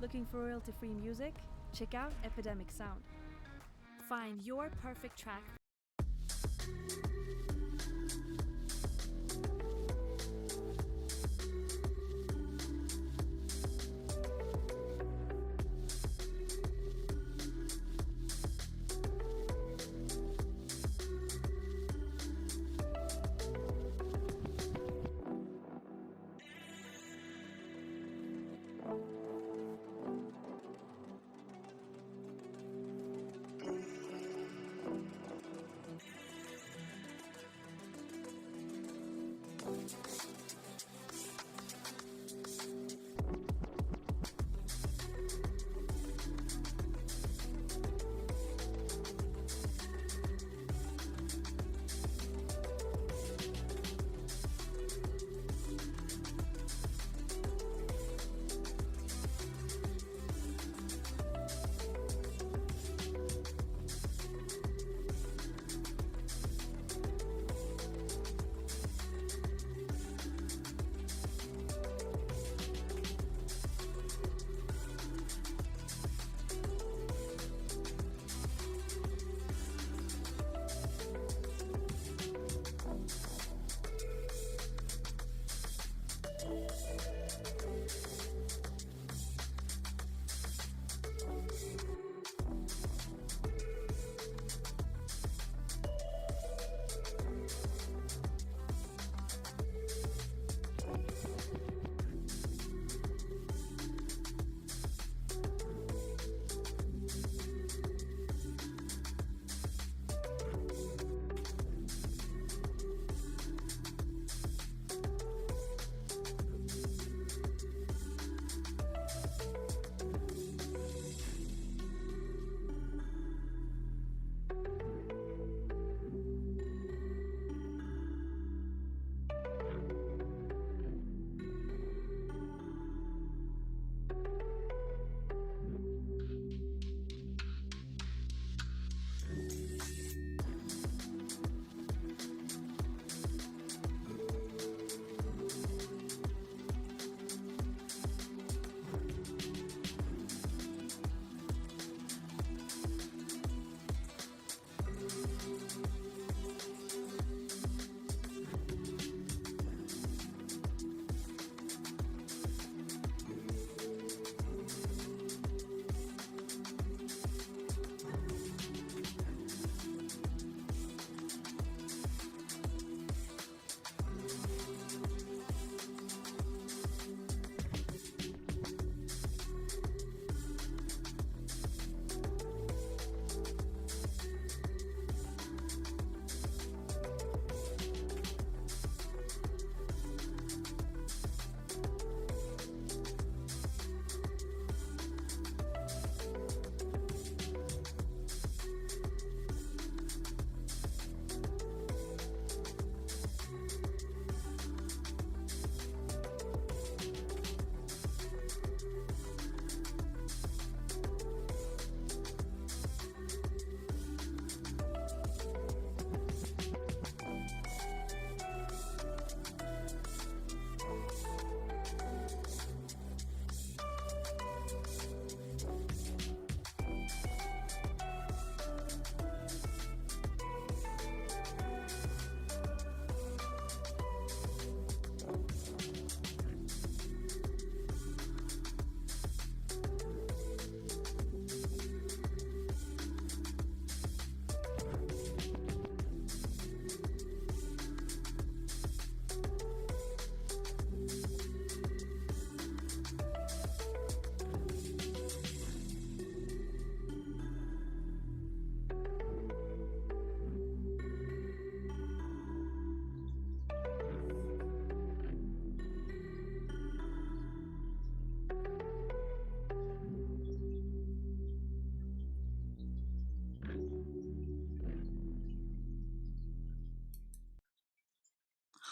Looking for royalty-free music? Check out Epidemic Sound. Find your perfect track.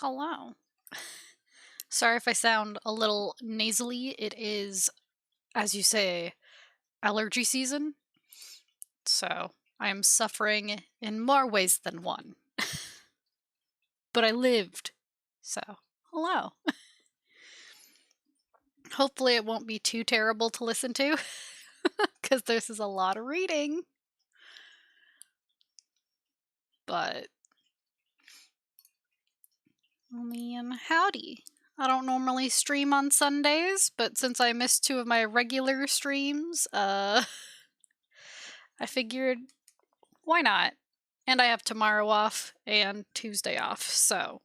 Hello. Sorry if I sound a little nasally. It is, as you say, allergy season. So I am suffering in more ways than one. But I lived. So, hello. Hopefully it won't be too terrible to listen to, because this is a lot of reading. But, I mean, howdy. I don't normally stream on Sundays, but since I missed 2 of my regular streams, I figured, why not? And I have tomorrow off and Tuesday off, so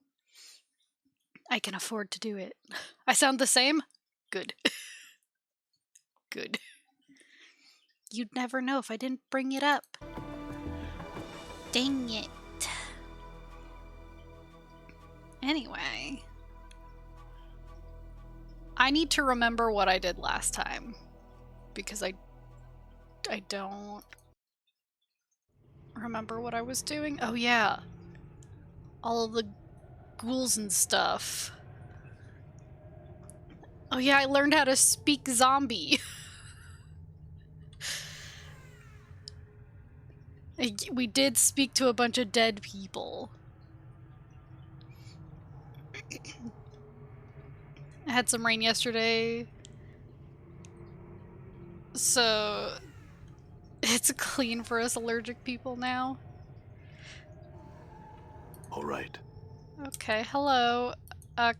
I can afford to do it. I sound the same? Good. Good. You'd never know if I didn't bring it up. Dang it. Anyway. I need to remember what I did last time. Because I don't remember what I was doing. Oh yeah. All of the ghouls and stuff. Oh yeah, I learned how to speak zombie. We did speak to a bunch of dead people. I had some rain yesterday. So it's clean for us allergic people now. All right. Okay, hello.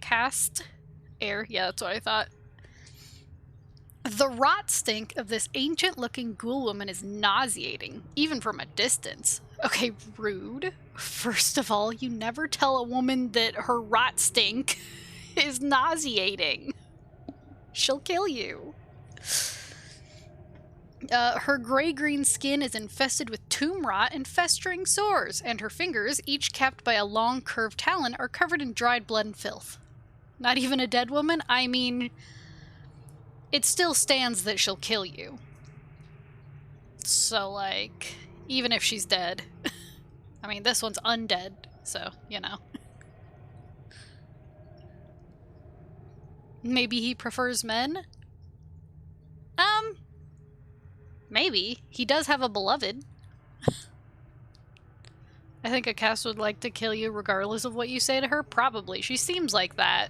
Cast air. Yeah, that's what I thought. The rot stink of this ancient-looking ghoul woman is nauseating, even from a distance. Okay, rude. First of all, you never tell a woman that her rot stink is nauseating. She'll kill you. Her gray-green skin is infested with tomb rot and festering sores, and her fingers, each capped by a long curved talon, are covered in dried blood and filth. Not even a dead woman? I mean, it still stands that she'll kill you. So, like, even if she's dead. I mean, this one's undead, so, you know. Maybe he prefers men? Maybe. He does have a beloved. I think a cast would like to kill you regardless of what you say to her. Probably. She seems like that.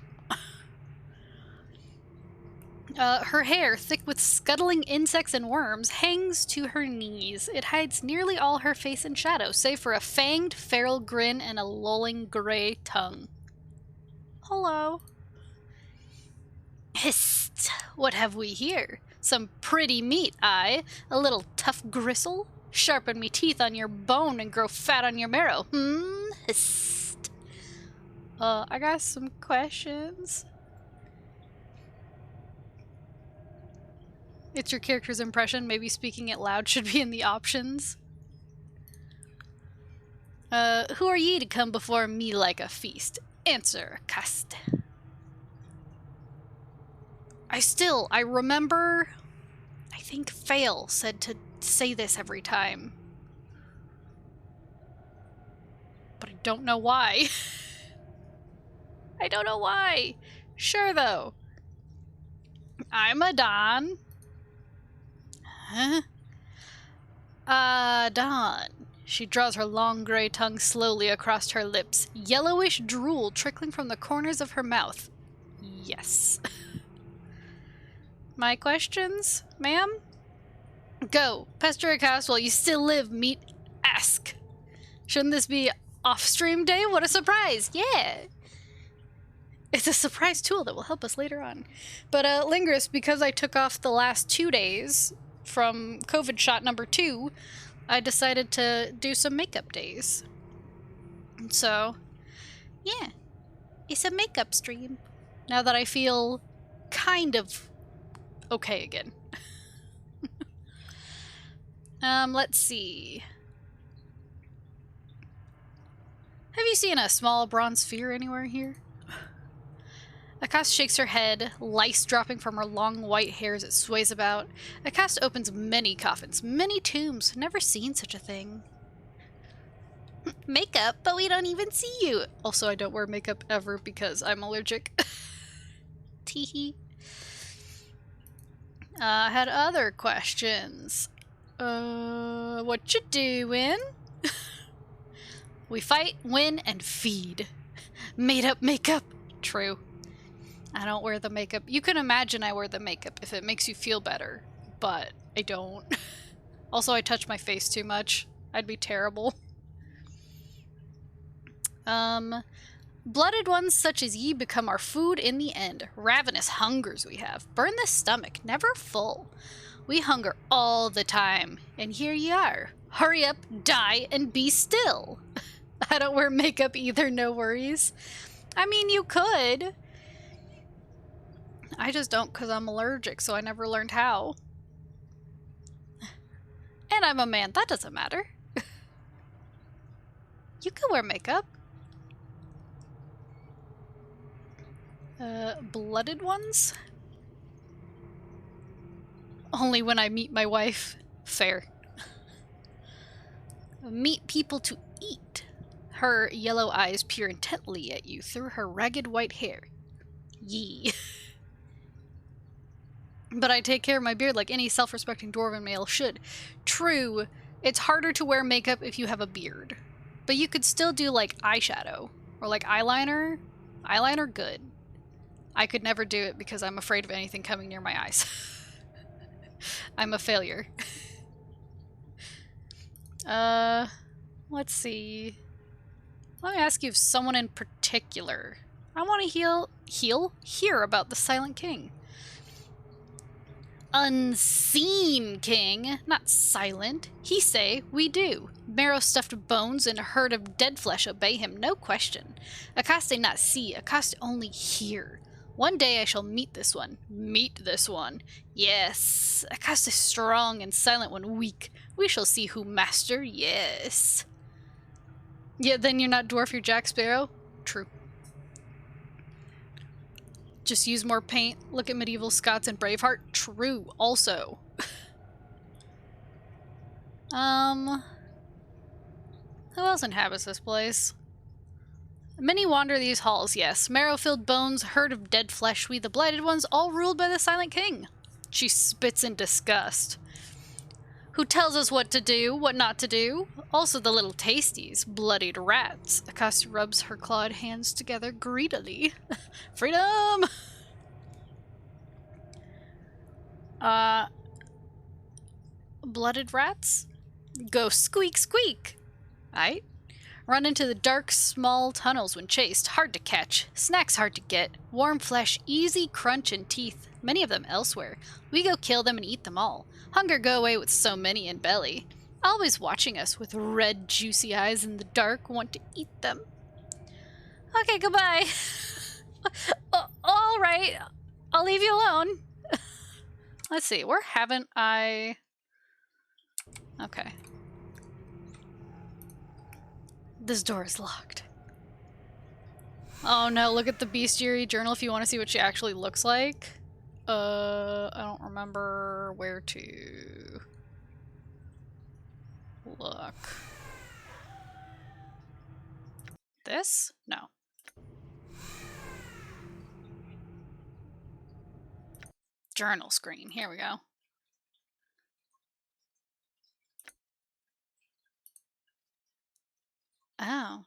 Her hair, thick with scuttling insects and worms, hangs to her knees. It hides nearly all her face in shadow, save for a fanged, feral grin and a lolling gray tongue. Hello. Hist! What have we here? Some pretty meat, aye. A little tough gristle? Sharpen me teeth on your bone and grow fat on your marrow. Hist. I got some questions. It's your character's impression. Maybe speaking it loud should be in the options. Who are ye to come before me like a feast? Answer, cast. I remember, I think Fail said to say this every time. But I don't know why. I don't know why. Sure, though. I'm a Don. Huh? Don. She draws her long gray tongue slowly across her lips, yellowish drool trickling from the corners of her mouth. Yes. My questions, ma'am? Go. Pester a cast while you still live, meet ask. Shouldn't this be off-stream day? What a surprise! Yeah! It's a surprise tool that will help us later on. But, Lingrus, because I took off the last 2 days from COVID shot number 2, I decided to do some makeup days. So, yeah. It's a makeup stream. Now that I feel kind of okay again. Let's see. Have you seen a small bronze sphere anywhere here? Akast shakes her head, lice dropping from her long white hair as it sways about. Akast opens many coffins, many tombs. Never seen such a thing. Makeup, but we don't even see you. Also, I don't wear makeup ever because I'm allergic. Teehee. I had other questions. What you doing? We fight, win, and feed. Made up makeup. True. I don't wear the makeup. You can imagine I wear the makeup if it makes you feel better, but I don't. Also, I touch my face too much. I'd be terrible. Blooded ones such as ye become our food in the end. Ravenous hungers we have. Burn the stomach, never full. We hunger all the time, and here ye are. Hurry up, die, and be still. I don't wear makeup either, no worries. I mean, you could. I just don't because I'm allergic, so I never learned how. And I'm a man, that doesn't matter. You can wear makeup. Blooded ones? Only when I meet my wife. Fair. Meet people to eat. Her yellow eyes peer intently at you through her ragged white hair. Yee. But I take care of my beard like any self-respecting dwarven male should. True, it's harder to wear makeup if you have a beard. But you could still do like eyeshadow or like eyeliner. Eyeliner, good. I could never do it because I'm afraid of anything coming near my eyes. I'm a failure. Let's see. Let me ask you if someone in particular. I want to hear about the Silent King. Unseen king, not silent. He say, we do. Marrow-stuffed bones and a herd of dead flesh obey him, no question. Akaste not see, Akaste only hear. One day I shall meet this one. Meet this one. Yes. Akaste strong and silent when weak. We shall see who master, yes. Yeah, then you're not dwarf, you're Jack Sparrow? True. Just use more paint. Look at medieval Scots and Braveheart. True, also. Who else inhabits this place? Many wander these halls, yes. Marrow-filled bones, herd of dead flesh, we the blighted ones, all ruled by the Silent King. She spits in disgust. Who tells us what to do, what not to do? Also the little tasties, bloodied rats. Akaste rubs her clawed hands together greedily. Freedom! Blooded rats? Go squeak squeak! Aight. Run into the dark, small tunnels when chased. Hard to catch. Snacks hard to get. Warm flesh, easy crunch and teeth. Many of them elsewhere. We go kill them and eat them all. Hunger go away with so many in belly. Always watching us with red, juicy eyes in the dark, want to eat them. Okay, goodbye. Alright. I'll leave you alone. Let's see, where haven't I... Okay. This door is locked. Oh no, look at the bestiary journal if you want to see what she actually looks like. I don't remember where to look. This? No. Journal screen. Here we go. Oh.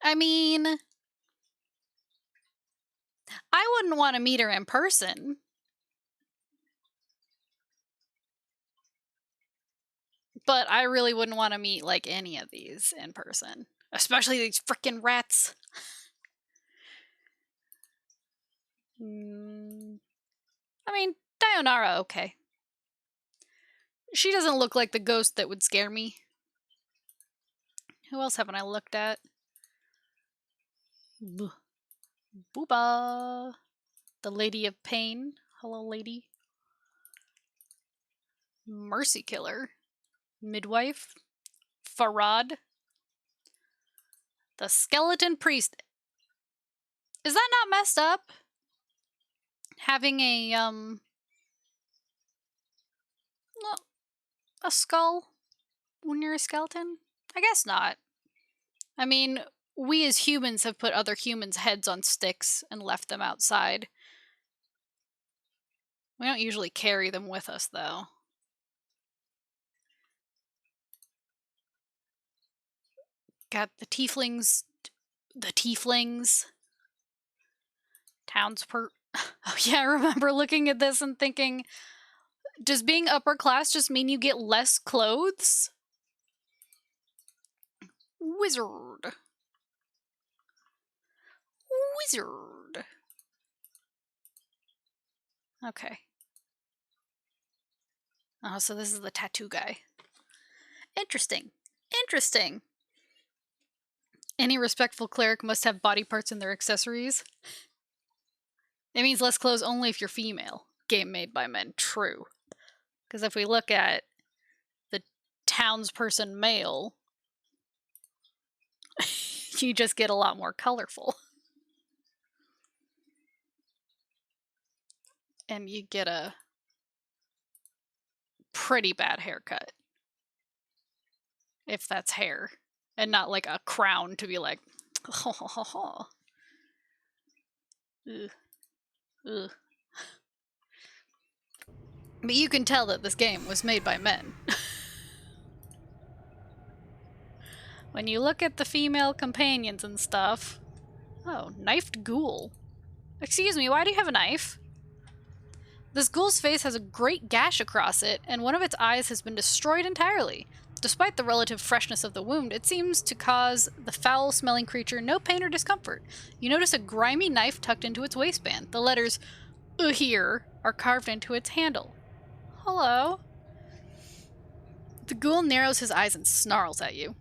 I mean, I wouldn't want to meet her in person. But I really wouldn't want to meet, like, any of these in person. Especially these frickin' rats. I mean, Dionara, okay. She doesn't look like the ghost that would scare me. Who else haven't I looked at? Booba. The Lady of Pain. Hello, lady. Mercy Killer. Midwife. Farad. The Skeleton Priest. Is that not messed up? Having a skull when you're a skeleton? I guess not. I mean, we as humans have put other humans' heads on sticks and left them outside. We don't usually carry them with us, though. Got the tieflings. The tieflings. Oh yeah, I remember looking at this and thinking, does being upper class just mean you get less clothes? Wizard. Wizard. Okay. Oh, so this is the tattoo guy. Interesting. Interesting. Any respectful cleric must have body parts in their accessories. It means less clothes only if you're female. Game made by men. True. Because if we look at the townsperson male, you just get a lot more colorful. And you get a pretty bad haircut. If that's hair. And not like a crown to be like, ho ho ho ho. Ugh. Ugh. But you can tell that this game was made by men. When you look at the female companions and stuff... Oh, knifed ghoul. Excuse me, why do you have a knife? This ghoul's face has a great gash across it, and one of its eyes has been destroyed entirely. Despite the relative freshness of the wound, it seems to cause the foul-smelling creature no pain or discomfort. You notice a grimy knife tucked into its waistband. The letters here are carved into its handle. Hello? The ghoul narrows his eyes and snarls at you.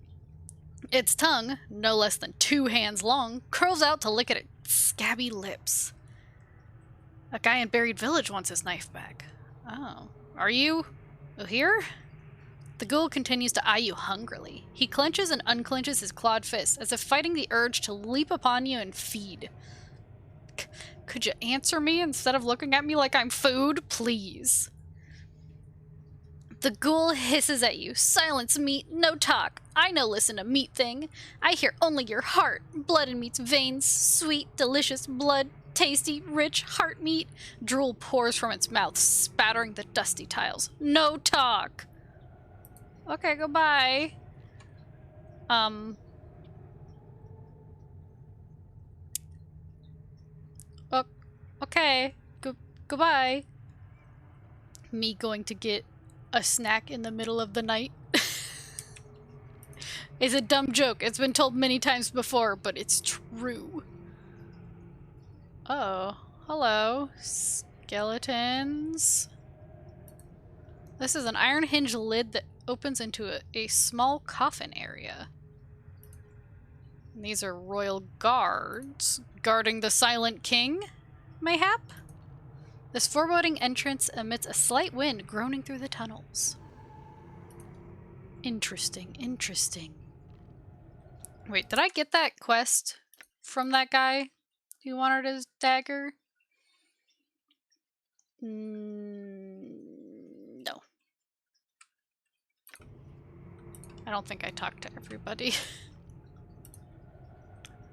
Its tongue, no less than 2 hands long, curls out to lick at its scabby lips. A guy in Buried Village wants his knife back. Oh. Are you here? The ghoul continues to eye you hungrily. He clenches and unclenches his clawed fist, as if fighting the urge to leap upon you and feed. Could you answer me instead of looking at me like I'm food, please? The ghoul hisses at you. Silence, meat, no talk. I no listen to meat thing. I hear only your heart. Blood in meat's veins. Sweet, delicious blood. Tasty, rich heart meat. Drool pours from its mouth, spattering the dusty tiles. No talk. Okay, goodbye. Okay. Goodbye. Me going to get a snack in the middle of the night. It's a dumb joke. It's been told many times before, but it's true. Oh, hello. Skeletons. This is an iron hinge lid that opens into a small coffin area. And these are royal guards guarding the silent king, mayhap? This foreboding entrance emits a slight wind groaning through the tunnels. Interesting, interesting. Wait, did I get that quest from that guy who wanted his dagger? No. I don't think I talked to everybody.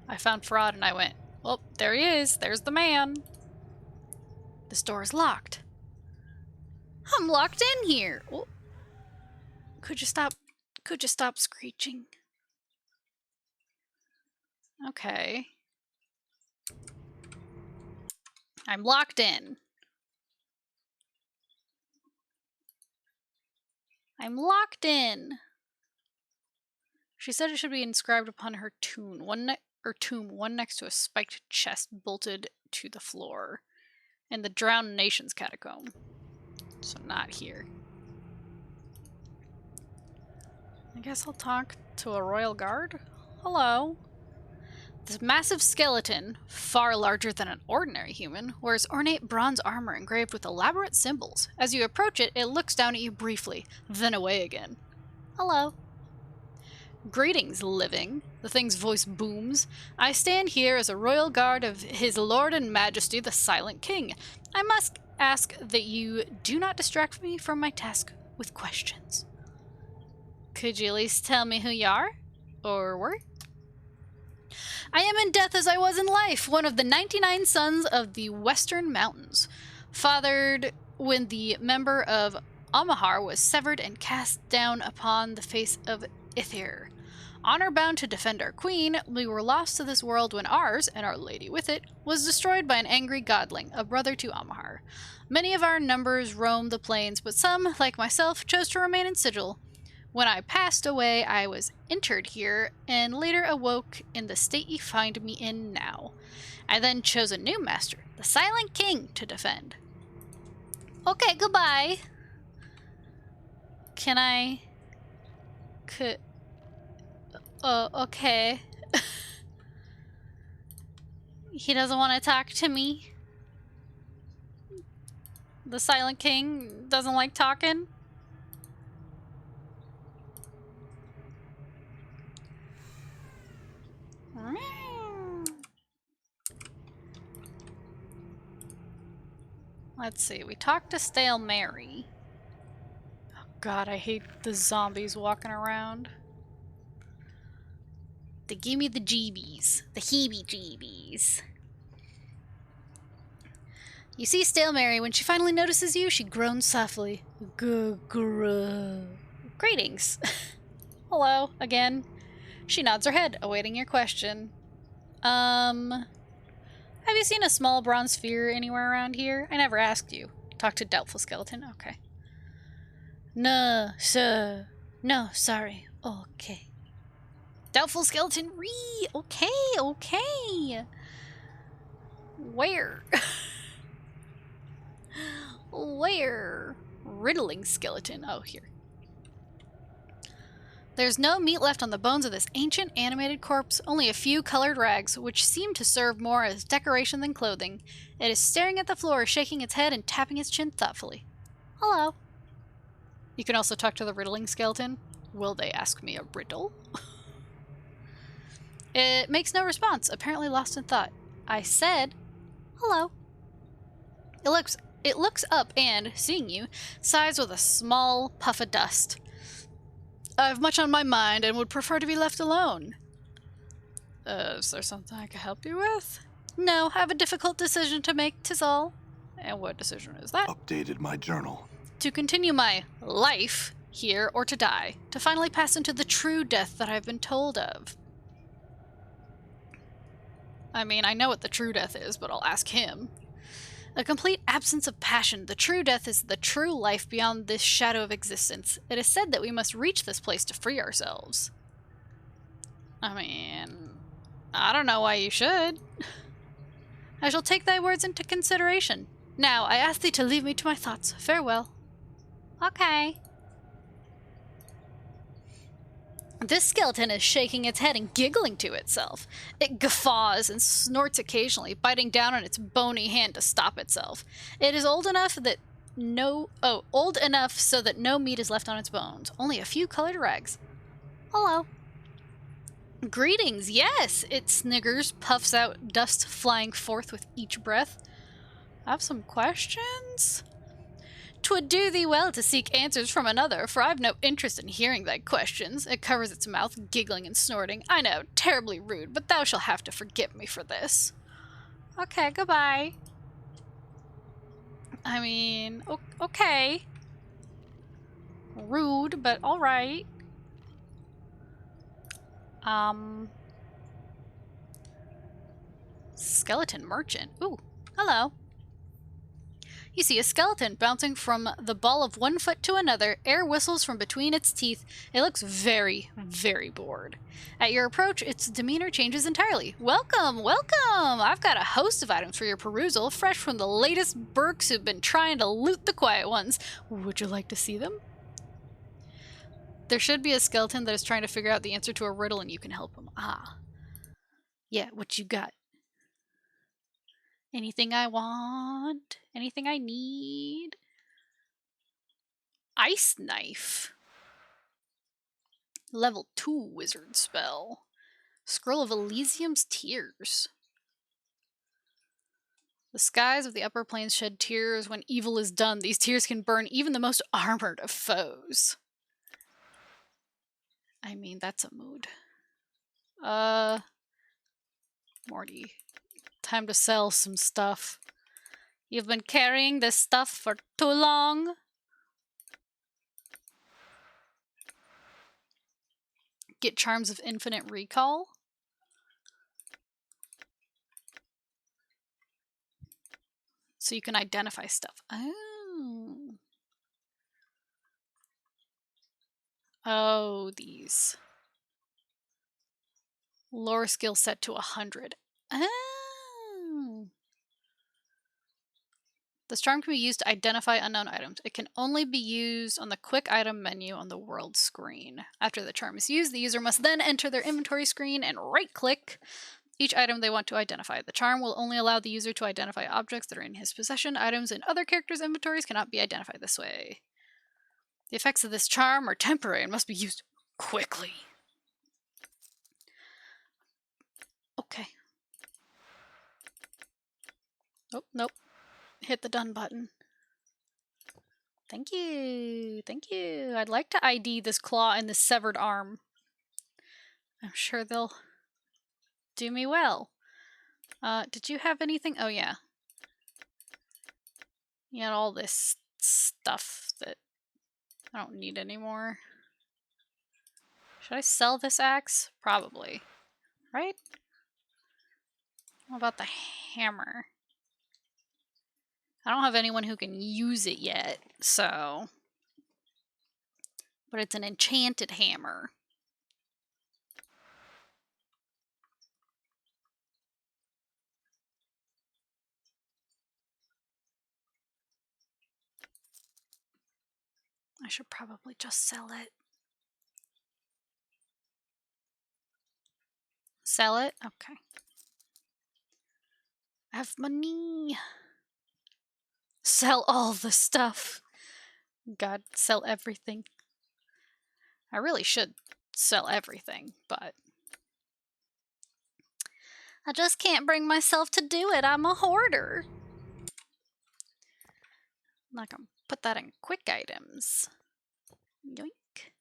I found Fraud and I went, well, there he is. There's the man. This door is locked. I'm locked in here. Oh. Could you stop screeching? Okay. I'm locked in. I'm locked in. She said it should be inscribed upon her tomb, one next to a spiked chest bolted to the floor. In the Drowned Nations catacomb. So not here. I guess I'll talk to a royal guard? Hello. This massive skeleton, far larger than an ordinary human, wears ornate bronze armor engraved with elaborate symbols. As you approach it, it looks down at you briefly, then away again. Hello. Greetings, living. The thing's voice booms. I stand here as a royal guard of His Lord and Majesty, the Silent King. I must ask that you do not distract me from my task with questions. Could you at least tell me who you are? Or were? I am in death as I was in life, one of the 99 sons of the Western Mountains, fathered when the member of Amahar was severed and cast down upon the face of Ithir. Honor-bound to defend our queen, we were lost to this world when ours, and our lady with it, was destroyed by an angry godling, a brother to Amahar. Many of our numbers roamed the plains, but some, like myself, chose to remain in sigil. When I passed away, I was interred here, and later awoke in the state you find me in now. I then chose a new master, the Silent King, to defend. Okay, goodbye. Can I... okay. He doesn't want to talk to me. The Silent King doesn't like talking. Let's see, we talked to Stale Mary. Oh god, I hate the zombies walking around. They give me the jeebies. The heebie-jeebies. You see Stale Mary, when she finally notices you, she groans softly. Greetings. Hello, again. She nods her head, awaiting your question. Have you seen a small bronze sphere anywhere around here? I never asked you. Talk to Doubtful Skeleton? Okay. No, sir. No, sorry. Okay. Doubtful Skeleton, okay. Where? Where? Riddling Skeleton. Oh, here. There's no meat left on the bones of this ancient animated corpse, only a few colored rags, which seem to serve more as decoration than clothing. It is staring at the floor, shaking its head and tapping its chin thoughtfully. Hello. You can also talk to the riddling skeleton. Will they ask me a riddle? It makes no response, apparently lost in thought. I said, hello. It looks up and, seeing you, sighs with a small puff of dust. I've much on my mind and would prefer to be left alone. Is there something I can help you with? No, I have a difficult decision to make, 'tis all. And what decision is that? Updated my journal. To continue my life here or to die, to finally pass into the true death that I've been told of. I mean, I know what the true death is, but I'll ask him. A complete absence of passion. The true death is the true life beyond this shadow of existence. It is said that we must reach this place to free ourselves. I mean, I don't know why you should. I shall take thy words into consideration. Now, I ask thee to leave me to my thoughts. Farewell. Okay. This skeleton is shaking its head and giggling to itself. It guffaws and snorts occasionally, biting down on its bony hand to stop itself. It is old enough so that no meat is left on its bones. Only a few colored rags. Hello. Greetings, yes, it sniggers, puffs out, dust flying forth with each breath. I have some questions? 'Twould do thee well to seek answers from another, for I've no interest in hearing thy questions. It covers its mouth, giggling and snorting. I know, terribly rude, but thou shalt have to forgive me for this. Okay, goodbye. I mean, okay. Rude, but alright. Skeleton merchant. Ooh, hello. You see a skeleton bouncing from the ball of one foot to another, air whistles from between its teeth. It looks very, very bored. At your approach, its demeanor changes entirely. Welcome, welcome! I've got a host of items for your perusal, fresh from the latest Burks who've been trying to loot the quiet ones. Would you like to see them? There should be a skeleton that is trying to figure out the answer to a riddle and you can help him. Ah. Yeah, what you got? Anything I want? Anything I need? Ice Knife. Level 2 wizard spell. Scroll of Elysium's Tears. The skies of the upper plains shed tears. When evil is done, these tears can burn even the most armored of foes. I mean, that's a mood. Morty. Time to sell some stuff. You've been carrying this stuff for too long. get Charms of Infinite Recall. So you can identify stuff. Oh. Oh, these. Lore skill set to 100. Oh. This charm can be used to identify unknown items. It can only be used on the quick item menu on the world screen. After the charm is used, the user must then enter their inventory screen and right-click each item they want to identify. The charm will only allow the user to identify objects that are in his possession. Items in other characters' inventories cannot be identified this way. The effects of this charm are temporary and must be used quickly. Okay. Oh, nope. Hit the done button. Thank you. Thank you. I'd like to ID this claw and this severed arm. I'm sure they'll do me well. Did you have anything? Oh, yeah. You had all this stuff that I don't need anymore. Should I sell this axe? Probably. Right? What about the hammer? I don't have anyone who can use it yet, so... But it's an enchanted hammer. I should probably just sell it. Sell it? Okay. I have money. Sell all the stuff. God, sell everything. I really should sell everything, but I just can't bring myself to do it. I'm a hoarder. I'm not gonna put that in quick items. Yoink.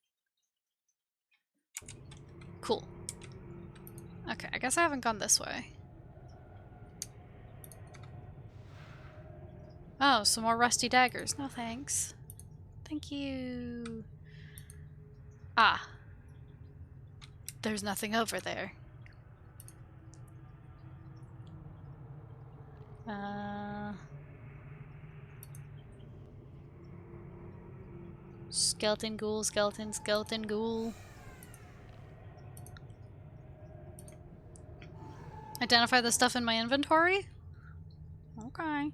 Cool. Okay, I guess I haven't gone this way. Oh, some more rusty daggers. No thanks. Thank you. Ah. There's nothing over there. Skeleton ghoul, skeleton ghoul. Identify the stuff in my inventory? Okay.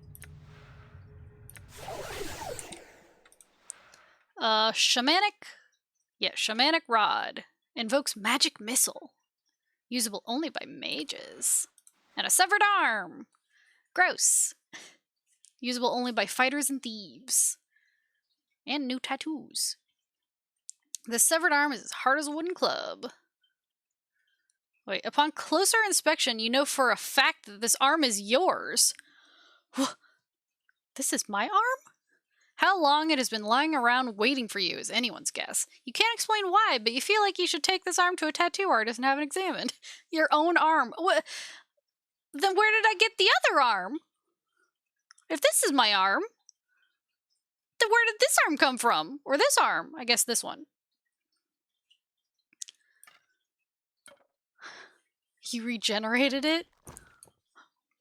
Shamanic Rod. Invokes magic missile. Usable only by mages. And a severed arm. Gross. Usable only by fighters and thieves. And new tattoos. This severed arm is as hard as a wooden club. Wait, upon closer inspection, you know for a fact that this arm is yours. This is my arm? How long it has been lying around waiting for you is anyone's guess. You can't explain why, but you feel like you should take this arm to a tattoo artist and have it examined. Your own arm. Then where did I get the other arm? If this is my arm, then where did this arm come from? Or this arm? I guess this one. You regenerated it?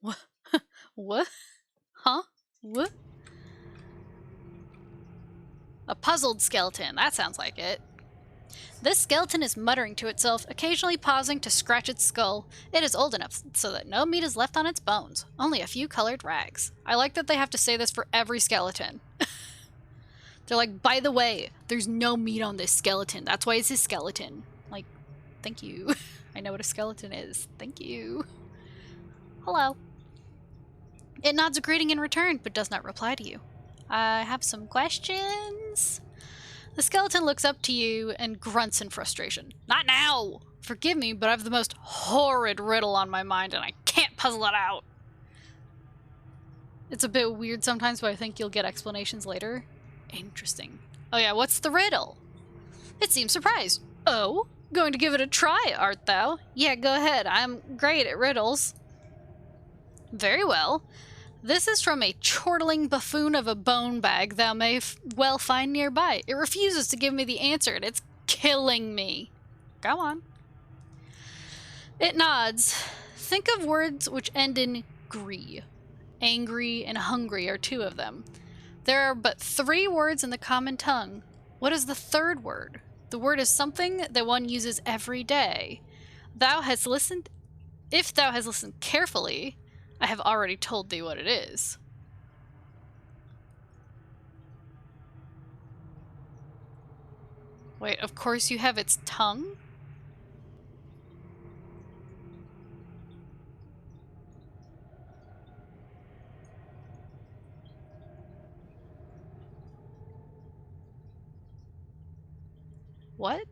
What? What? Huh? What? A puzzled skeleton. That sounds like it. This skeleton is muttering to itself, occasionally pausing to scratch its skull. It is old enough so that no meat is left on its bones, only a few colored rags. I like that they have to say this for every skeleton. They're like, by the way, there's no meat on this skeleton. That's why it's a skeleton. Like, thank you. I know what a skeleton is. Thank you. Hello. It nods a greeting in return, but does not reply to you. I have some questions. The skeleton looks up to you and grunts in frustration. Not now! Forgive me, but I have the most horrid riddle on my mind and I can't puzzle it out. It's a bit weird sometimes, but I think you'll get explanations later. Interesting. Oh yeah, what's the riddle? It seems surprised. Oh? Going to give it a try, art thou? Yeah, go ahead. I'm great at riddles. Very well. This is from a chortling buffoon of a bone bag thou may well find nearby. It refuses to give me the answer, and it's killing me. Go on. It nods. Think of words which end in "gree." Angry and hungry are two of them. There are but 3 words in the common tongue. What is the third word? The word is something that one uses every day. Thou hast listened. If thou hast listened carefully, I have already told thee what it is. Wait, of course you have its tongue? What?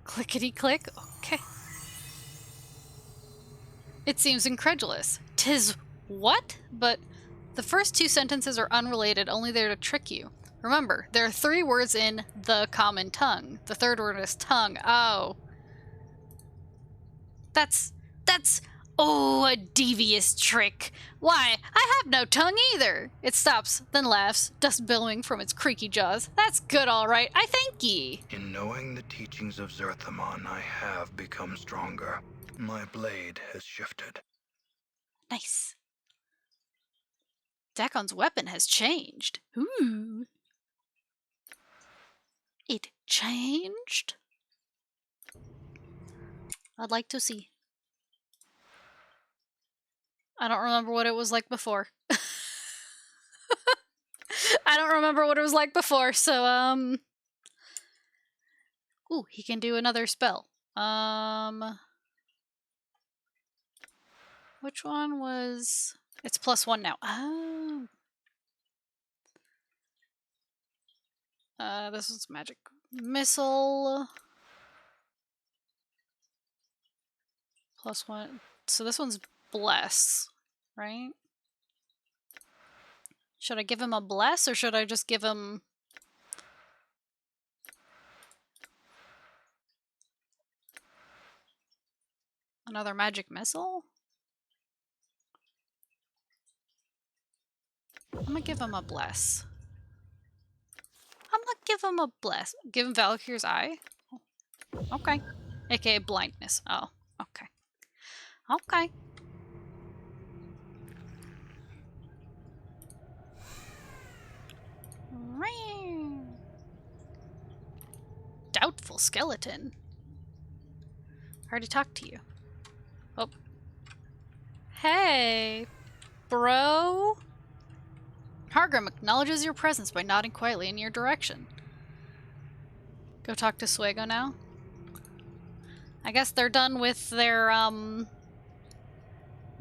Clickety click? Okay. It seems incredulous. 'Tis what? But the first 2 sentences are unrelated, only there to trick you. Remember, there are 3 words in the common tongue. The third word is tongue. Oh. That's, oh, a devious trick. Why, I have no tongue either. It stops, then laughs, dust billowing from its creaky jaws. That's good, all right. I thank ye. In knowing the teachings of Zerthamon, I have become stronger. My blade has shifted. Nice. Dakon's weapon has changed. Ooh. It changed? I'd like to see. I don't remember what it was like before. I don't remember what it was like before, so, Ooh, he can do another spell. Which one was... It's +1 now. Oh. This one's magic missile. +1. So this one's bless, right? Should I give him a bless, or should I just give him... another magic missile? I'm gonna give him a bless. I'm gonna give him a bless. Give him Valkyr's Eye? Okay. AKA blindness. Oh, okay. Okay. Doubtful skeleton. I already talked to you. Oh. Hey, bro. Hargrim acknowledges your presence by nodding quietly in your direction. Go talk to Suego now. I guess they're done with their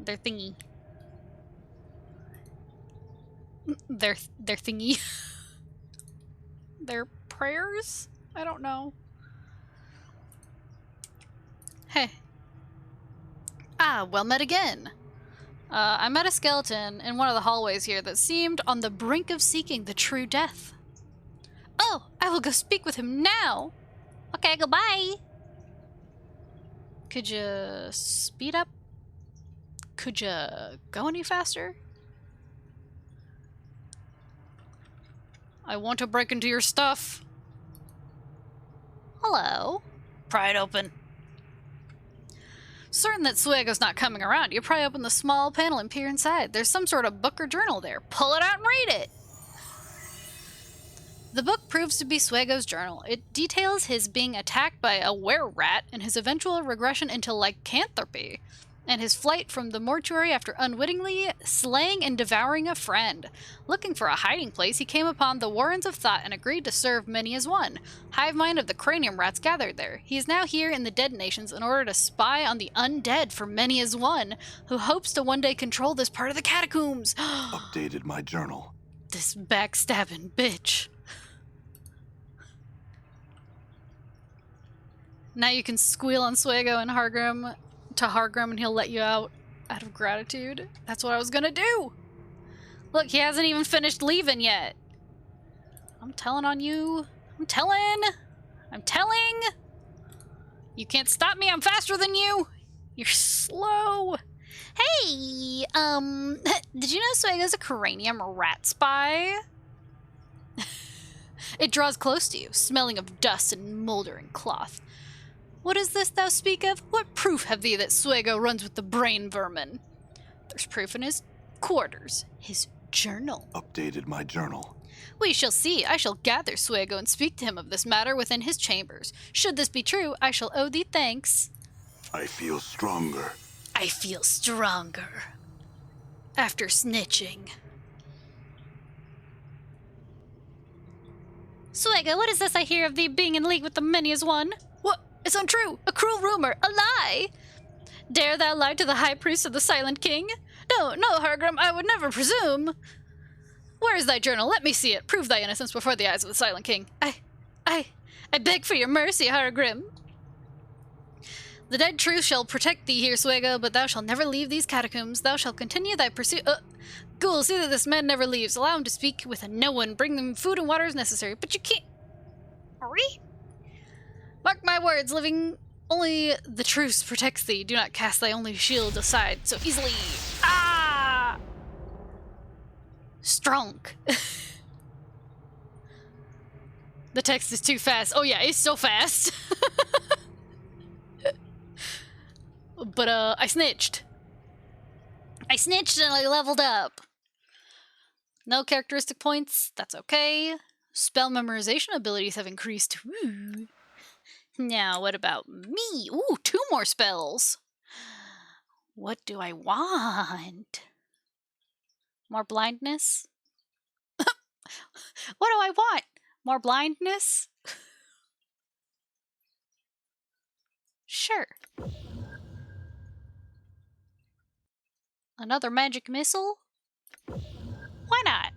thingy. Their thingy. Their prayers? I don't know. Hey. Ah, well met again. I met a skeleton in one of the hallways here that seemed on the brink of seeking the true death. Oh, I will go speak with him now. Okay, goodbye. Could you speed up? Could you go any faster? I want to break into your stuff. Hello. Pry it open. Certain that Suego's not coming around, you pry open the small panel and peer inside. There's some sort of book or journal there. Pull it out and read it! The book proves to be Suego's journal. It details his being attacked by a were-rat and his eventual regression into lycanthropy, and his flight from the mortuary after unwittingly slaying and devouring a friend. Looking for a hiding place, he came upon the Warrens of Thought and agreed to serve many as one. Hive mind of the cranium rats gathered there. He is now here in the Dead Nations in order to spy on the undead for many as one, who hopes to one day control this part of the catacombs. Updated my journal. This backstabbing bitch. Now you can squeal on Suego and Hargrim to Hargrim and he'll let you out of gratitude. That's what I was gonna do. Look, he hasn't even finished leaving yet. I'm telling on you. I'm telling. You can't stop me. I'm faster than you. You're slow. Hey, did you know Suego's a cranium rat spy? It draws close to you, smelling of dust and mouldering cloth. What is this thou speak of? What proof have thee that Suego runs with the brain vermin? There's proof in his quarters, his journal. Updated my journal. We shall see. I shall gather Suego and speak to him of this matter within his chambers. Should this be true, I shall owe thee thanks. I feel stronger. I feel stronger. After snitching. Suego, what is this I hear of thee being in league with the many as one? What? It's untrue! A cruel rumor! A lie! Dare thou lie to the high priest of the Silent King? No, no, Hargrim, I would never presume. Where is thy journal? Let me see it. Prove thy innocence before the eyes of the Silent King. I beg for your mercy, Hargrim. The dead truth shall protect thee here, Suego, but thou shalt never leave these catacombs. Thou shalt continue thy pursuit. Ghoul, see that this man never leaves. Allow him to speak with no one. Bring them food and water as necessary. But you can't. Mark my words, living only the truce protects thee. Do not cast thy only shield aside so easily. Ah! Strong. The text is too fast. Oh yeah, it's so fast. But I snitched. I snitched and I leveled up. No characteristic points. That's okay. Spell memorization abilities have increased. Ooh. Now, what about me? Ooh, 2 more spells. What do I want? More blindness? What do I want? More blindness? Sure. Another magic missile? Why not?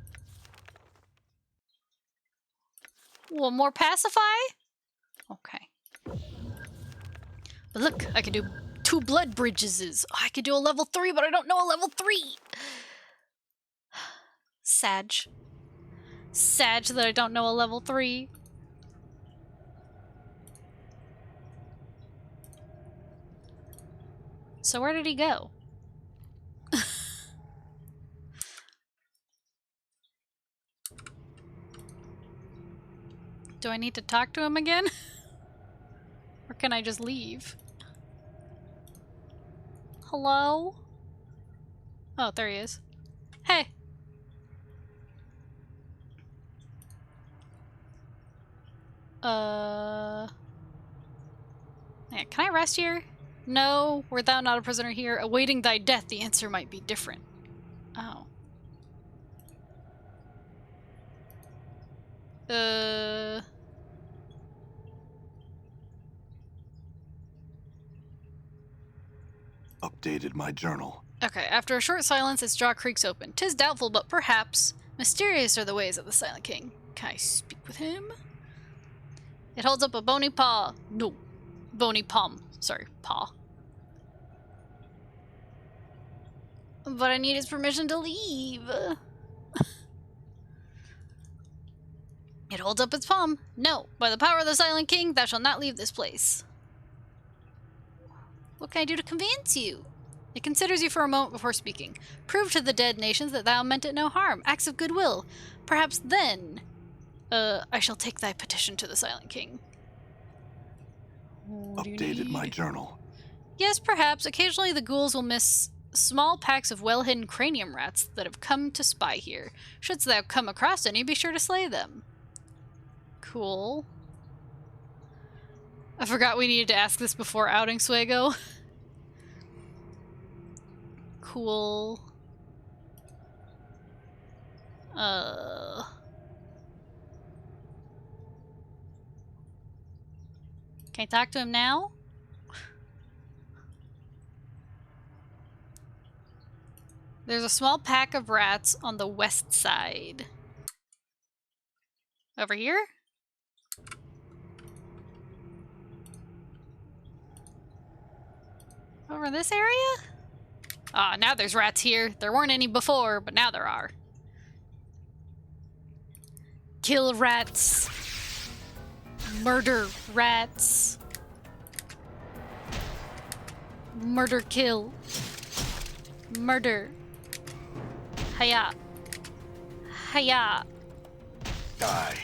One more pacify? Okay. But look, I can do 2 blood bridges. Oh, I could do a level 3, but I don't know a level 3. Sag. Sag that I don't know a level 3. So where did he go? Do I need to talk to him again? Or can I just leave? Hello? Oh, there he is. Hey! Yeah, can I rest here? No, were thou not a prisoner here? Awaiting thy death, the answer might be different. Oh. Updated my journal. Okay, after a short silence, its jaw creaks open. 'Tis doubtful, but perhaps mysterious are the ways of the Silent King. Can I speak with him? It holds up a bony paw. No. Bony palm. Sorry, paw. But I need his permission to leave. It holds up its palm. No. By the power of the Silent King, thou shalt not leave this place. What can I do to convince you? It considers you for a moment before speaking. Prove to the dead nations that thou meant it no harm. Acts of goodwill. Perhaps then, I shall take thy petition to the Silent King. Updated my journal. Yes, perhaps. Occasionally the ghouls will miss small packs of well-hidden cranium rats that have come to spy here. Shouldst thou come across any, be sure to slay them. Cool. I forgot we needed to ask this before outing Suego. Cool. Can I talk to him now? There's a small pack of rats on the west side. Over here? Over this area? Ah, now there's rats here. There weren't any before, but now there are. Kill rats. Murder rats. Murder kill. Murder. Hiya. Hiya. Die.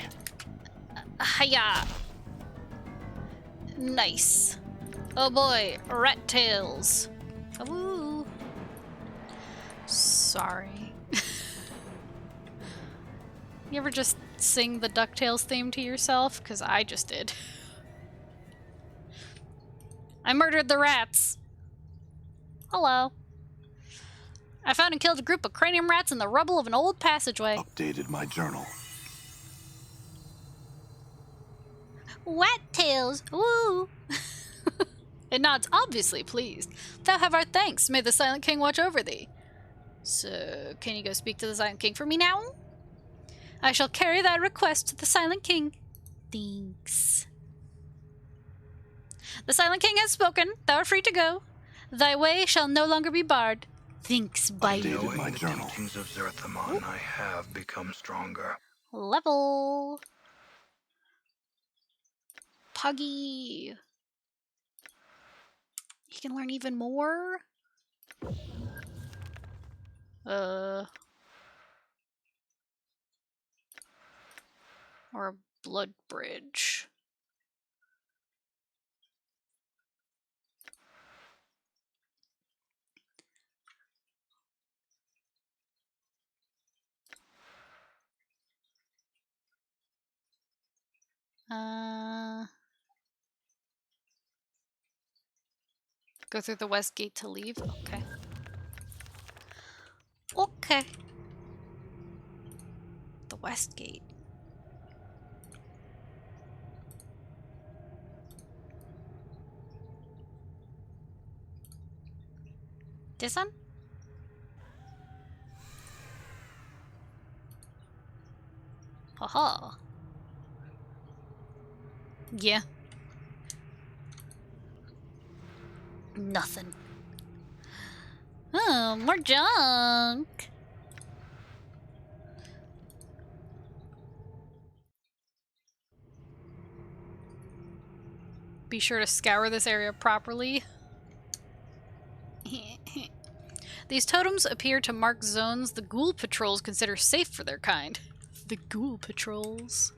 Hiya! Nice. Oh boy, rat tails. Ooh. Sorry. You ever just sing the DuckTales theme to yourself? Because I just did. I murdered the rats. Hello. I found and killed a group of cranium rats in the rubble of an old passageway. Updated my journal. Rat tails. Woo! It nods, obviously pleased. Thou have our thanks. May the Silent King watch over thee. So, can you go speak to the Silent King for me now? I shall carry thy request to the Silent King. Thanks. The Silent King has spoken. Thou art free to go. Thy way shall no longer be barred. Thanks, bye. Updated my Knowing the journal. teachings of Zerthamon, I have become stronger. Level. Puggy. He can learn even more. Or a blood bridge. Go through the west gate to leave? Okay. Okay. The west gate. This one? Haha. Yeah. Nothing. Oh, more junk. Be sure to scour this area properly. These totems appear to mark zones the Ghoul patrols consider safe for their kind. The Ghoul patrols.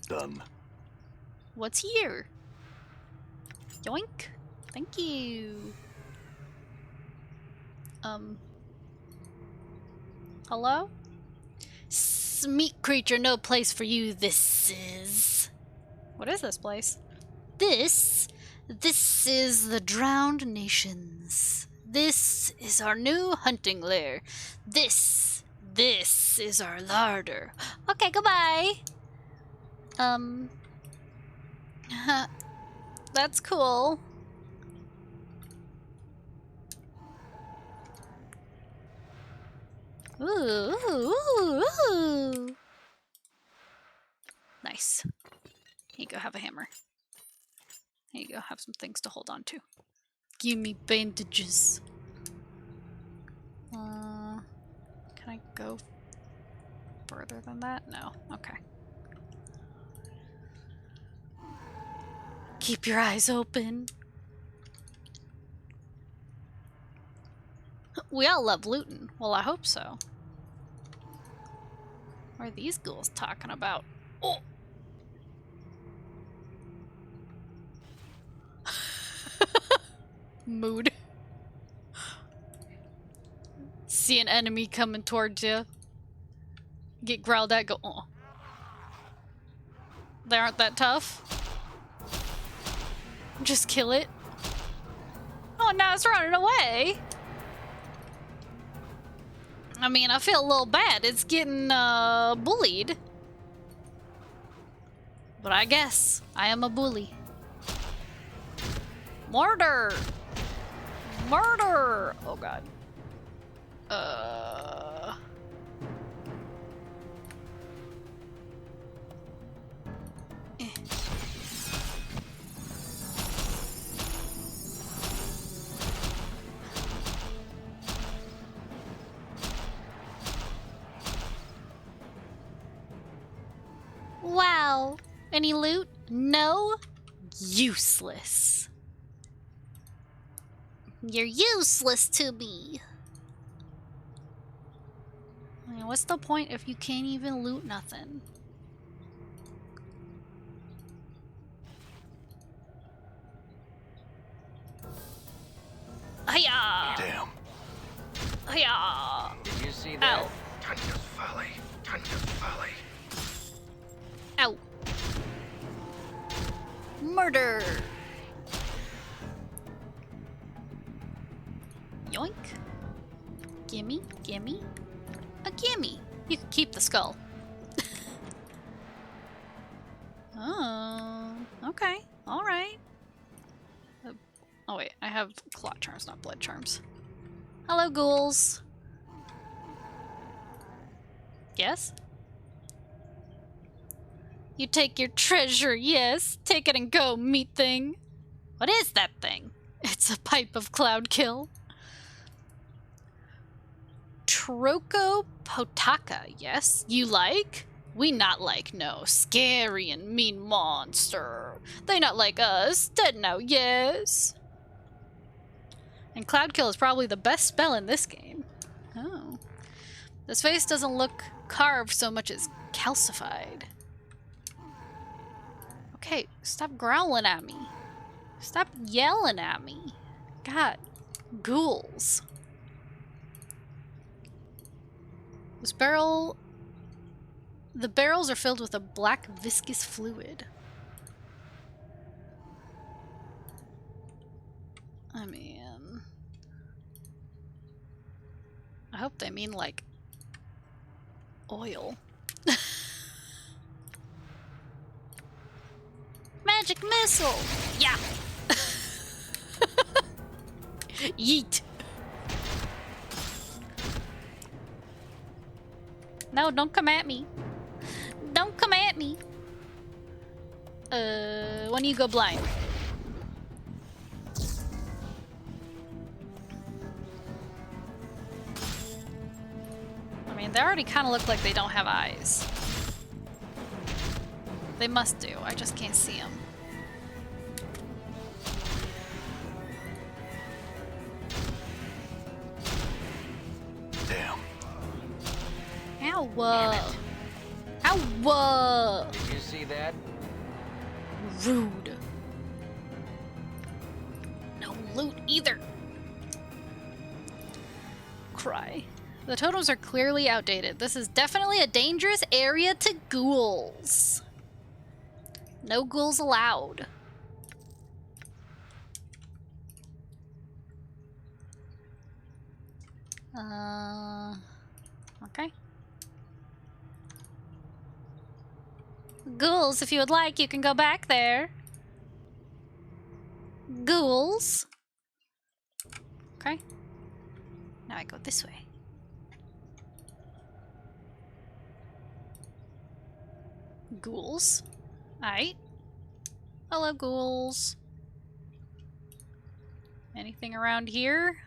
Done. What's here? Yoink. Thank you. Hello? Meat creature, no place for you, this is. What is this place? This is the Drowned Nations. This is our new hunting lair. This is our larder. Okay, goodbye. That's cool. Ooh. Nice. Here you go, have a hammer. Here you go, have some things to hold on to. Give me bandages. Can I go further than that? No. Okay. Keep your eyes open. We all love looting. Well, I hope so. What are these ghouls talking about? Oh! Mood. See an enemy coming towards you. Get growled at, go, oh. They aren't that tough. Just kill it. Oh, now it's running away. I mean, I feel a little bad. It's getting bullied. But I guess I am a bully. Murder! Murder! Oh god. Wow. Any loot? No? Useless. You're useless to me. I mean, what's the point if you can't even loot nothing? Hiya! Damn. Hiya! Did you see that? Ow. Tanya's Valley. Tanya's Valley. Ow. Murder! Yoink. Gimme, gimme, a gimme. You can keep the skull. Oh, okay, alright. Oh wait, I have claw charms, not blood charms. Hello, ghouls. Yes? You take your treasure, yes. Take it and go, meat thing. What is that thing? It's a pipe of cloud kill. Troko Potaka, yes? You like? We not like no scary and mean monster. They not like us, dead now, yes? And Cloud Kill is probably the best spell in this game. Oh. This face doesn't look carved so much as calcified. Okay, stop growling at me. Stop yelling at me. God, ghouls. This barrel... The barrels are filled with a black viscous fluid. I mean... I hope they mean, like, oil. Magic missile! Yeah! Yeet! No, don't come at me. Don't come at me. When you go blind. I mean, they already kind of look like they don't have eyes. They must do. I just can't see them. Damn. Ow! Ow! Did you see that? Rude. No loot either. Cry. The totems are clearly outdated. This is definitely a dangerous area to ghouls. No ghouls allowed. Okay. Ghouls, if you would like, you can go back there. Ghouls. Okay. Now I go this way. Ghouls. Aight. Hello, ghouls. Anything around here?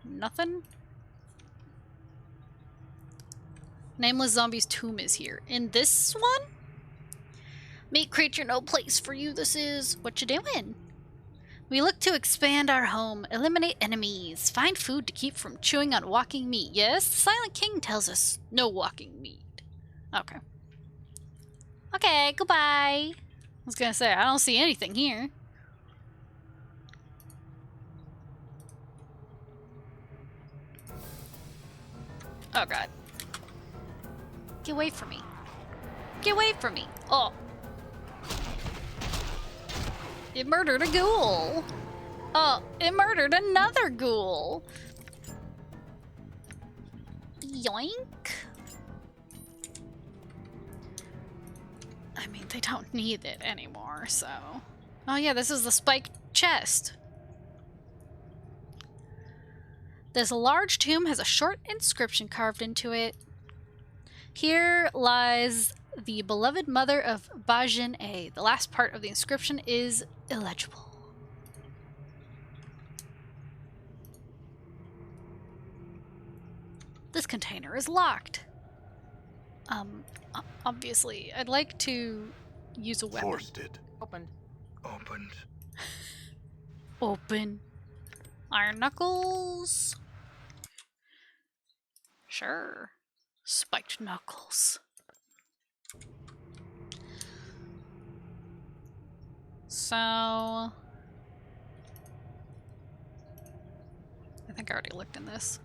Nothing? Nameless Zombie's tomb is here. In this one? Meat creature, no place for you this is. What you doing? We look to expand our home, eliminate enemies, find food to keep from chewing on walking meat. Yes, the Silent King tells us no walking meat. Okay. Okay, goodbye. I was gonna say, I don't see anything here. Oh god. Get away from me. Get away from me. Oh. It murdered a ghoul. Oh, it murdered another ghoul. Yoink. I mean, they don't need it anymore, so... Oh yeah, this is the spiked chest. This large tomb has a short inscription carved into it. Here lies the beloved mother of Bajin A. The last part of the inscription is illegible. This container is locked. Obviously, I'd like to use a weapon. Forced it. Opened. Opened. Open. Iron knuckles. Sure. Spiked knuckles. So... I think I already looked in this.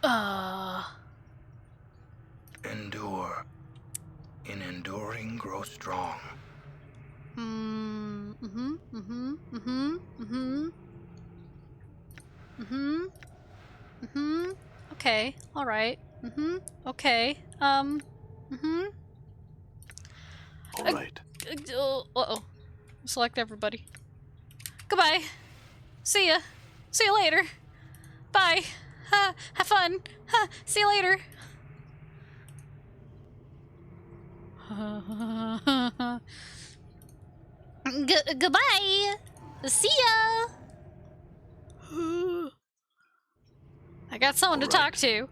Oh! Endure. In enduring, grow strong. Okay, alright. Okay. All right. Uh-oh. Select everybody. Goodbye. See ya. See you later. Bye. Have fun. See you later. Goodbye. See ya. I got someone to talk to.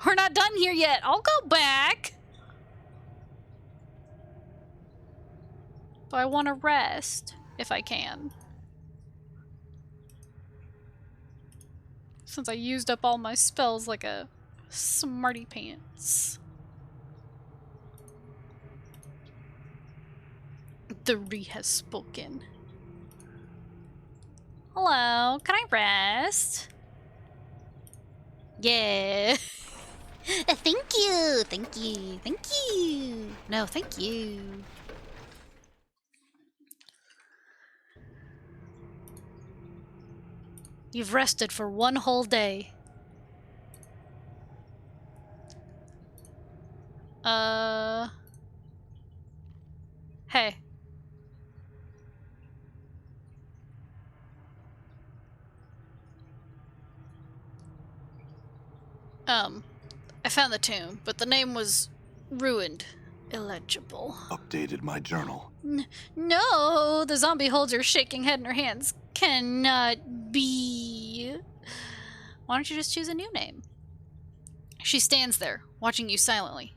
We're not done here yet. I'll go back. But I want to rest if I can. Since I used up all my spells like a smarty pants. The Re has spoken. Hello, can I rest? Yeah. Thank you, thank you, thank you. No, thank you. You've rested for one whole day. Hey. I found the tomb, but the name was ruined. Illegible. Updated my journal. No! The zombie holds her shaking head in her hands. Cannot be. Why don't you just choose a new name? She stands there, watching you silently.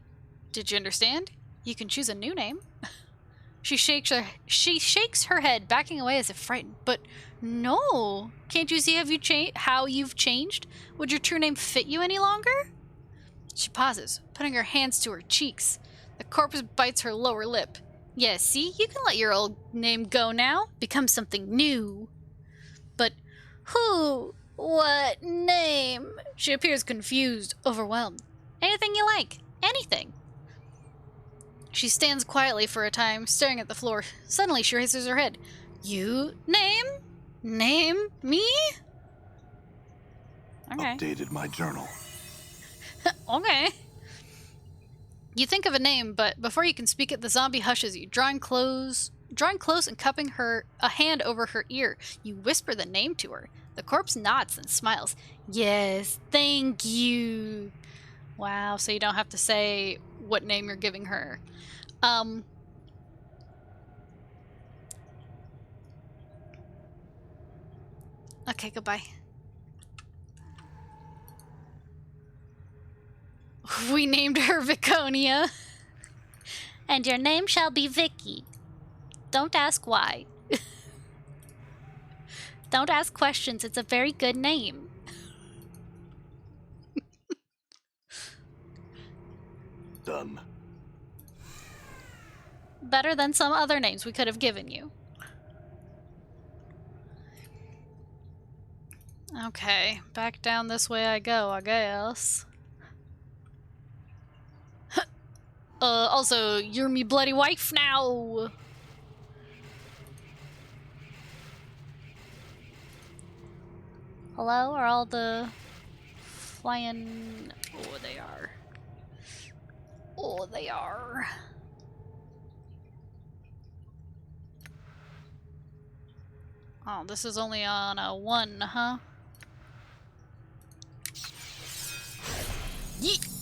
Did you understand? You can choose a new name. She shakes her head, backing away as if frightened. But no! Can't you see how you've changed? Would your true name fit you any longer? She pauses, putting her hands to her cheeks. The corpse bites her lower lip. Yeah, see? You can let your old name go now. Become something new. But who? What name? She appears confused, overwhelmed. Anything you like. Anything. She stands quietly for a time, staring at the floor. Suddenly, she raises her head. You name? Name me? Okay. Updated my journal. Okay. You think of a name, but before you can speak it, the zombie hushes you, drawing close and cupping a hand over her ear. You whisper the name to her. The corpse nods and smiles. Yes, thank you. Wow, so you don't have to say what name you're giving her. Okay, goodbye. We named her Viconia. And your name shall be Vicky. Don't ask why. Don't ask questions. It's a very good name. Done. Better than some other names we could have given you. Okay, back down this way I go, I guess. Also, you're me bloody wife now! Hello? Are all the flying... Oh, they are. Oh, they are. Oh, this is only on a 1, huh? Yeet!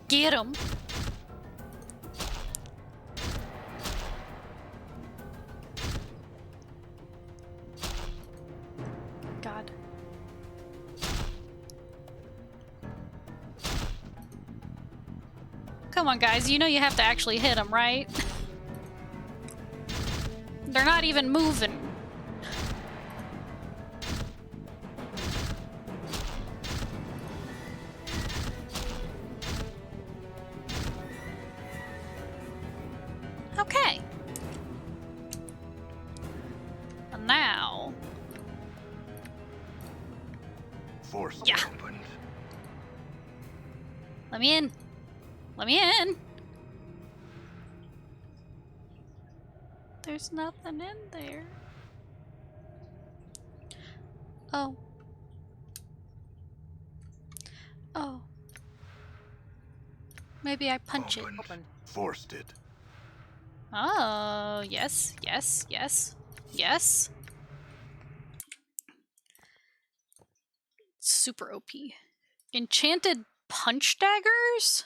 Get him! God. Come on, guys. You know you have to actually hit them, right? They're not even moving. Forced. Yeah. Opened. Let me in. Let me in. There's nothing in there. Oh. Oh. Maybe I punch Opened. Open. Forced it. Oh, yes, yes, yes, yes. Super OP. Enchanted punch daggers?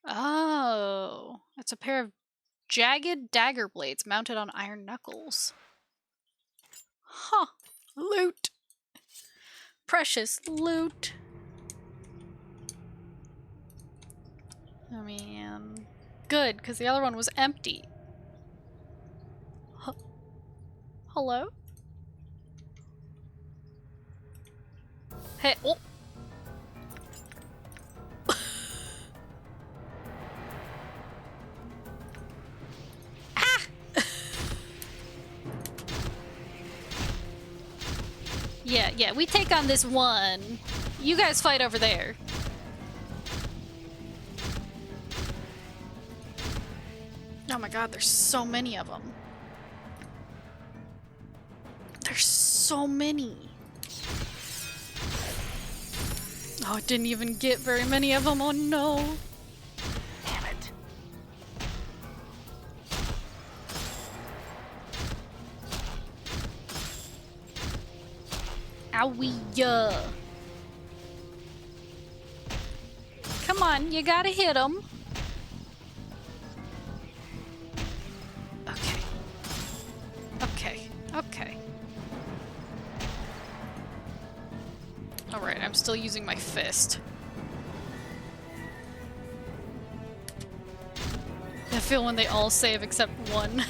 Oh, it's a pair of jagged dagger blades mounted on iron knuckles. Huh. Loot. Precious loot. I mean, good, because the other one was empty. Hello? Hey, oh! Ah! Yeah, we take on this one. You guys fight over there. Oh my god, there's so many of them. There's so many. Oh, it didn't even get very many of them. Oh no. Damn it. Owie. Come on, you gotta hit him. Okay. Okay. Okay. Alright, I'm still using my fist. I feel when they all save except one.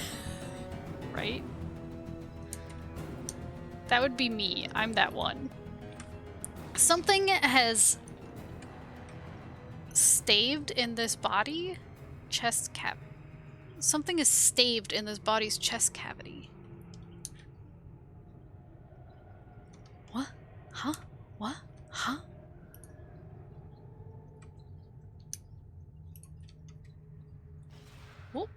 Right? That would be me. I'm that one. Something has staved in this body. Chest cap. Something is staved in this body's chest cavity. What? Huh? What? Huh? Whoop.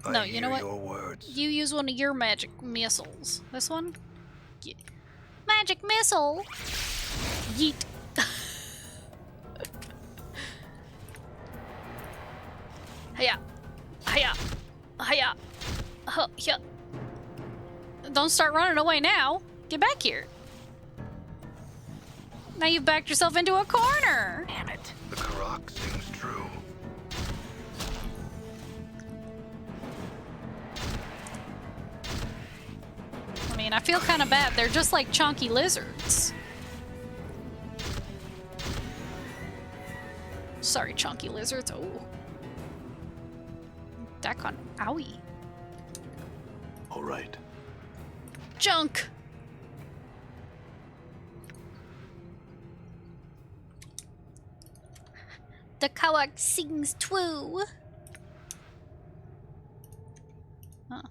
No, I you know hear what? your words. You use one of your magic missiles. This one? Yeah. Magic missile! Yeet. Hiya. Hiya. Hiya. Huh, yeah. Don't start running away now. Get back here. Now you've backed yourself into a corner. Damn it. The Karak sings true. I mean, I feel kind of bad. They're just like chonky lizards. Sorry, chonky lizards. Oh. Dakon. Owie. All right. Junk! The Kawak sings too. Huh.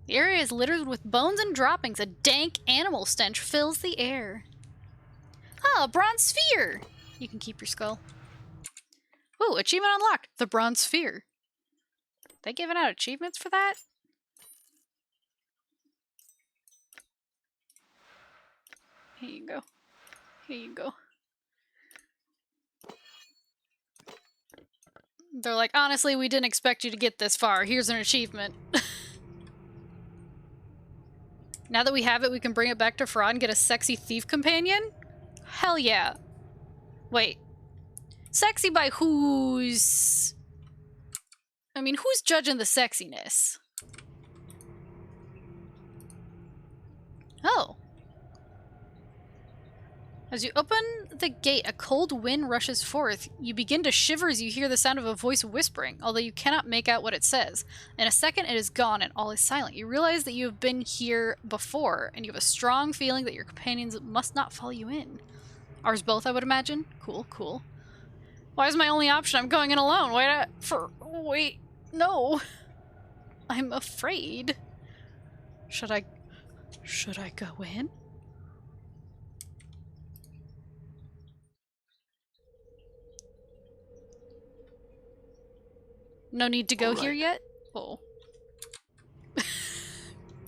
The area is littered with bones and droppings. A dank animal stench fills the air. Ah, a bronze sphere! You can keep your skull. Ooh, achievement unlocked. The bronze sphere. They giving out achievements for that? Here you go. Here you go. They're like, honestly, we didn't expect you to get this far. Here's an achievement. Now that we have it, we can bring it back to Farad and get a sexy thief companion? Hell yeah. Wait. Sexy by who's... I mean, who's judging the sexiness? Oh. As you open the gate, a cold wind rushes forth. You begin to shiver as you hear the sound of a voice whispering, although you cannot make out what it says. In a second, it is gone and all is silent. You realize that you have been here before, and you have a strong feeling that your companions must not follow you in. Ours both, I would imagine. Cool, cool. Why is my only option? I'm going in alone. Wait, no. I'm afraid. Should I go in? No need to go here yet? Oh.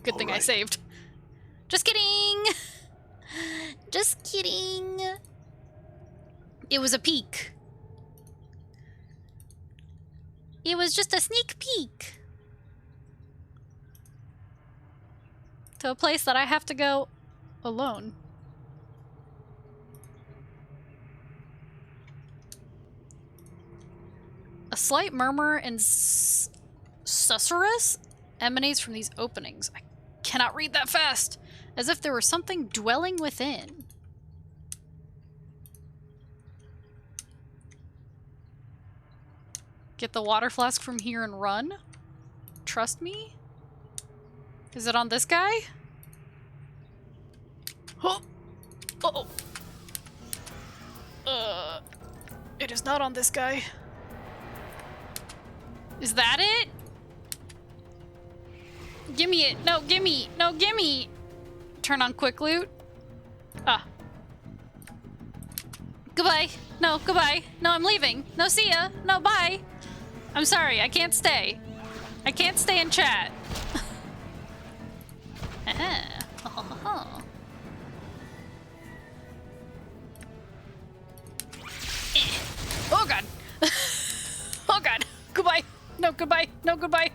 Good thing I saved. Just kidding! Just kidding! It was a peek. It was just a sneak peek. To a place that I have to go alone. A slight murmur and susurrus emanates from these openings. I cannot read that fast. As if there were something dwelling within. Get the water flask from here and run? Trust me? Is it on this guy? Oh! Uh-oh. It is not on this guy. Is that it? Gimme it! No, gimme! No, gimme! Turn on quick loot. Ah. Goodbye. No, goodbye. No, I'm leaving. No, see ya. No, bye. I'm sorry, I can't stay. I can't stay in chat. Oh god. Oh god. Goodbye. No, goodbye. No, goodbye.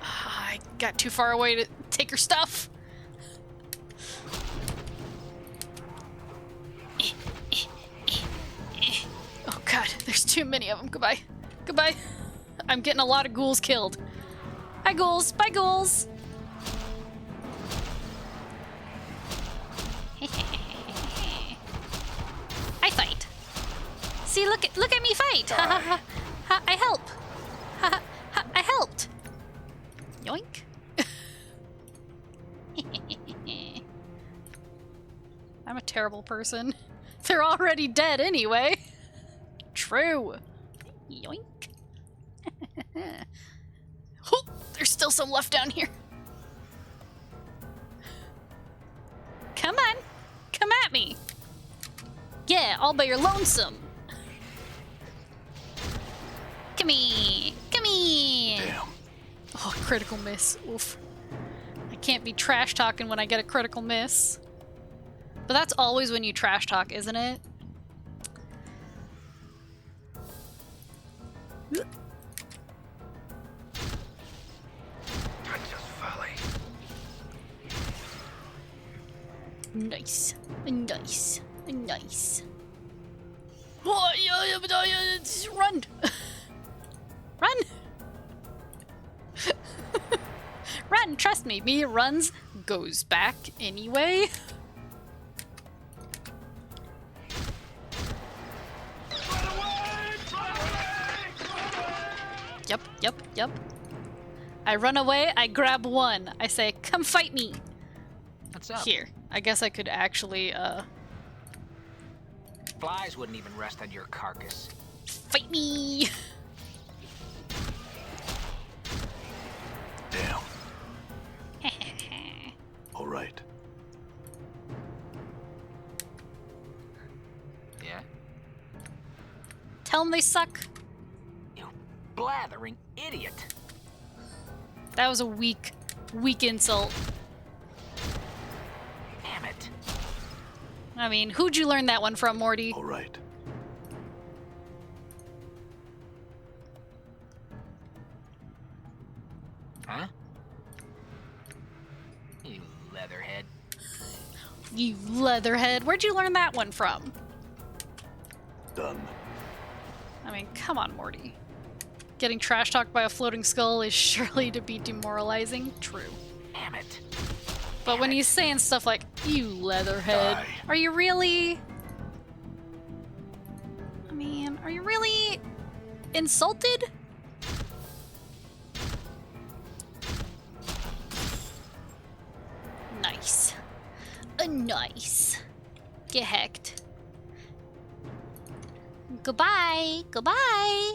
I got too far away to take her stuff. Oh god, there's too many of them. Goodbye. Goodbye. I'm getting a lot of ghouls killed. Hi ghouls. Bye ghouls. I fight. See, look at me fight. Ha ha ha. Ha, I help. Ha ha ha. I helped. Yoink. I'm a terrible person. They're already dead anyway. True. Yoink. Oh, there's still some left down here. Come on. Come at me. Yeah, all by your lonesome. Come here. Come here. Damn. Oh, critical miss. Oof. I can't be trash talking when I get a critical miss. But that's always when you trash talk, isn't it? Just folly. Nice. Nice. Nice. Oh, yeah, run! Run! Run, trust me. Me runs, goes back anyway. Yep. I run away, I grab one. I say, come fight me. What's up? Here. I guess I could actually, Flies wouldn't even rest on your carcass. fight me. Damn. All right. Yeah? Tell them they suck. You blathering idiot. That was a weak insult. Damn it. I mean, who'd you learn that one from, Morty? All right. Huh? You leatherhead. You leatherhead. Where'd you learn that one from? Done. I mean, come on, Morty. Getting trash talked by a floating skull is surely to be demoralizing. True. Damn it. But when he's saying stuff like, you leatherhead, Die. are you really... I mean, are you really insulted? Nice. Nice. Get hacked. Goodbye! Goodbye!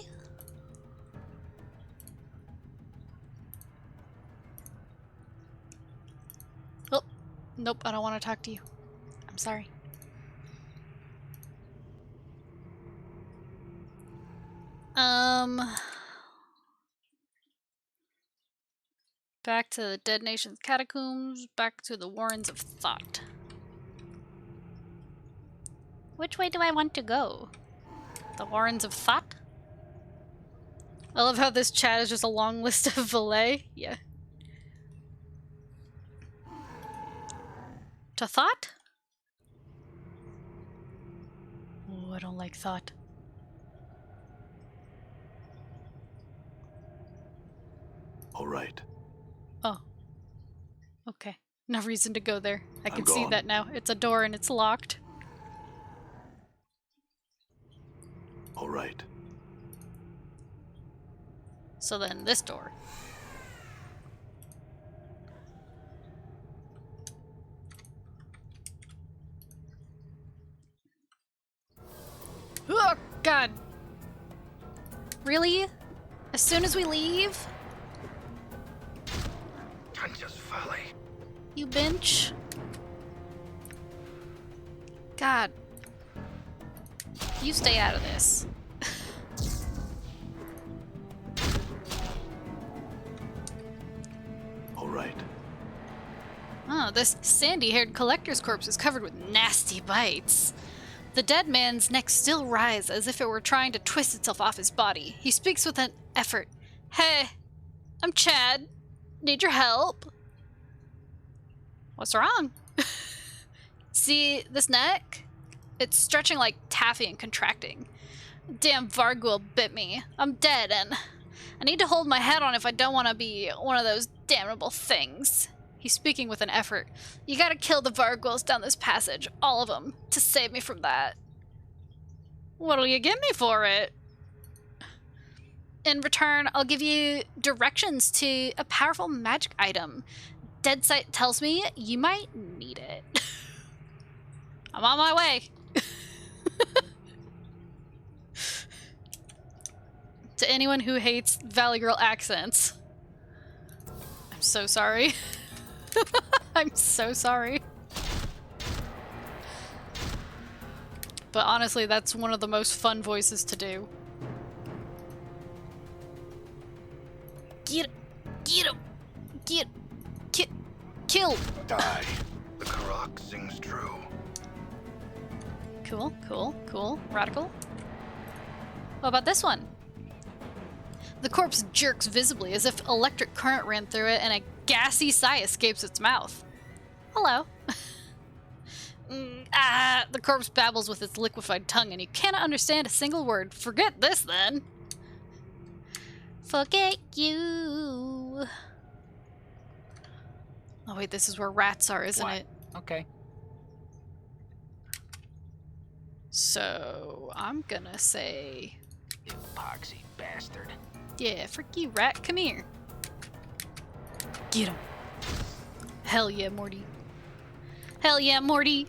Oh, nope, I don't want to talk to you. I'm sorry. Back to the Dead Nation's catacombs, back to the Warrens of Thought. Which way do I want to go? The Warrens of Thought? I love how this chat is just a long list of valet. Yeah. To Thought? Oh, I don't like Thought. All right. Oh. Okay. No reason to go there. I I'm can see gone. that now. It's a door and it's locked. All right. So then this door. Oh, God. Really? As soon as we leave? Just folly. You bench? God. You stay out of this. All right. Oh, this sandy-haired collector's corpse is covered with nasty bites. The dead man's neck still writhes as if it were trying to twist itself off his body. He speaks with an effort. Hey, I'm Chad. Need your help? What's wrong? See this neck? It's stretching like taffy and contracting. Damn Vargul bit me. I'm dead and I need to hold my head on if I don't want to be one of those damnable things. He's speaking with an effort. You gotta kill the Varguls down this passage, all of them, to save me from that. What'll you give me for it? In return, I'll give you directions to a powerful magic item. Dead Sight tells me you might need it. I'm on my way. To anyone who hates Valley Girl accents, I'm so sorry. I'm so sorry. But honestly, that's one of the most fun voices to do. Get him! Kill! Die. The Karak sings true. Cool. Radical. What about this one? The corpse jerks visibly as if electric current ran through it and a gassy sigh escapes its mouth. Hello. The corpse babbles with its liquefied tongue and you cannot understand a single word. Forget this then. Forget you. Oh wait, this is where rats are, isn't What? it? Okay. So, I'm gonna say... Epoxy bastard. Yeah, frick you, rat. Come here. Get him. Hell yeah, Morty. Hell yeah, Morty.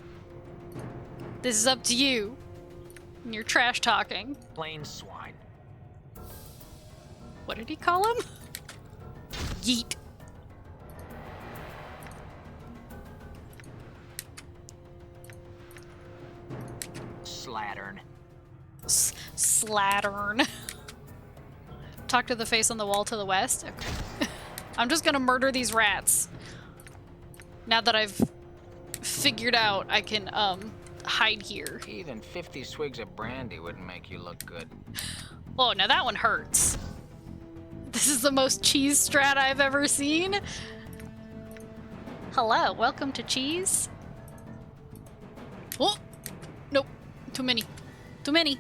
This is up to you. And you're trash talking. Plain swine. What did he call him? Yeet. Slattern. Slattern. Talk to the face on the wall to the west? Okay. I'm just gonna murder these rats. Now that I've figured out I can, hide here. Even 50 swigs of brandy wouldn't make you look good. Oh, now that one hurts. This is the most cheese strat I've ever seen. Hello, welcome to cheese. Oh! Nope. Too many. Too many.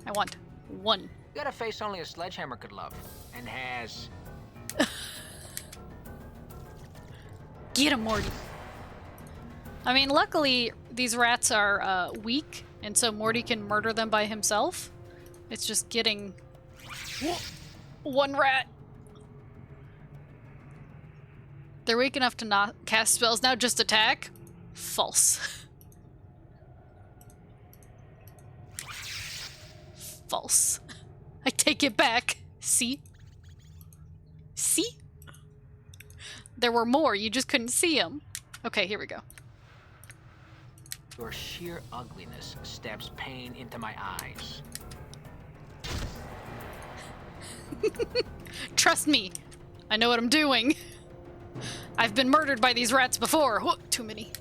I want one. You got a face only a sledgehammer could love. And has. Get him, Morty. I mean, luckily, these rats are weak, and so Morty can murder them by himself. It's just getting one rat. They're weak enough to not cast spells, now just attack? False. False. I take it back. See? See? There were more, you just couldn't see them. Okay, here we go. Your sheer ugliness stabs pain into my eyes. Trust me, I know what I'm doing. I've been murdered by these rats before. Whoa, too many.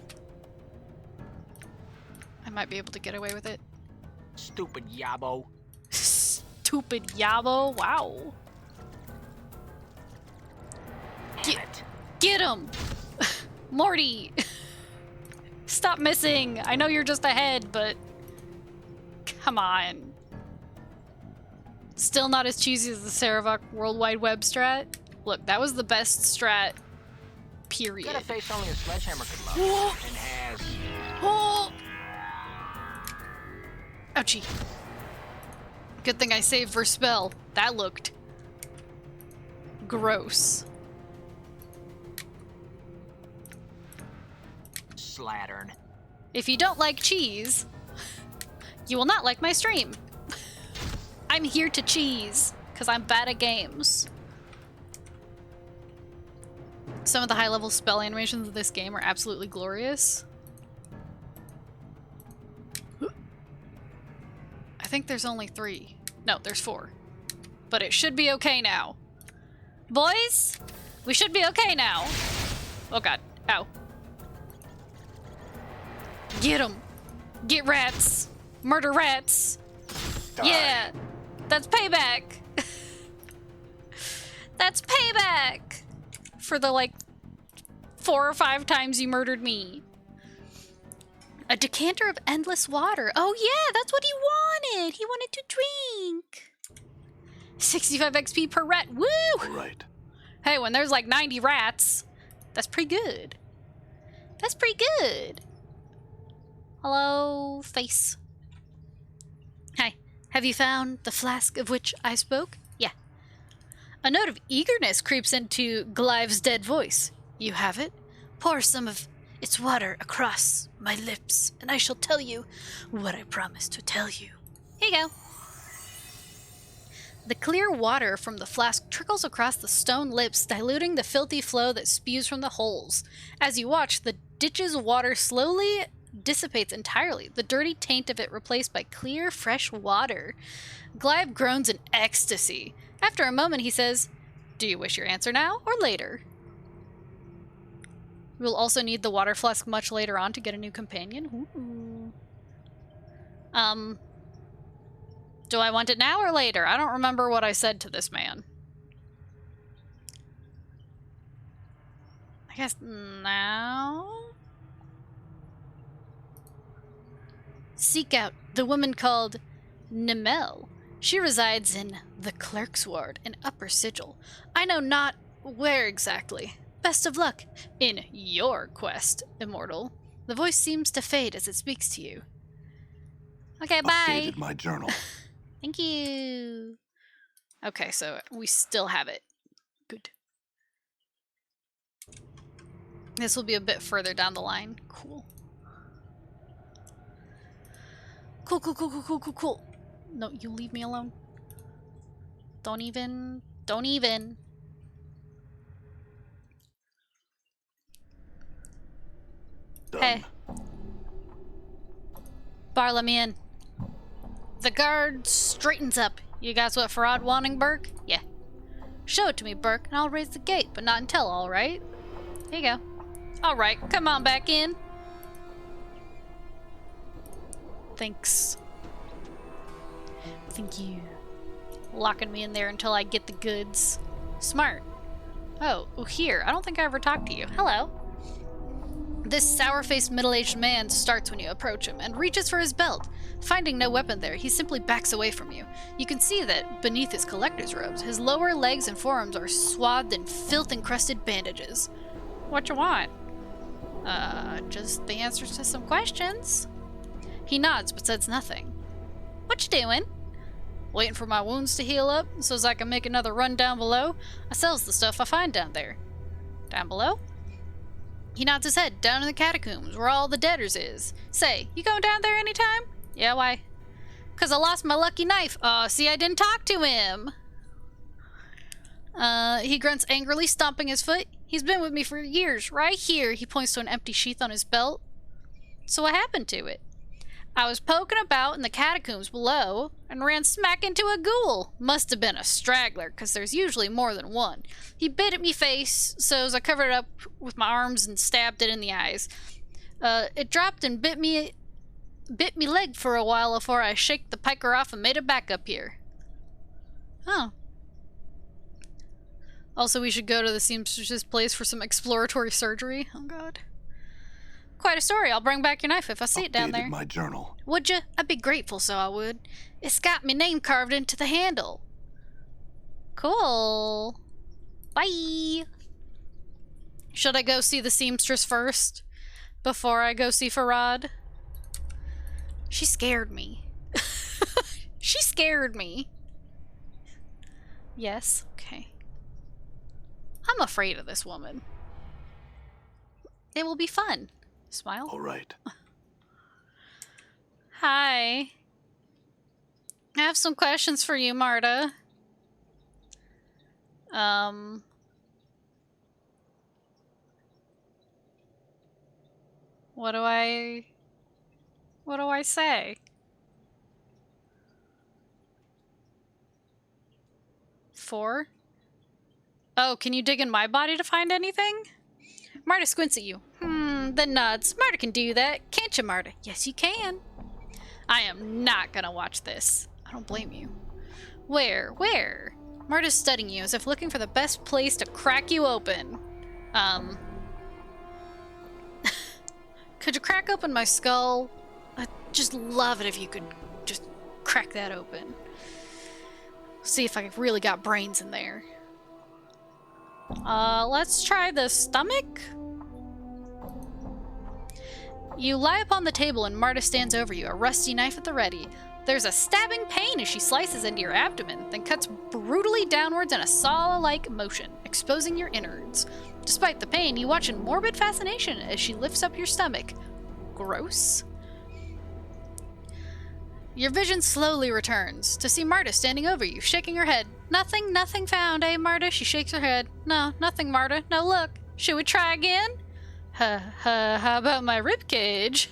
I might be able to get away with it. Stupid yabo. Stupid yabo, wow. Damn it. Get him! Morty! Stop missing! I know you're just ahead, but... Come on. Still not as cheesy as the Saravok World Wide Web strat? Look, that was the best strat, period. Got a face only a sledgehammer could love. And has... Oh! Ouchie. Good thing I saved for spell. That looked... gross. Slattern. If you don't like cheese, you will not like my stream. I'm here to cheese, because I'm bad at games. Some of the high-level spell animations of this game are absolutely glorious. I think there's only 3. No, there's 4. But it should be okay now. Boys, we should be okay now. Oh god, ow. Get them! Get rats! Murder rats! Die. Yeah! That's payback! That's payback! For the, like, 4 or 5 times you murdered me. A decanter of endless water. Oh yeah, that's what he wanted! He wanted to drink! 65 XP per rat. Woo! All right. Hey, when there's like 90 rats, that's pretty good. That's pretty good. Hello, face. Hi, have you found the flask of which I spoke? Yeah. A note of eagerness creeps into Glive's dead voice. You have it? Pour some of its water across my lips, and I shall tell you what I promised to tell you. Here you go. The clear water from the flask trickles across the stone lips, diluting the filthy flow that spews from the holes. As you watch, the ditch's water slowly dissipates entirely, the dirty taint of it replaced by clear, fresh water. Glybe groans in ecstasy. After a moment, he says, "Do you wish your answer now or later?" We'll also need the water flask much later on to get a new companion. Ooh. Do I want it now or later? I don't remember what I said to this man. I guess now? Seek out the woman called Nimel. She resides in the Clerk's Ward in Upper Sigil. I know not where exactly. Best of luck in your quest, Immortal. The voice seems to fade as it speaks to you. Okay, bye. Updated my journal. Thank you. Okay, so we still have it. Good. This will be a bit further down the line. Cool. Cool. No, you leave me alone. Don't even. Done. Hey. Bar, let me in. The guard straightens up. You guys what Farad wanting, Burke? Yeah. Show it to me, Burke, and I'll raise the gate, but not until, alright? Here you go. Alright, come on back in. Thanks. Thank you. Locking me in there until I get the goods. Smart. Oh, here. I don't think I ever talked to you. Hello. This sour-faced middle-aged man starts when you approach him and reaches for his belt. Finding no weapon there, he simply backs away from you. You can see that beneath his collector's robes, his lower legs and forearms are swathed in filth-encrusted bandages. What you want? Just the answers to some questions. He nods but says nothing. What you doing? Waiting for my wounds to heal up so as I can make another run down below. I sells the stuff I find down there. Down below? He nods his head down in the catacombs where all the debtors is. Say, you going down there anytime? Yeah, why? Because I lost my lucky knife. See, I didn't talk to him. He grunts angrily, stomping his foot. He's been with me for years. Right here. He points to an empty sheath on his belt. So what happened to it? I was poking about in the catacombs below and ran smack into a ghoul. Must have been a straggler, because there's usually more than one. He bit at me face, so as I covered it up with my arms and stabbed it in the eyes. It dropped and bit me leg for a while before I shaked the piker off and made it back up here. Oh. Also, we should go to the seamstress's place for some exploratory surgery. Oh, God. Quite a story. I'll bring back your knife if I see it down there. My journal. Would you? I'd be grateful, so I would. It's got my name carved into the handle. Cool. Bye. Should I go see the seamstress first? Before I go see Farad? She scared me. She scared me. Yes, okay. I'm afraid of this woman. It will be fun. Smile. All right. Hi. I have some questions for you, Marta. What do I say? 4? Oh, can you dig in my body to find anything? Marta squints at you. Then nods. Marta can do that. Can't you, Marta? Yes, you can. I am not gonna watch this. I don't blame you. Where? Marta's studying you as if looking for the best place to crack you open. Could you crack open my skull? I'd just love it if you could just crack that open. See if I really got brains in there. Let's try the stomach. You lie upon the table and Marta stands over you, a rusty knife at the ready. There's a stabbing pain as she slices into your abdomen, then cuts brutally downwards in a saw-like motion, exposing your innards. Despite the pain, you watch in morbid fascination as she lifts up your stomach. Gross. Your vision slowly returns to see Marta standing over you, shaking her head. Nothing found, eh, Marta? She shakes her head. No, nothing, Marta. No, look. Should we try again? How about my ribcage?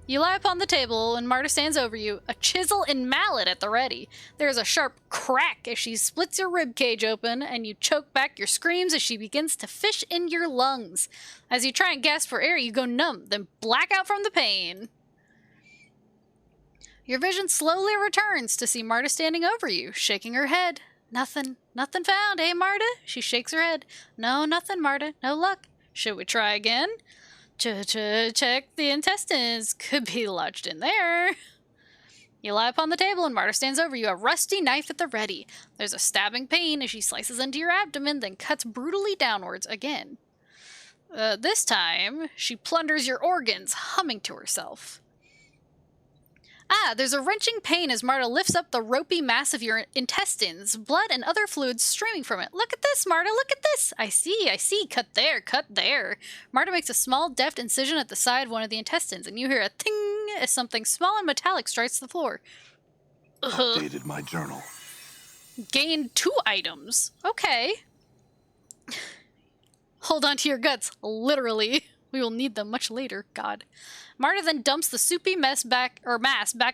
You lie upon the table and Marta stands over you, a chisel and mallet at the ready. There is a sharp crack as she splits your ribcage open, and you choke back your screams as she begins to fish in your lungs. As you try and gasp for air, you go numb, then black out from the pain. Your vision slowly returns to see Marta standing over you, shaking her head. Nothing found, eh, Marta? She shakes her head. No, nothing, Marta. No luck. Should we try again? Check the intestines. Could be lodged in there. You lie upon the table and Marta stands over you, a rusty knife at the ready. There's a stabbing pain as she slices into your abdomen, then cuts brutally downwards again. This time, she plunders your organs, humming to herself. There's a wrenching pain as Marta lifts up the ropey mass of your intestines, blood and other fluids streaming from it. Look at this, Marta, look at this! I see. Cut there. Marta makes a small, deft incision at the side of one of the intestines, and you hear a ting as something small and metallic strikes the floor. Updated my journal. Gained 2 items. Okay. Hold on to your guts, literally. We will need them much later, God. Marta then dumps the soupy mass back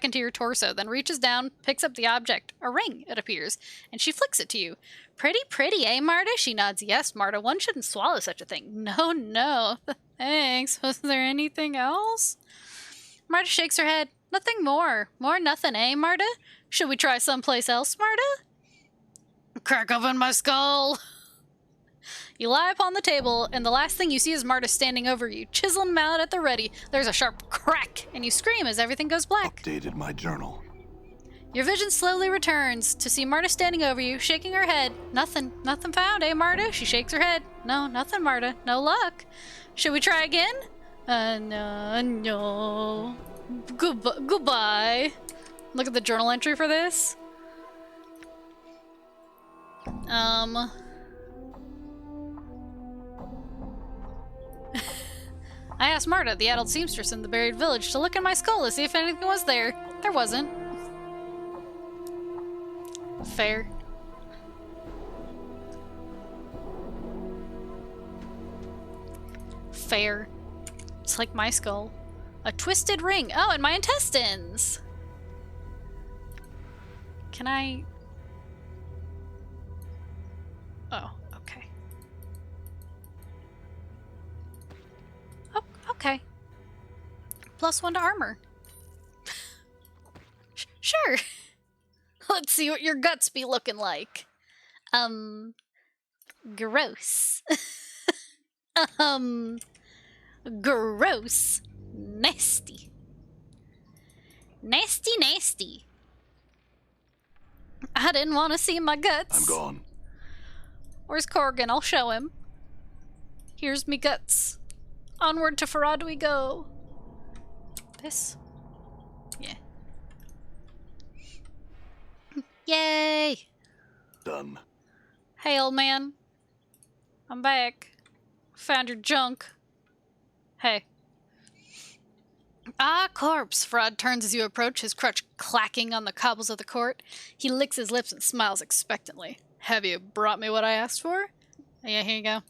into your torso, then reaches down, picks up the object. A ring, it appears, and she flicks it to you. Pretty, eh, Marta? She nods. Yes, Marta, one shouldn't swallow such a thing. No. Thanks. Was there anything else? Marta shakes her head. Nothing more. Nothing, eh, Marta? Should we try someplace else, Marta? Crack open my skull. You lie upon the table, and the last thing you see is Marta standing over you, chisel and mallet at the ready. There's a sharp crack, and you scream as everything goes black. Updated my journal. Your vision slowly returns to see Marta standing over you, shaking her head. Nothing found, eh, Marta? She shakes her head. No, nothing, Marta. No luck. Should we try again? No. Goodbye. Look at the journal entry for this. I asked Marta, the adult seamstress in the buried village, to look in my skull to see if anything was there. There wasn't. Fair. Fair. It's like my skull. A twisted ring. Oh, and my intestines! Can I... Oh, okay. Oh, okay. +1 to armor. Sure. Let's see what your guts be looking like. Gross. Gross. Nasty. Nasty, nasty. I didn't want to see my guts. I'm gone. Where's Corrigan? I'll show him. Here's me guts. Onward to Farad we go. This? Yeah. Yay! Done. Hey, old man. I'm back. Found your junk. Hey. Ah, corpse! Farad turns as you approach, his crutch clacking on the cobbles of the court. He licks his lips and smiles expectantly. Have you brought me what I asked for? Yeah, here you go.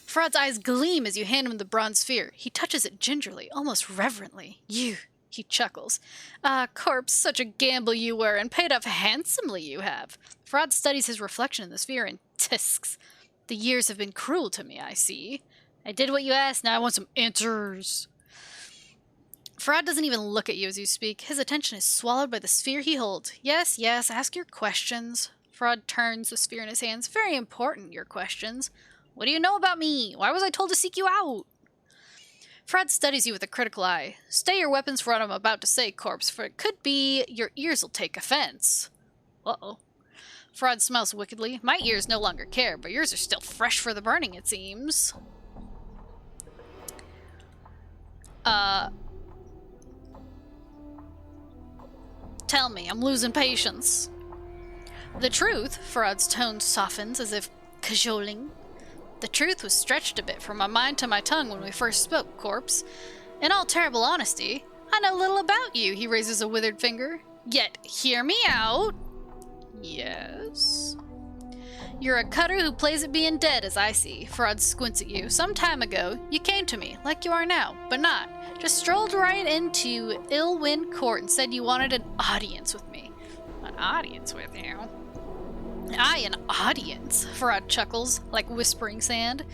Farad's eyes gleam as you hand him the bronze sphere. He touches it gingerly, almost reverently. You, he chuckles. Ah, corpse, such a gamble you were, and paid off handsomely you have. Farad studies his reflection in the sphere and tisks. The years have been cruel to me, I see. I did what you asked, now I want some answers. Farad doesn't even look at you as you speak. His attention is swallowed by the sphere he holds. Yes, yes, ask your questions. Farad turns the sphere in his hands. Very important, your questions. What do you know about me? Why was I told to seek you out? Farad studies you with a critical eye. Stay your weapons for what I'm about to say, corpse, for it could be your ears will take offense. Uh-oh. Farad smiles wickedly. My ears no longer care, but yours are still fresh for the burning, it seems. Tell me, I'm losing patience. The truth, Farad's tone softens as if cajoling. The truth was stretched a bit from my mind to my tongue when we first spoke, corpse. In all terrible honesty, I know little about you, he raises a withered finger. Yet, hear me out. Yes. You're a cutter who plays at being dead, as I see. Farad squints at you. Some time ago, you came to me, like you are now, but not. Just strolled right into Illwind Court and said you wanted an audience with me. An audience with you? Aye, an audience, Farad chuckles, like whispering sand.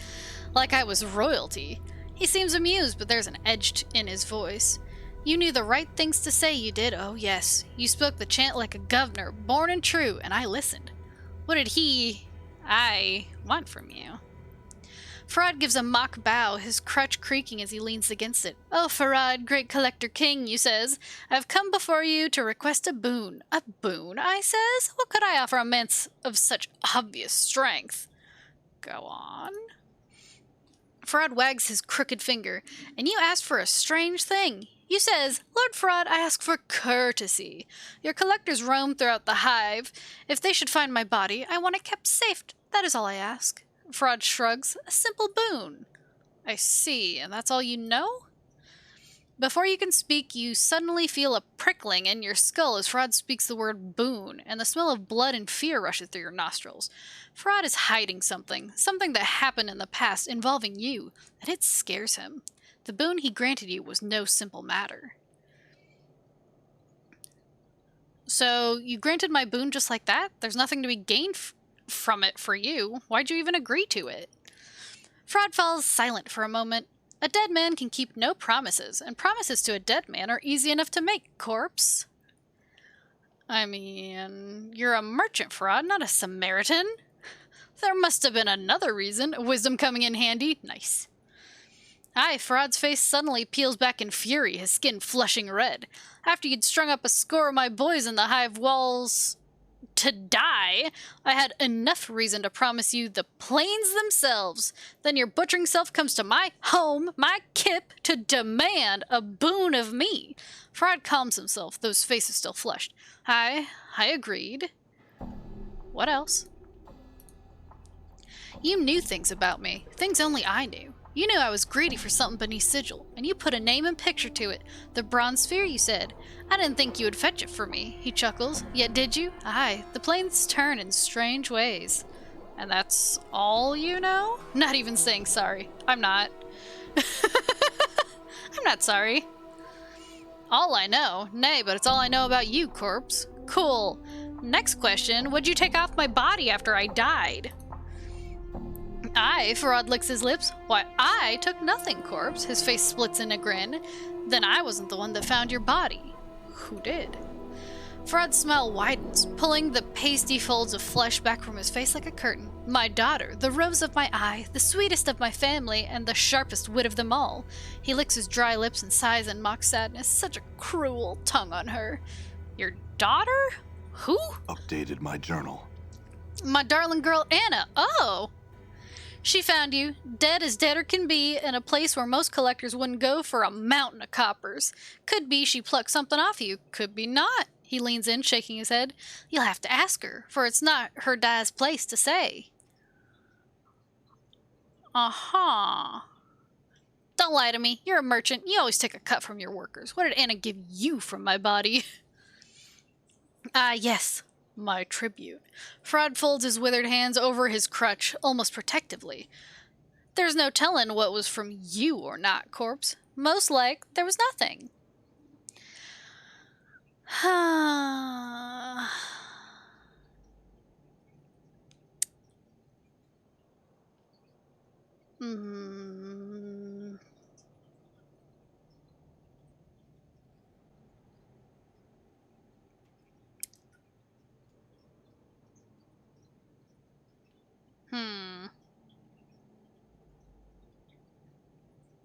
Like I was royalty. He seems amused, but there's an edge in his voice. You knew the right things to say, you did, oh yes. You spoke the chant like a governor, born and true, and I listened. What did I want from you? Farad gives a mock bow, his crutch creaking as he leans against it. Oh, Farad, great collector king, you says, I've come before you to request a boon. A boon, I says? What could I offer a man of such obvious strength? Go on. Farad wags his crooked finger. And you asked for a strange thing. You says, Lord Farad, I ask for courtesy. Your collectors roam throughout the hive. If they should find my body, I want it kept safe. That is all I ask. Farad shrugs. A simple boon. I see, and that's all you know? Before you can speak, you suddenly feel a prickling in your skull as Farad speaks the word boon, and the smell of blood and fear rushes through your nostrils. Farad is hiding something that happened in the past involving you, and it scares him. The boon he granted you was no simple matter. So, you granted my boon just like that? There's nothing to be gained from it for you. Why'd you even agree to it? Farad falls silent for a moment. A dead man can keep no promises, and promises to a dead man are easy enough to make, corpse. I mean, you're a merchant, Farad, not a Samaritan. There must have been another reason. Wisdom coming in handy. Nice. Aye, Farad's face suddenly peels back in fury, his skin flushing red. After you'd strung up a score of my boys in the hive walls to die, I had enough reason to promise you the plains themselves. Then your butchering self comes to my home, my kip, to demand a boon of me. Farad calms himself, those faces still flushed. I agreed. What else? You knew things about me, things only I knew. You knew I was greedy for something beneath sigil, and you put a name and picture to it. The bronze sphere, you said. I didn't think you would fetch it for me, he chuckles. Yet did you? Aye, the planes turn in strange ways. And that's all you know? Not even saying sorry. I'm not. I'm not sorry. All I know? Nay, but it's all I know about you, corpse. Cool. Next question, what'd you take off my body after I died? Farad licks his lips. Why, I took nothing, corpse. His face splits in a grin. Then I wasn't the one that found your body. Who did? Farad's smile widens, pulling the pasty folds of flesh back from his face like a curtain. My daughter, the rose of my eye, the sweetest of my family, and the sharpest wit of them all. He licks his dry lips and sighs in mock sadness. Such a cruel tongue on her. Your daughter? Who? Updated my journal. My darling girl Anna. Oh! She found you, dead as deader can be, in a place where most collectors wouldn't go for a mountain of coppers. Could be she plucked something off you, could be not. He leans in, shaking his head. You'll have to ask her, for it's not her dad's place to say. Uh-huh. Don't lie to me. You're a merchant. You always take a cut from your workers. What did Anna give you from my body? Yes. My tribute. Frod folds his withered hands over his crutch, almost protectively. There's no telling what was from you or not, corpse. Most like, there was nothing.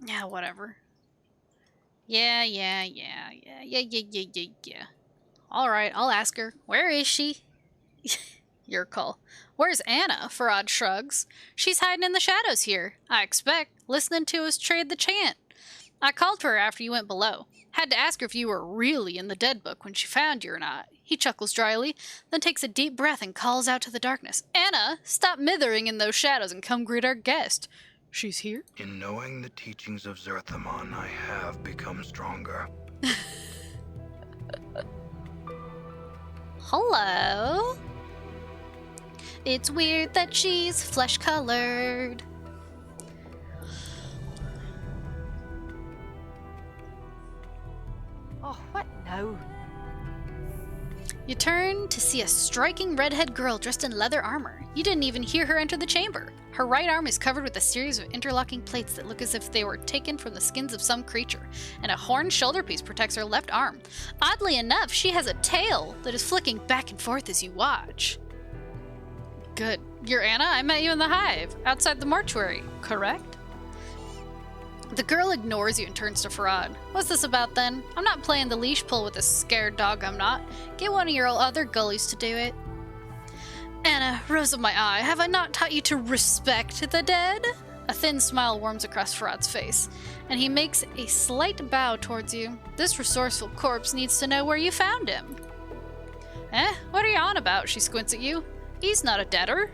Yeah, whatever. Yeah. Alright, I'll ask her. Where is she? Your call. Where's Anna? Farad shrugs. She's hiding in the shadows here, I expect, listening to us trade the chant. I called for her after you went below. Had to ask her if you were really in the dead book when she found you or not. He chuckles dryly, then takes a deep breath and calls out to the darkness. Anna, stop mithering in those shadows and come greet our guest. She's here? In knowing the teachings of Zerthamon, I have become stronger. Hello? It's weird that she's flesh-colored. Oh, what now? You turn to see a striking redhead girl dressed in leather armor. You didn't even hear her enter the chamber. Her right arm is covered with a series of interlocking plates that look as if they were taken from the skins of some creature, and a horn shoulder piece protects her left arm. Oddly enough, she has a tail that is flicking back and forth as you watch. Good. You're Anna? I met you in the hive, outside the mortuary, correct? The girl ignores you and turns to Farad. What's this about then? I'm not playing the leash pull with this scared dog, I'm not. Get one of your other gullies to do it. Anna, rose of my eye, have I not taught you to respect the dead? A thin smile warms across Farad's face, and he makes a slight bow towards you. This resourceful corpse needs to know where you found him. What are you on about? She squints at you. He's not a deader.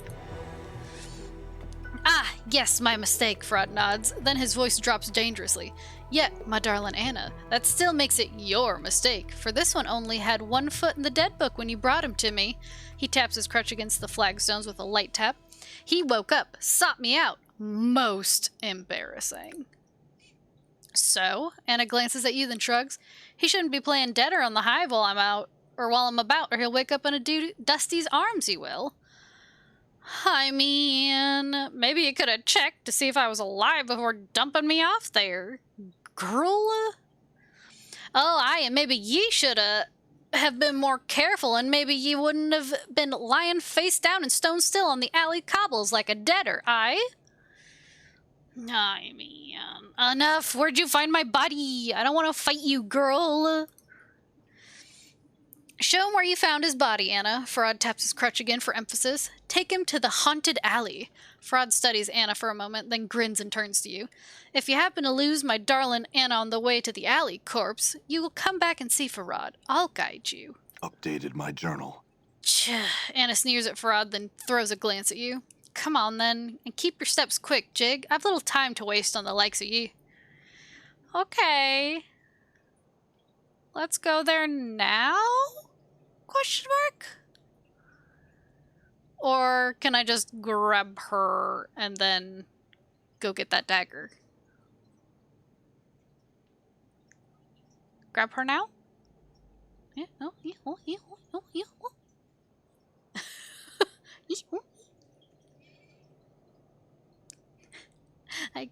Ah, yes, my mistake, Farad nods. Then his voice drops dangerously. Yet, my darling Anna, that still makes it your mistake, for this one only had 1 foot in the dead book when you brought him to me. He taps his crutch against the flagstones with a light tap. He woke up, sought me out. Most embarrassing. So, Anna glances at you, then shrugs. He shouldn't be playing deader on the hive while I'm out, or while I'm about, or he'll wake up in a Dusty's arms, he will. I mean, maybe you could have checked to see if I was alive before dumping me off there. Girl? Oh, aye, and maybe ye should have been more careful, and maybe ye wouldn't have been lying face down and stone still on the alley cobbles like a deader, aye? I mean, enough. Where'd you find my body? I don't want to fight you, girl. Show him where you found his body, Anna. Farad taps his crutch again for emphasis. Take him to the haunted alley. Farad studies Anna for a moment, then grins and turns to you. If you happen to lose my darling Anna on the way to the alley, corpse, you will come back and see Farad. I'll guide you. Updated my journal. Anna sneers at Farad, then throws a glance at you. Come on then, and keep your steps quick, Jig. I've little time to waste on the likes of you. Okay. Let's go there now? Question mark? Or can I just grab her and then go get that dagger? Grab her now? Yeah, no, yeah, oh, yeah, oh, yeah, oh. I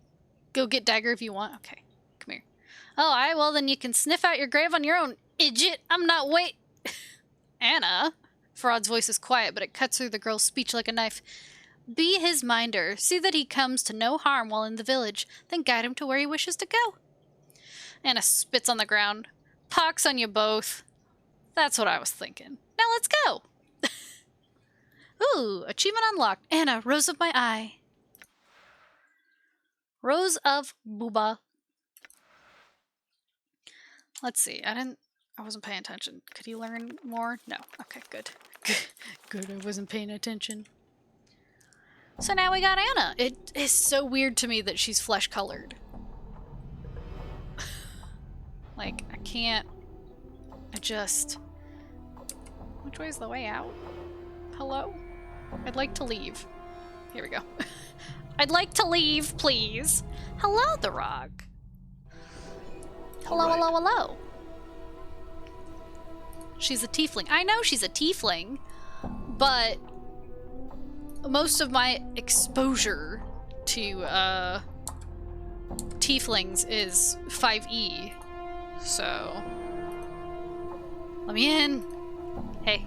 go get dagger if you want. Okay, come here. Oh, aye, well then you can sniff out your grave on your own, idiot. I'm not wait. Anna. Fraud's voice is quiet, but it cuts through the girl's speech like a knife. Be his minder. See that he comes to no harm while in the village, then guide him to where he wishes to go. Anna spits on the ground. Pox on you both. That's what I was thinking. Now let's go. Ooh, achievement unlocked. Anna, Rose of my eye. Rose of Booba. Let's see. I wasn't paying attention. Could he learn more? No. Okay, good. Good, I wasn't paying attention. So now we got Anna. It is so weird to me that she's flesh colored. Like, I can't adjust. Which way is the way out? Hello? I'd like to leave. Here we go. I'd like to leave, please. Hello, The Rock. Hello, All right. hello, hello. She's a tiefling. I know she's a tiefling, but most of my exposure to tieflings is 5e. So let me in. Hey,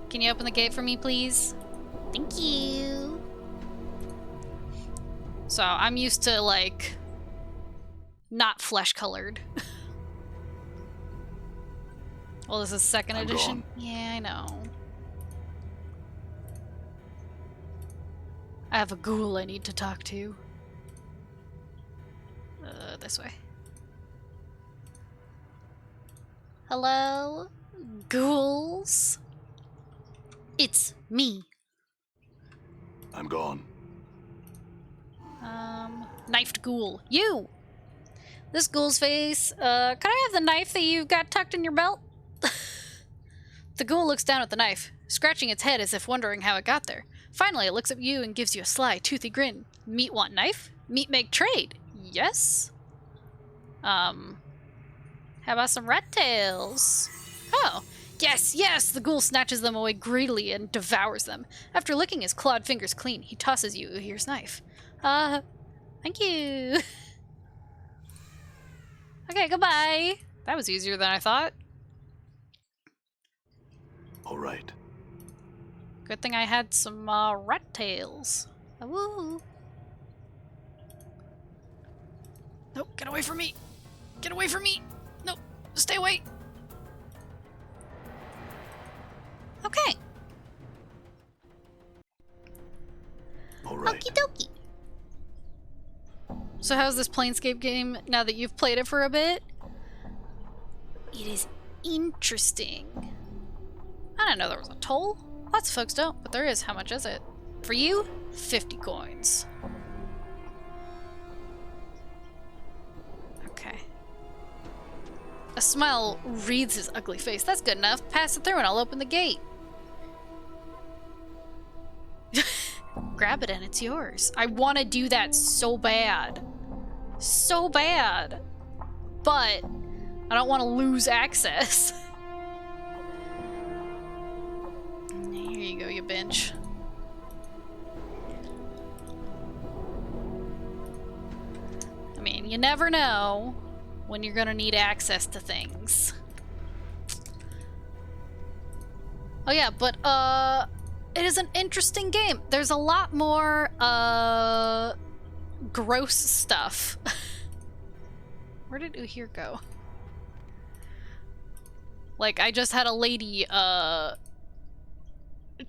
can you open the gate for me, please? Thank you. So I'm used to, like, not flesh colored. Well, this is second I'm edition. gone. Yeah, I know. I have a ghoul I need to talk to. This way. Hello, ghouls? It's me. I'm gone. Knifed ghoul. You! This ghoul's face. Can I have the knife that you've got tucked in your belt? The ghoul looks down at the knife, scratching its head as if wondering how it got there. Finally, it looks at you and gives you a sly, toothy grin. Meat want knife? Meat make trade. Yes? How about some rat tails? Oh, yes, yes! The ghoul snatches them away greedily and devours them. After licking his clawed fingers clean, he tosses you Uhir's knife. Thank you. Okay, goodbye. That was easier than I thought. All right. Good thing I had some rat tails. Woo! Nope, get away from me! Get away from me! Nope, stay away! Okay. All right. Okie dokie. So how's this Planescape game now that you've played it for a bit? It is interesting. I didn't know there was a toll. Lots of folks don't, but there is. How much is it? For you, 50 coins. Okay. A smile wreathes his ugly face. That's good enough. Pass it through and I'll open the gate. Grab it and it's yours. I want to do that so bad. So bad. But I don't want to lose access. Here you go, you bench. I mean, you never know when you're gonna need access to things. Oh yeah, but it is an interesting game. There's a lot more gross stuff. Where did Uhir go? Like, I just had a lady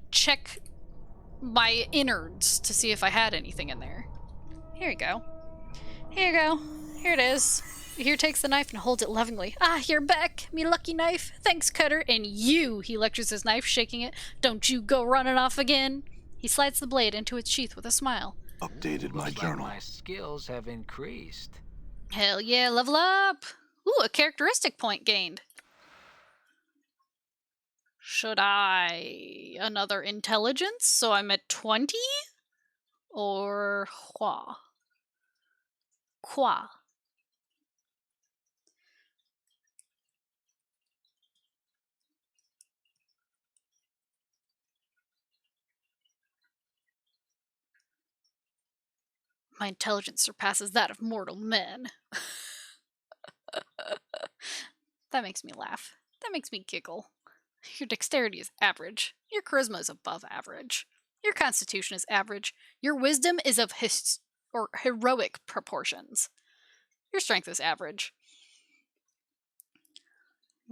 check my innards to see if I had anything in there. Here you go. Here you go. Here it is. Here takes the knife and holds it lovingly. Ah, you're back, me lucky knife. Thanks, Cutter. And you, he lectures his knife, shaking it. Don't you go running off again. He slides the blade into its sheath with a smile. Updated my Looks like journal. my skills have increased. Hell yeah, level up! Ooh, a characteristic point gained. Should I... another intelligence? So I'm at 20? Or... Qua? Qua? My intelligence surpasses that of mortal men. That makes me laugh. That makes me giggle. Your dexterity is average. Your charisma is above average. Your constitution is average. Your wisdom is of heroic proportions. Your strength is average.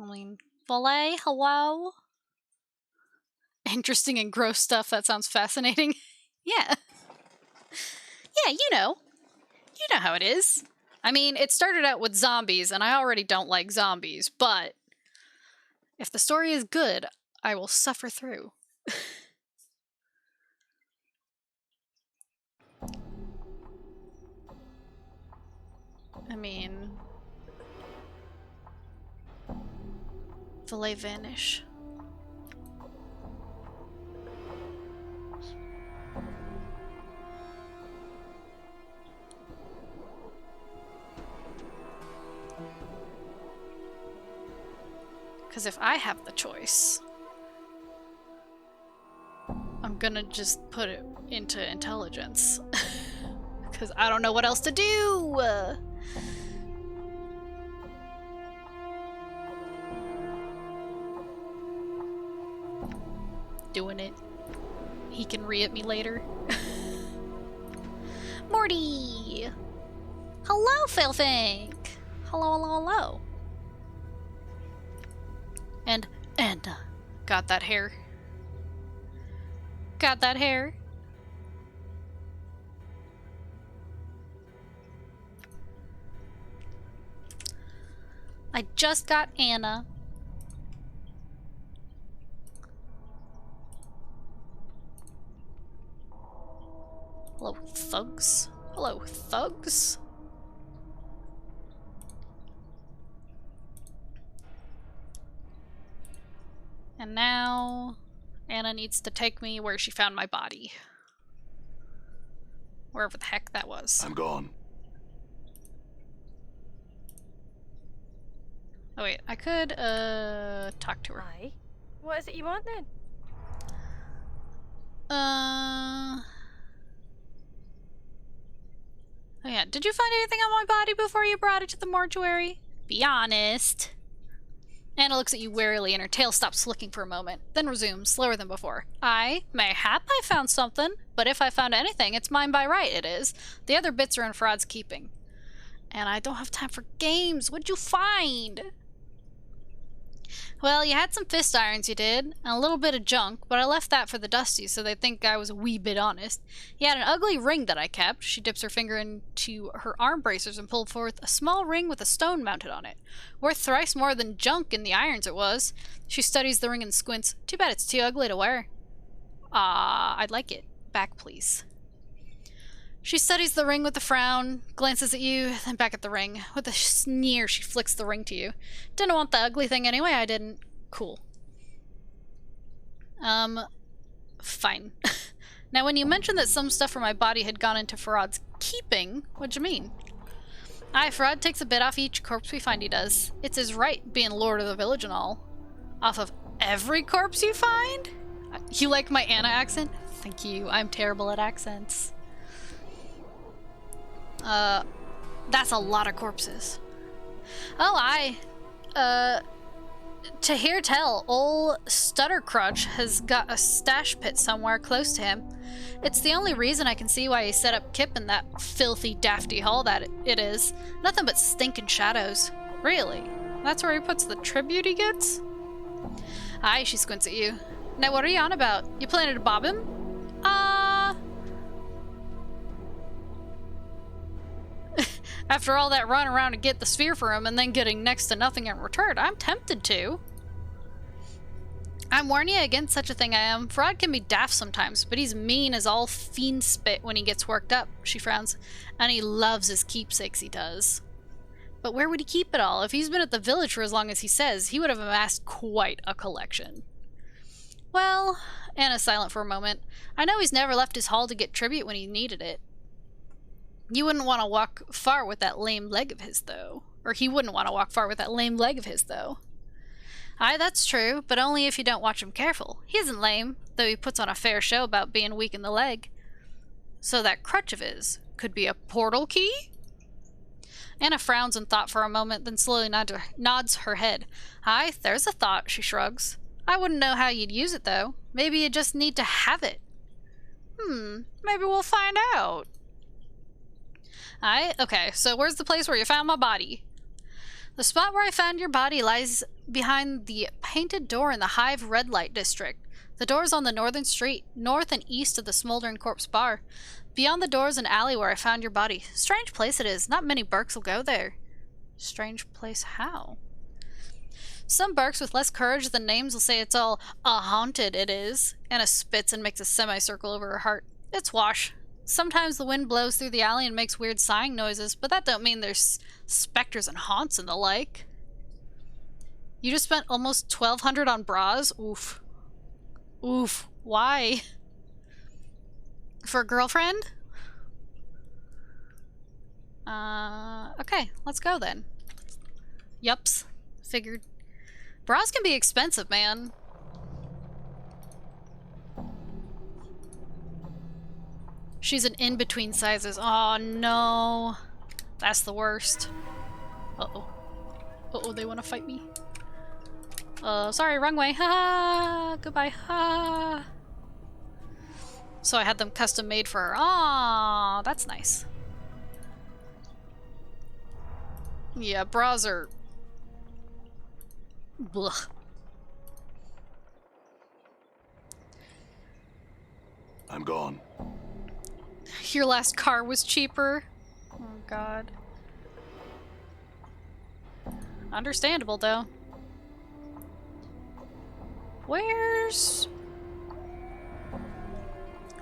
I mean, Valet, hello? Interesting and gross stuff. That sounds fascinating. Yeah. Yeah, you know. You know how it is. I mean, it started out with zombies, and I already don't like zombies, but if the story is good, I will suffer through. I mean... Valet vanish. Because if I have the choice, I'm gonna just put it into intelligence. Because I don't know what else to do! Doing it. He can re-hit me later. Morty! Hello, Philfink! Hello, hello, hello. And got that hair. Got that hair. I just got Anna. Hello, thugs. Hello, thugs. And now Anna needs to take me where she found my body. Wherever the heck that was. I'm gone. Oh wait, I could talk to her. Aye. What is it you want then? Oh yeah, did you find anything on my body before you brought it to the mortuary? Be honest. Anna looks at you warily and her tail stops flicking for a moment, then resumes, slower than before. Mayhap I found something, but if I found anything, it's mine by right, it is. The other bits are in Fraud's keeping. And I don't have time for games. What'd you find? Well, you had some fist irons, you did, and a little bit of junk, but I left that for the Dusties so they'd think I was a wee bit honest. You had an ugly ring that I kept. She dips her finger into her arm bracers and pulled forth a small ring with a stone mounted on it. Worth thrice more than junk in the irons it was. She studies the ring and squints. Too bad it's too ugly to wear. I'd like it. Back, please. She studies the ring with a frown, glances at you, then back at the ring. With a sneer, she flicks the ring to you. Didn't want the ugly thing anyway, I didn't. Cool. Fine. Now, when you mentioned that some stuff from my body had gone into Farad's keeping, what'd you mean? Aye, Farad takes a bit off each corpse we find, he does. It's his right, being lord of the village and all. Off of every corpse you find? You like my Anna accent? Thank you, I'm terrible at accents. That's a lot of corpses. Oh, to hear tell, ol' Stuttercrutch has got a stash pit somewhere close to him. It's the only reason I can see why he set up Kip in that filthy, dafty hall that it is. Nothing but stinking shadows. Really? That's where he puts the tribute he gets? Aye, she squints at you. Now what are you on about? You planning to bob him? After all that run around to get the sphere for him and then getting next to nothing in return, I'm tempted to. I'm warning you against such a thing, I am. Rod can be daft sometimes, but he's mean as all fiend spit when he gets worked up, she frowns. And he loves his keepsakes, he does. But where would he keep it all? If he's been at the village for as long as he says, he would have amassed quite a collection. Well, Anna's silent for a moment. I know he's never left his hall to get tribute when he needed it. You wouldn't want to walk far with that lame leg of his, though. Or he wouldn't want to walk far with that lame leg of his, though. Aye, that's true, but only if you don't watch him careful. He isn't lame, though he puts on a fair show about being weak in the leg. So that crutch of his could be a portal key? Anna frowns in thought for a moment, then slowly nods her head. Aye, there's a thought, she shrugs. I wouldn't know how you'd use it, though. Maybe you just need to have it. Maybe we'll find out. Aye, okay, so where's the place where you found my body? The spot where I found your body lies behind the painted door in the Hive red light district. The door's on the northern street, north and east of the Smoldering Corpse bar. Beyond the door's an alley where I found your body. Strange place it is. Not many Burks will go there. Strange place how? Some Burks with less courage than names will say it's all haunted it is. Anna spits and makes a semicircle over her heart. It's wash. Sometimes the wind blows through the alley and makes weird sighing noises, but that don't mean there's specters and haunts and the like. You just spent almost $1,200 on bras? Oof. Oof. Why? For a girlfriend? Okay, let's go then. Yups. Figured. Bras can be expensive, man. She's an in-between sizes. Oh no. That's the worst. Uh-oh. Uh-oh, they want to fight me. Sorry, wrong way. Ha! Goodbye. Ha! So I had them custom made for her. Aw, that's nice. Yeah, bras are... Blech. I'm gone. Your last car was cheaper. Oh god. Understandable though. Where's...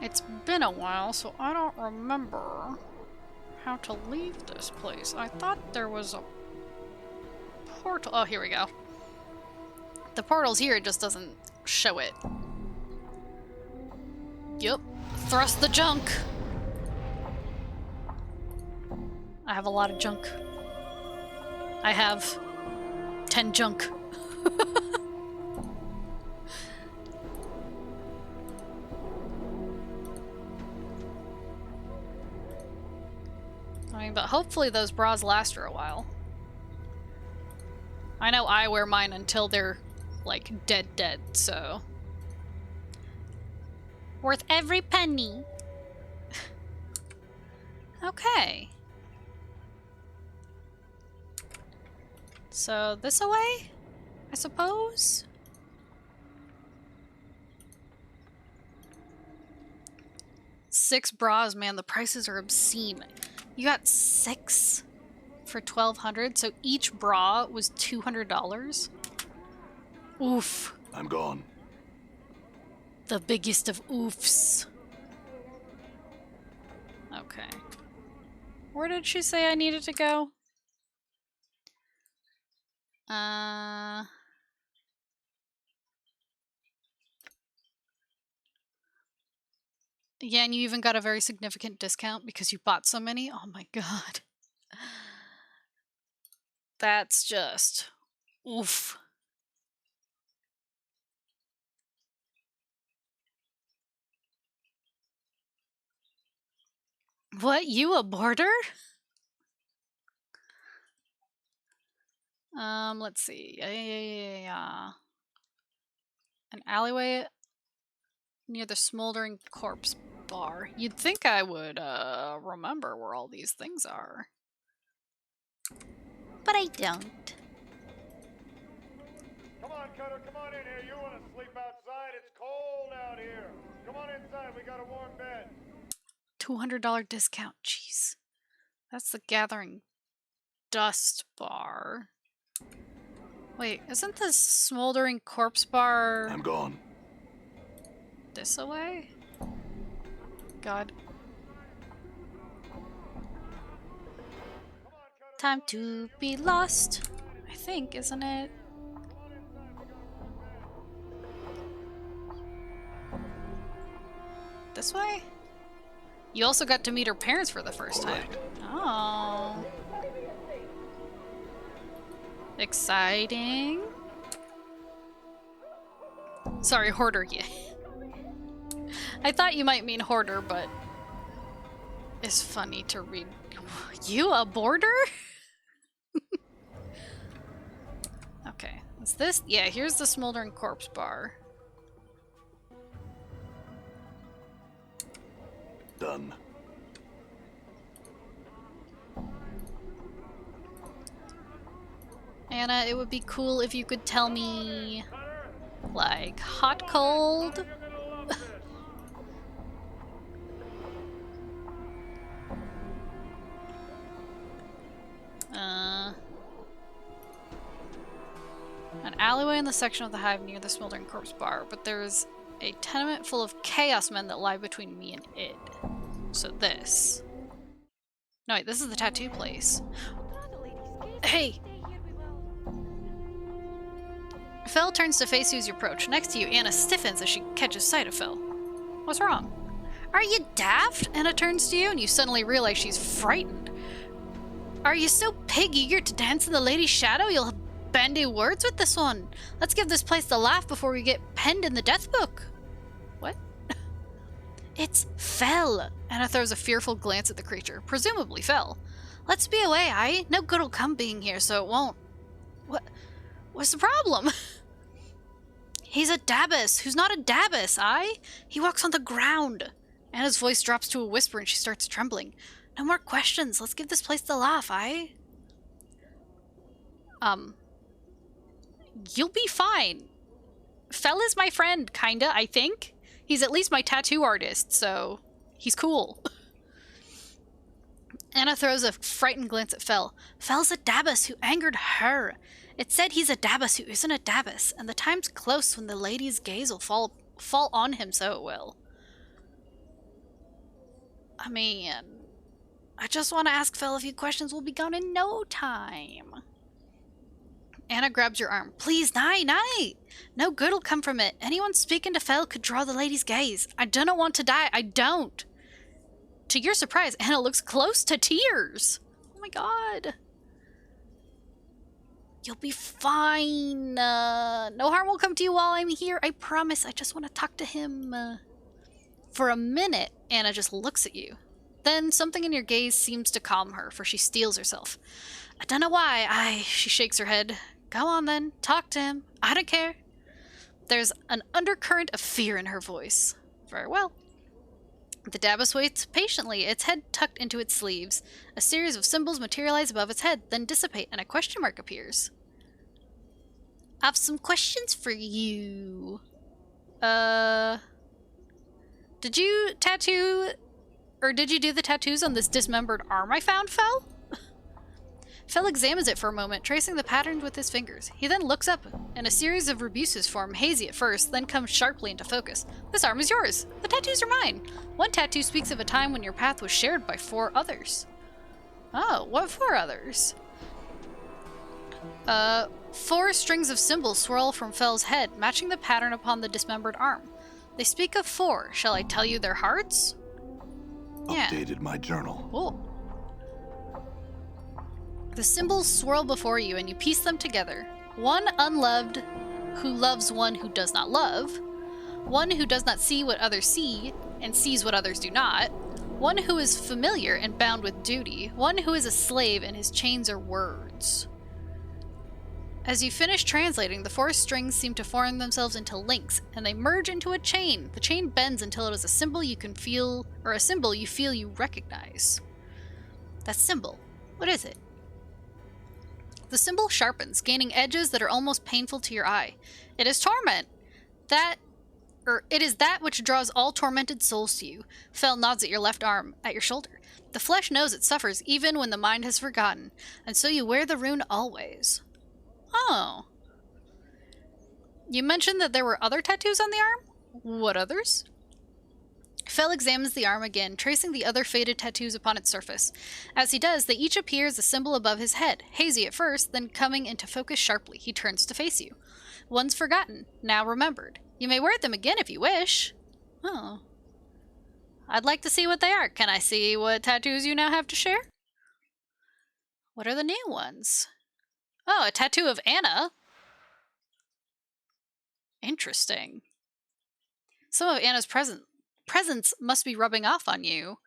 It's been a while, so I don't remember how to leave this place. I thought there was a portal. Oh, here we go. The portal's here, it just doesn't show it. Yup. Thrust the junk! I have a lot of junk. I have 10 junk. I mean, but hopefully those bras last for a while. I know I wear mine until they're, like, dead, so... Worth every penny. Okay. So, this away? I suppose? Six bras, man, the prices are obscene. You got 6 for $1,200, so each bra was $200. Oof. I'm gone. The biggest of oofs. Okay. Where did she say I needed to go? Yeah, and you even got a very significant discount because you bought so many. Oh my god. That's just... oof. What? You a boarder? Let's see. Yeah. An alleyway near the Smoldering Corpse bar. You'd think I would, remember where all these things are. But I don't. Come on, Cutter, come on in here. You want to sleep outside? It's cold out here. Come on inside. We got a warm bed. $200 discount. Jeez. That's the Gathering Dust bar. Wait, isn't this smoldering corpse bar I'm gone. this away? God. Time to be lost, I think, isn't it? This way? You also got to meet her parents for the first All time. right. Oh. Exciting. Sorry, hoarder. Yeah. I thought you might mean hoarder, but it's funny to read. You a boarder? Okay. Is this? Yeah, here's the smoldering corpse bar. Done. Anna, it would be cool if you could tell me, like, hot, cold? An alleyway in the section of the hive near the smoldering corpse bar, but there's a tenement full of chaos men that lie between me and it. So this. No, wait, this is the tattoo place. Hey! Fel turns to face you as you approach. Next to you, Anna stiffens as she catches sight of Fel. What's wrong? Are you daft? Anna turns to you and you suddenly realize she's frightened. Are you so pig-eager to dance in the lady's shadow you'll bandy words with this one? Let's give this place the laugh before we get penned in the death book. What? It's Fel. Anna throws a fearful glance at the creature, presumably Fel. Let's be away, aye? No good'll come being here, so it won't. What's the problem? He's a Dabbus. Who's not a Dabbus, aye? He walks on the ground. Anna's voice drops to a whisper and she starts trembling. No more questions. Let's give this place the laugh, aye? You'll be fine. Fel is my friend, kinda, I think. He's at least my tattoo artist, so he's cool. Anna throws a frightened glance at Fel. Fel's a Dabbus who angered her. It said he's a Dabbus who isn't a Dabbus, and the time's close when the lady's gaze will fall on him, so it will. I mean, I just want to ask Fel a few questions. We'll be gone in no time. Anna grabs your arm. Please, nay. No good'll come from it. Anyone speaking to Fel could draw the lady's gaze. I don't want to die. I don't. To your surprise, Anna looks close to tears. Oh my god. You'll be fine. No harm will come to you while I'm here. I promise. I just want to talk to him. For a minute, Anna just looks at you. Then something in your gaze seems to calm her, for she steels herself. I don't know why. She shakes her head. Go on then. Talk to him. I don't care. There's an undercurrent of fear in her voice. Very well. The Dabbus waits patiently, its head tucked into its sleeves. A series of symbols materialize above its head, then dissipate, and a question mark appears. I have some questions for you. Did you tattoo, or did you do the tattoos on this dismembered arm I found, Fel? Fel examines it for a moment, tracing the patterns with his fingers. He then looks up, and a series of rebuses form, hazy at first, then come sharply into focus. This arm is yours. The tattoos are mine. One tattoo speaks of a time when your path was shared by 4 others. Oh, what 4 others? 4 strings of symbols swirl from Fel's head, matching the pattern upon the dismembered arm. They speak of 4. Shall I tell you their hearts? Yeah. Updated my journal. Cool. The symbols swirl before you and you piece them together. One unloved who loves one who does not love. One who does not see what others see and sees what others do not. One who is familiar and bound with duty. One who is a slave and his chains are words. As you finish translating, the 4 strings seem to form themselves into links, and they merge into a chain. The chain bends until it is a symbol you can feel, or a symbol you feel you recognize. That symbol, what is it? The symbol sharpens, gaining edges that are almost painful to your eye. It is Torment. It is that which draws all tormented souls to you. Fel nods at your left arm, at your shoulder. The flesh knows it suffers even when the mind has forgotten, and so you wear the rune always. Oh. You mentioned that there were other tattoos on the arm? What others? Fel examines the arm again, tracing the other faded tattoos upon its surface. As he does, they each appear as a symbol above his head, hazy at first, then coming into focus sharply. He turns to face you. Once forgotten, now remembered. You may wear them again if you wish. Oh. I'd like to see what they are. Can I see what tattoos you now have to share? What are the new ones? Oh, a tattoo of Anna. Interesting. Some of Anna's presence must be rubbing off on you,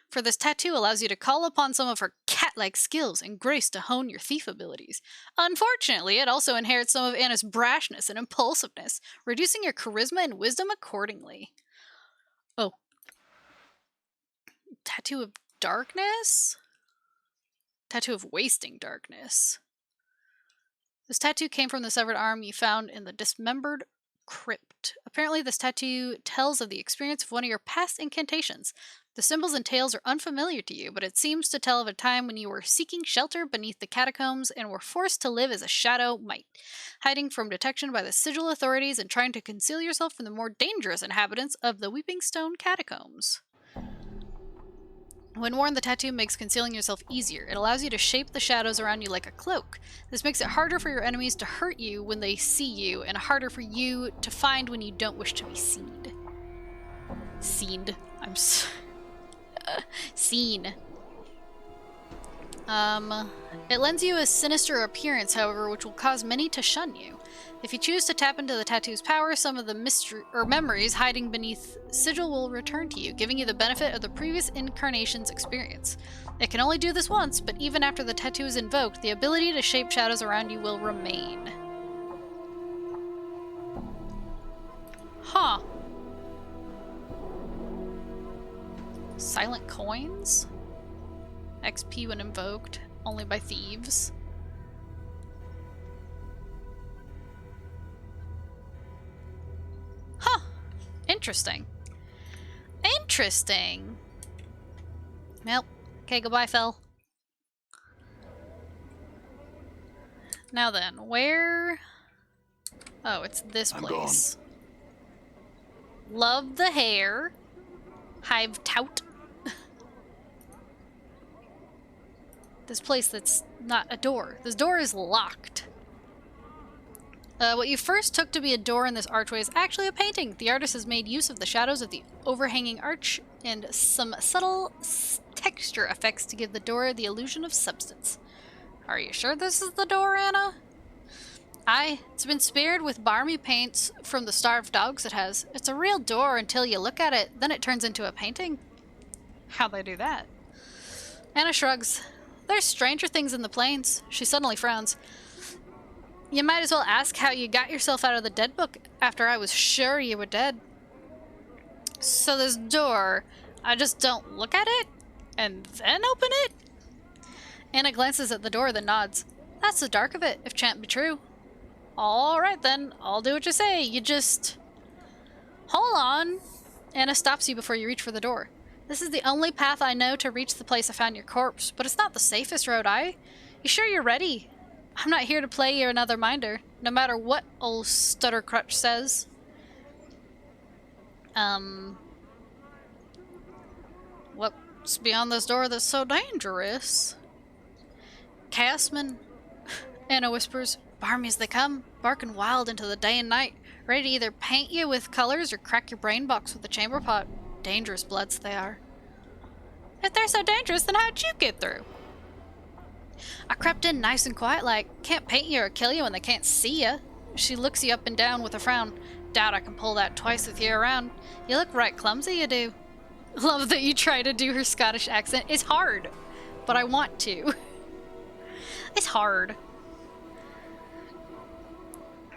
for this tattoo allows you to call upon some of her cat-like skills and grace to hone your thief abilities. Unfortunately, it also inherits some of Anna's brashness and impulsiveness, reducing your charisma and wisdom accordingly. Oh. Tattoo of darkness? Tattoo of wasting darkness. This tattoo came from the severed arm you found in the dismembered crypt. Apparently, this tattoo tells of the experience of one of your past incantations. The symbols and tales are unfamiliar to you, but it seems to tell of a time when you were seeking shelter beneath the catacombs and were forced to live as a shadow might, hiding from detection by the sigil authorities and trying to conceal yourself from the more dangerous inhabitants of the Weeping Stone catacombs. When worn, the tattoo makes concealing yourself easier. It allows you to shape the shadows around you like a cloak. This makes it harder for your enemies to hurt you when they see you, and harder for you to find when you don't wish to be seen. Seen. Seen. It lends you a sinister appearance, however, which will cause many to shun you. If you choose to tap into the tattoo's power, some of the memories hiding beneath sigil will return to you, giving you the benefit of the previous incarnation's experience. It can only do this once, but even after the tattoo is invoked, the ability to shape shadows around you will remain. Huh. Silent coins? XP when invoked, only by thieves. Huh. Interesting. Interesting. Well, okay, goodbye, Fel. Now then, where... Oh, it's this place. Love the hair. Hive tout. This place that's not a door. This door is locked. What you first took to be a door in this archway is actually a painting. The artist has made use of the shadows of the overhanging arch and some subtle texture effects to give the door the illusion of substance. Are you sure this is the door, Anna? Aye, it's been smeared with barmy paints from the starved dogs it has. It's a real door until you look at it, then it turns into a painting. How'd they do that? Anna shrugs. There's stranger things in the plains. She suddenly frowns. You might as well ask how you got yourself out of the dead book after I was sure you were dead. So this door, I just don't look at it and then open it? Anna glances at the door, then nods. That's the dark of it, if chant be true. Alright then, I'll do what you say. You just... Hold on. Anna stops you before you reach for the door. This is the only path I know to reach the place I found your corpse, but it's not the safest road, You sure you're ready? I'm not here to play you another minder, no matter what old Stuttercrutch says. What's beyond this door that's so dangerous? Chaosmen, Anna whispers, barmy as they come, barking wild into the day and night, ready to either paint you with colors or crack your brain box with a chamber pot. Dangerous bloods they are. If they're so dangerous, then how'd you get through? I crept in nice and quiet like, can't paint you or kill you when they can't see you. She looks you up and down with a frown. Doubt I can pull that twice with you around. You look right clumsy, you do. Love that you try to do her Scottish accent. It's hard, but I want to. It's hard.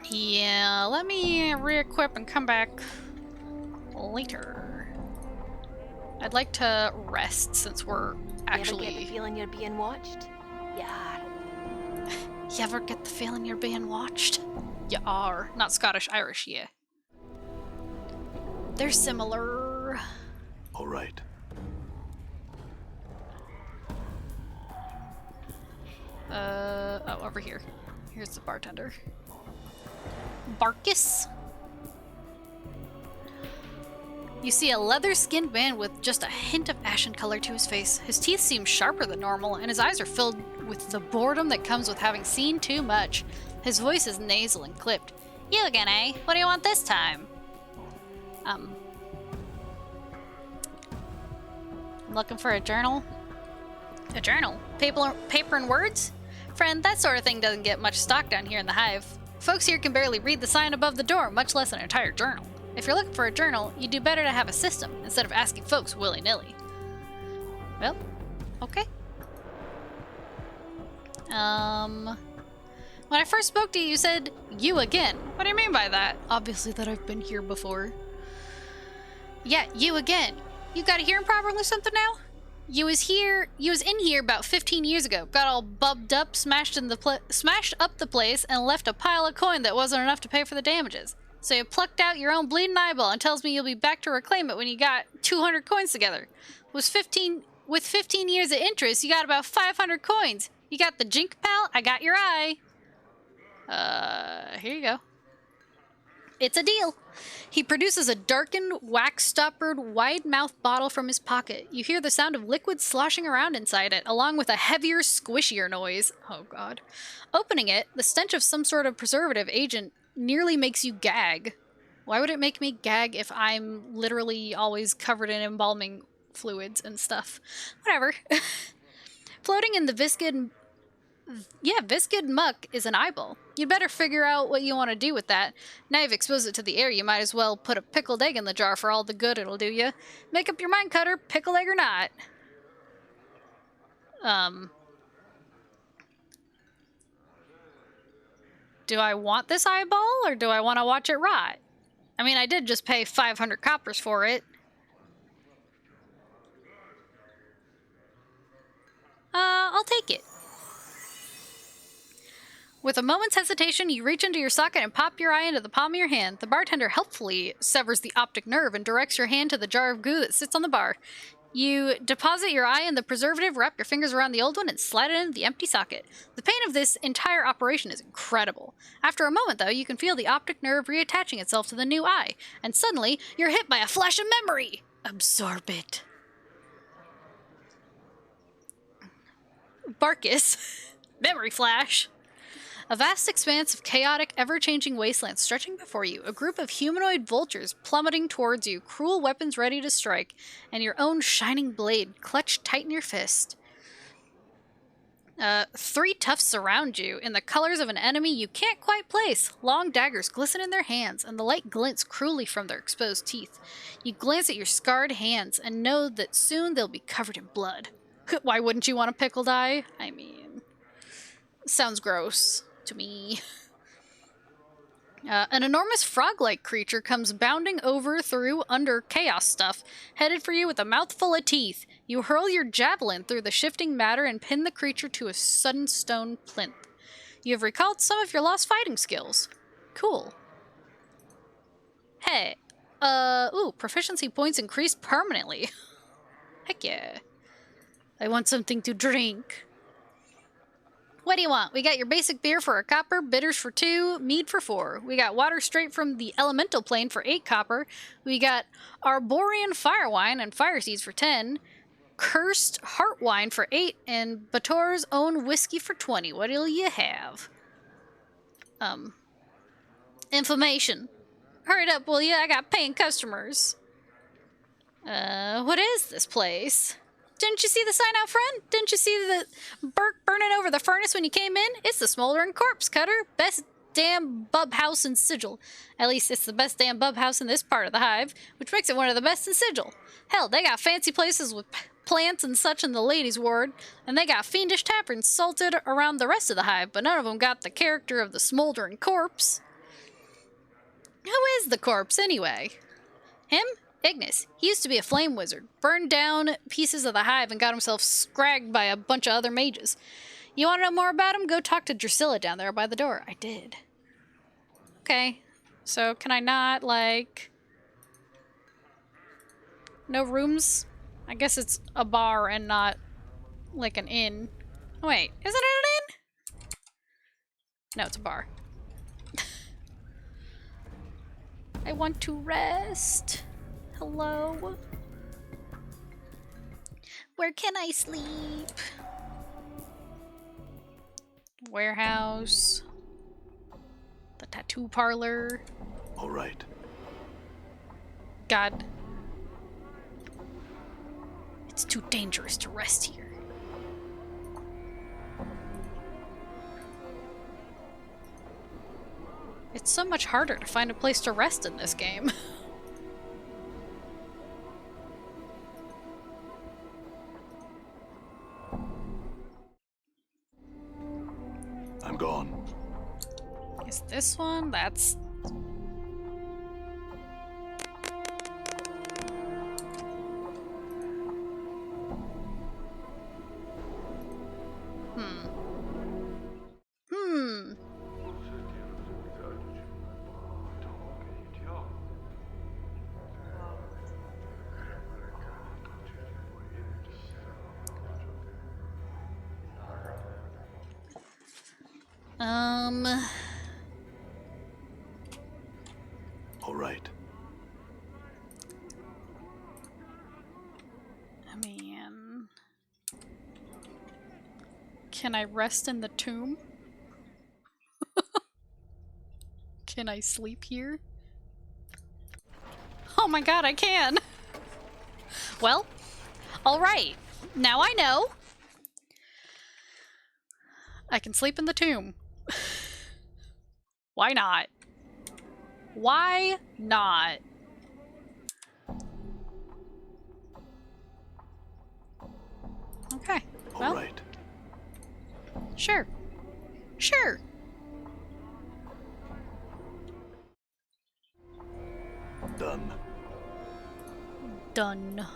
Yeah, let me re-equip and come back later. I'd like to rest since we're actually... You ever get the feeling you're being watched? Yeah. You ever get the feeling you're being watched? You are. Not Scottish, Irish, yeah. They're similar. All right. Oh, over here. Here's the bartender. Barkus. You see a leather-skinned man with just a hint of ashen color to his face. His teeth seem sharper than normal, and his eyes are filled with the boredom that comes with having seen too much. His voice is nasal and clipped. You again, eh? What do you want this time? I'm looking for a journal. A journal? Paper and words? Friend, that sort of thing doesn't get much stock down here in the hive. Folks here can barely read the sign above the door, much less an entire journal. If you're looking for a journal, you'd do better to have a system instead of asking folks willy-nilly. Well, okay. When I first spoke to you, you said, you again. What do you mean by that? Obviously that I've been here before. Yeah, you again. You got a hearing problem or something now? You was in here about 15 years ago. Got all bubbed up, smashed up the place, and left a pile of coin that wasn't enough to pay for the damages. So you plucked out your own bleeding eyeball and tells me you'll be back to reclaim it when you got 200 coins together. With 15 years of interest, you got about 500 coins. You got the jink, pal? I got your eye. Here you go. It's a deal. He produces a darkened, wax-stoppered, wide-mouthed bottle from his pocket. You hear the sound of liquid sloshing around inside it, along with a heavier, squishier noise. Oh, God. Opening it, the stench of some sort of preservative agent nearly makes you gag. Why would it make me gag if I'm literally always covered in embalming fluids and stuff? Whatever. Floating in the viscid muck is an eyeball. You'd better figure out what you want to do with that. Now you've exposed it to the air, you might as well put a pickled egg in the jar for all the good it'll do you. Make up your mind, Cutter, pickled egg or not. Do I want this eyeball, or do I want to watch it rot? I mean, I did just pay 500 coppers for it. I'll take it. With a moment's hesitation, you reach into your socket and pop your eye into the palm of your hand. The bartender helpfully severs the optic nerve and directs your hand to the jar of goo that sits on the bar. You deposit your eye in the preservative, wrap your fingers around the old one, and slide it into the empty socket. The pain of this entire operation is incredible. After a moment, though, you can feel the optic nerve reattaching itself to the new eye, and suddenly, you're hit by a flash of memory! Absorb it. Barkus. Memory flash. A vast expanse of chaotic, ever-changing wasteland stretching before you, a group of humanoid vultures plummeting towards you, cruel weapons ready to strike, and your own shining blade clutched tight in your fist. 3 toughs surround you, in the colors of an enemy you can't quite place. Long daggers glisten in their hands, and the light glints cruelly from their exposed teeth. You glance at your scarred hands, and know that soon they'll be covered in blood. Why wouldn't you want a pickled eye? I mean, sounds gross to me. An enormous frog-like creature comes bounding over through under chaos stuff, headed for you with a mouthful of teeth. You hurl your javelin through the shifting matter and pin the creature to a sudden stone plinth. You have recalled some of your lost fighting skills. Cool. Hey, proficiency points increased permanently. Heck yeah. I want something to drink. What do you want? We got your basic beer for a copper, bitters for 2, mead for 4. We got water straight from the elemental plane for 8 copper. We got Arborean fire wine and fire seeds for 10. Cursed heart wine for 8, and Bator's own whiskey for 20. What'll you have? Information. Hurry up, will ya? I got paying customers. What is this place? Didn't you see the sign out front? Didn't you see the Burke burning over the furnace when you came in? It's the smoldering corpse, Cutter. Best damn bub house in Sigil. At least it's the best damn bub house in this part of the hive, which makes it one of the best in Sigil. Hell, they got fancy places with plants and such in the ladies' ward, and they got fiendish taverns salted around the rest of the hive, but none of them got the character of the smoldering corpse. Who is the corpse, anyway? Him? Ignis. He used to be a flame wizard. Burned down pieces of the hive and got himself scragged by a bunch of other mages. You want to know more about him? Go talk to Drusilla down there by the door. I did. Okay. So, can I not, like... No rooms? I guess it's a bar and not, like, an inn. Oh, wait. Isn't it an inn? No, it's a bar. I want to rest. Hello? Where can I sleep? Warehouse. The tattoo parlor. All right. God. It's too dangerous to rest here. It's so much harder to find a place to rest in this game. I'm gone. Is this one? That's... All right. I mean... Can I rest in the tomb? Can I sleep here? Oh my god, I can! Well, alright. Now I know. I can sleep in the tomb. Why not? Why not? Okay. All Well, right. sure. Sure. Done. Done.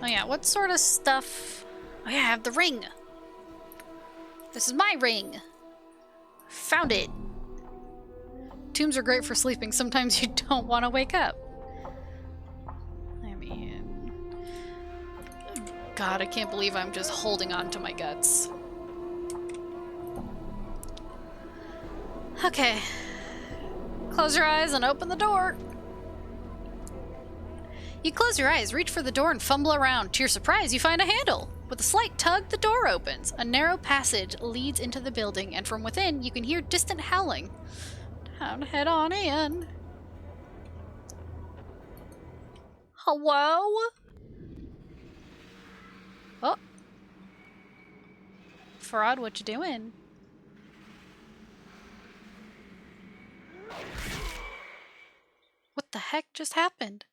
Oh yeah, what sort of stuff? Oh yeah, I have the ring. This is my ring. Found it. Tombs are great for sleeping. Sometimes you don't want to wake up. I mean... God, I can't believe I'm just holding on to my guts. Okay. Close your eyes and open the door. You close your eyes, reach for the door, and fumble around. To your surprise, you find a handle. With a slight tug, the door opens. A narrow passage leads into the building, and from within, you can hear distant howling. Time to head on in. Hello? Oh. Farad, what you doing? What the heck just happened?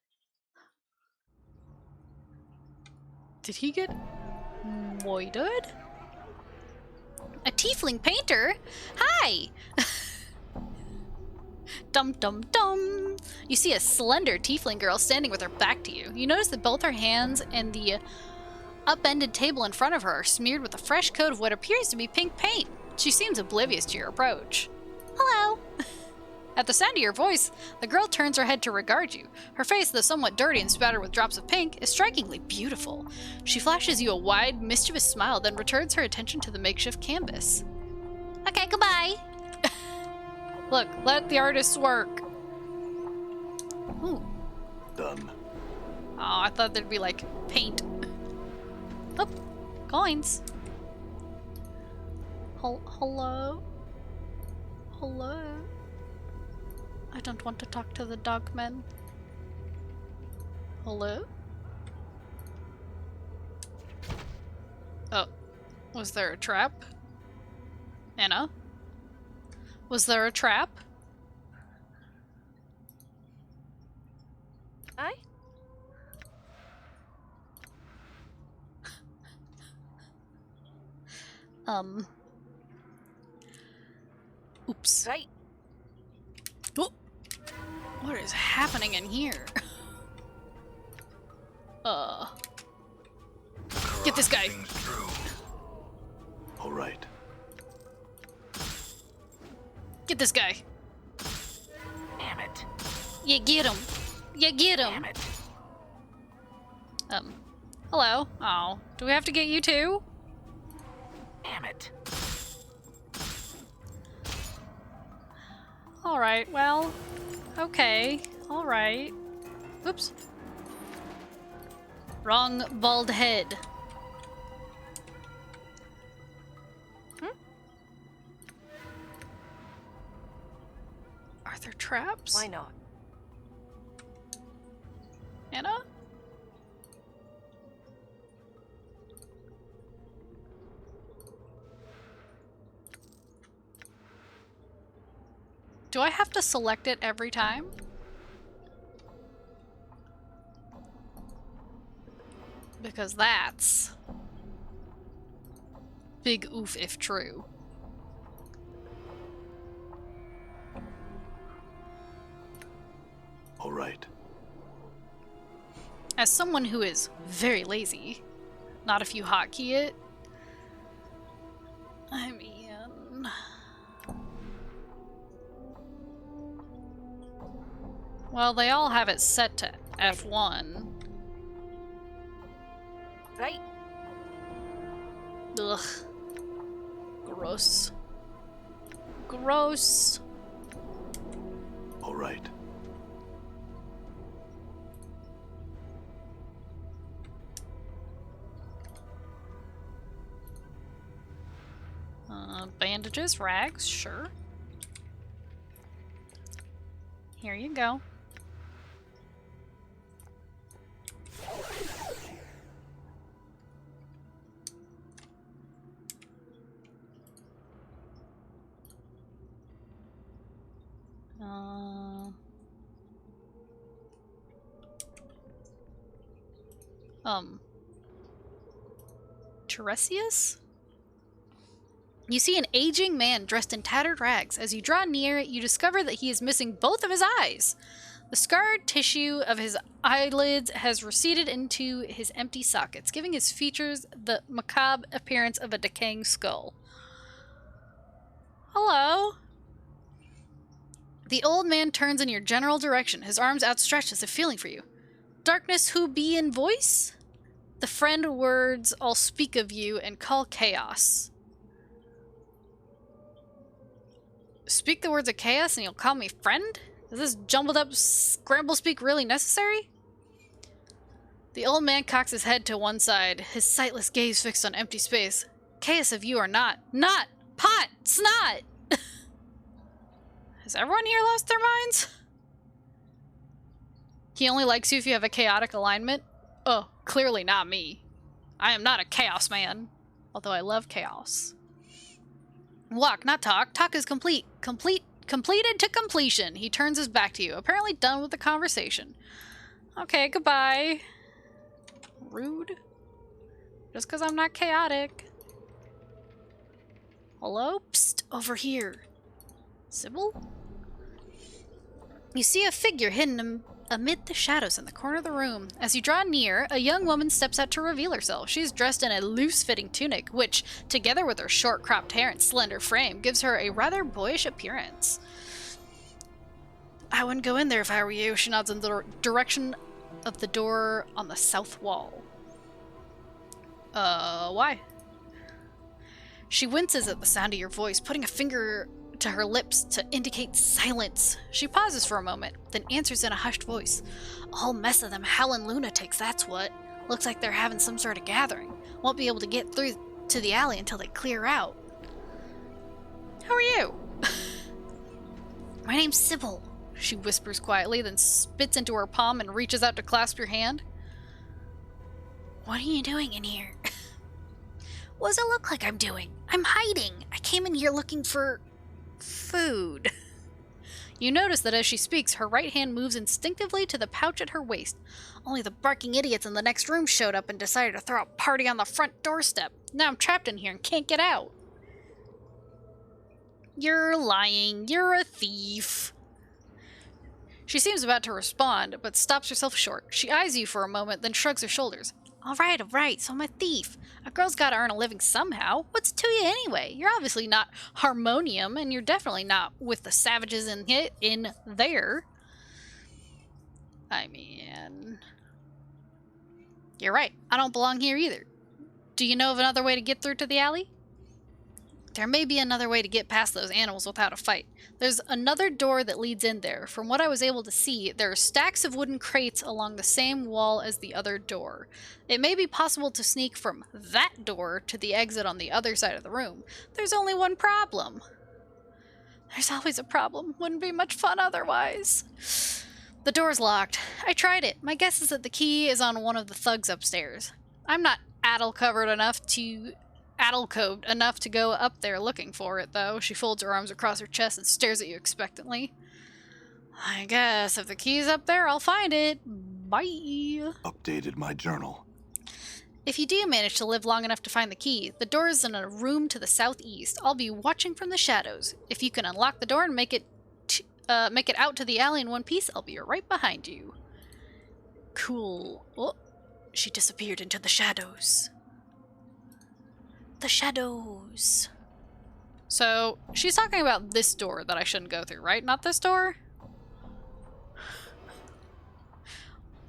Did he get moited? A tiefling painter? Hi! Dum dum dum! You see a slender tiefling girl standing with her back to you. You notice that both her hands and the upended table in front of her are smeared with a fresh coat of what appears to be pink paint. She seems oblivious to your approach. Hello! At the sound of your voice, the girl turns her head to regard you. Her face, though somewhat dirty and spattered with drops of pink, is strikingly beautiful. She flashes you a wide, mischievous smile, then returns her attention to the makeshift canvas. Okay, goodbye! Look, let the artists work. Ooh. Done. Oh, I thought there'd be, like, paint. Oh, coins. Hello? Hello? I don't want to talk to the dogmen. Hello? Oh, was there a trap? Anna? Was there a trap? Aye? Oops. Right. Oh. What is happening in here? Get this guy. Things through. All right. Get this guy. Damn it. You get him. You get Damn him. it. Hello. Oh, do we have to get you too? Damn it. Alright, well, okay, alright. Oops. Wrong bald head. Are there traps? Why not? Anna? Do I have to select it every time? Because that's big oof if true. All right. As someone who is very lazy, not if you hotkey it, I mean... Well, they all have it set to F1. Right. Ugh. Gross. Gross. All right. Bandages, rags, sure. Here you go. Tiresias? You see an aging man dressed in tattered rags. As you draw near, you discover that he is missing both of his eyes. The scarred tissue of his eyelids has receded into his empty sockets, giving his features the macabre appearance of a decaying skull. Hello? The old man turns in your general direction, his arms outstretched as if feeling for you. Darkness who be in voice? The friend words all speak of you and call chaos. Speak the words of chaos and you'll call me friend? Is this jumbled up scramble speak really necessary? The old man cocks his head to one side, his sightless gaze fixed on empty space. Chaos of you are not. Not! Pot! Snot! Has everyone here lost their minds? He only likes you if you have a chaotic alignment? Oh, clearly not me. I am not a chaos man. Although I love chaos. Walk, not talk. Talk is complete. Completed to completion. He turns his back to you, apparently done with the conversation. Okay, goodbye. Rude. Just because I'm not chaotic. Hello? Psst, over here. Sybil? You see a figure hidden amid the shadows in the corner of the room. As you draw near, a young woman steps out to reveal herself. She's dressed in a loose-fitting tunic, which, together with her short cropped hair and slender frame, gives her a rather boyish appearance. I wouldn't go in there if I were you. She nods in the direction of the door on the south wall. Why? She winces at the sound of your voice, putting a finger to her lips to indicate silence. She pauses for a moment, then answers in a hushed voice. A whole mess of them howling lunatics, that's what. Looks like they're having some sort of gathering. Won't be able to get through to the alley until they clear out. Who are you? My name's Sybil, she whispers quietly, then spits into her palm and reaches out to clasp your hand. What are you doing in here? What does it look like I'm doing? I'm hiding. I came in here looking for food. You notice that as she speaks, her right hand moves instinctively to the pouch at her waist. Only the barking idiots in the next room showed up and decided to throw a party on the front doorstep. Now I'm trapped in here and can't get out. You're lying. You're a thief. She seems about to respond, but stops herself short. She eyes you for a moment, then shrugs her shoulders. All right, so I'm a thief. A girl's gotta earn a living somehow. What's to you anyway? You're obviously not Harmonium, and you're definitely not with the savages in there. I mean... You're right. I don't belong here either. Do you know of another way to get through to the alley? There may be another way to get past those animals without a fight. There's another door that leads in there. From what I was able to see, there are stacks of wooden crates along the same wall as the other door. It may be possible to sneak from that door to the exit on the other side of the room. There's only one problem. There's always a problem. Wouldn't be much fun otherwise. The door's locked. I tried it. My guess is that the key is on one of the thugs upstairs. I'm not addle-coved enough to go up there looking for it, though. She folds her arms across her chest and stares at you expectantly. I guess if the key's up there, I'll find it. Bye. Updated my journal. If you do manage to live long enough to find the key, the door is in a room to the southeast. I'll be watching from the shadows. If you can unlock the door and make it out to the alley in one piece, I'll be right behind you. Cool. Oh, she disappeared into the shadows. The shadows. So, she's talking about this door that I shouldn't go through, right? Not this door?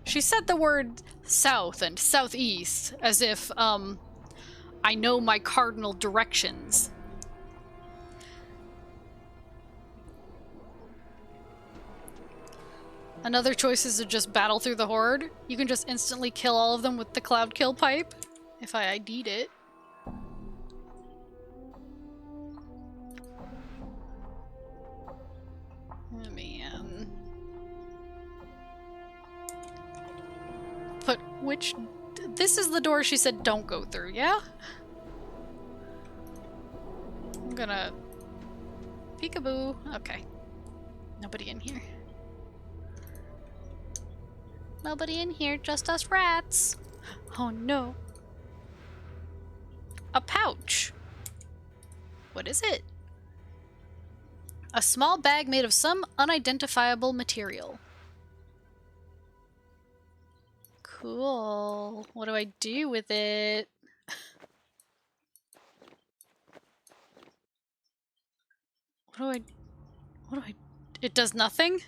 She said the word south and southeast as if, I know my cardinal directions. Another choice is to just battle through the horde. You can just instantly kill all of them with the cloud kill pipe, if I ID'd it. Oh, man. But which... This is the door she said don't go through, yeah? I'm gonna... Peekaboo. Okay. Nobody in here. Nobody in here, just us rats. Oh no. A pouch. What is it? A small bag made of some unidentifiable material. Cool. What do I do with it? What do I... It does nothing?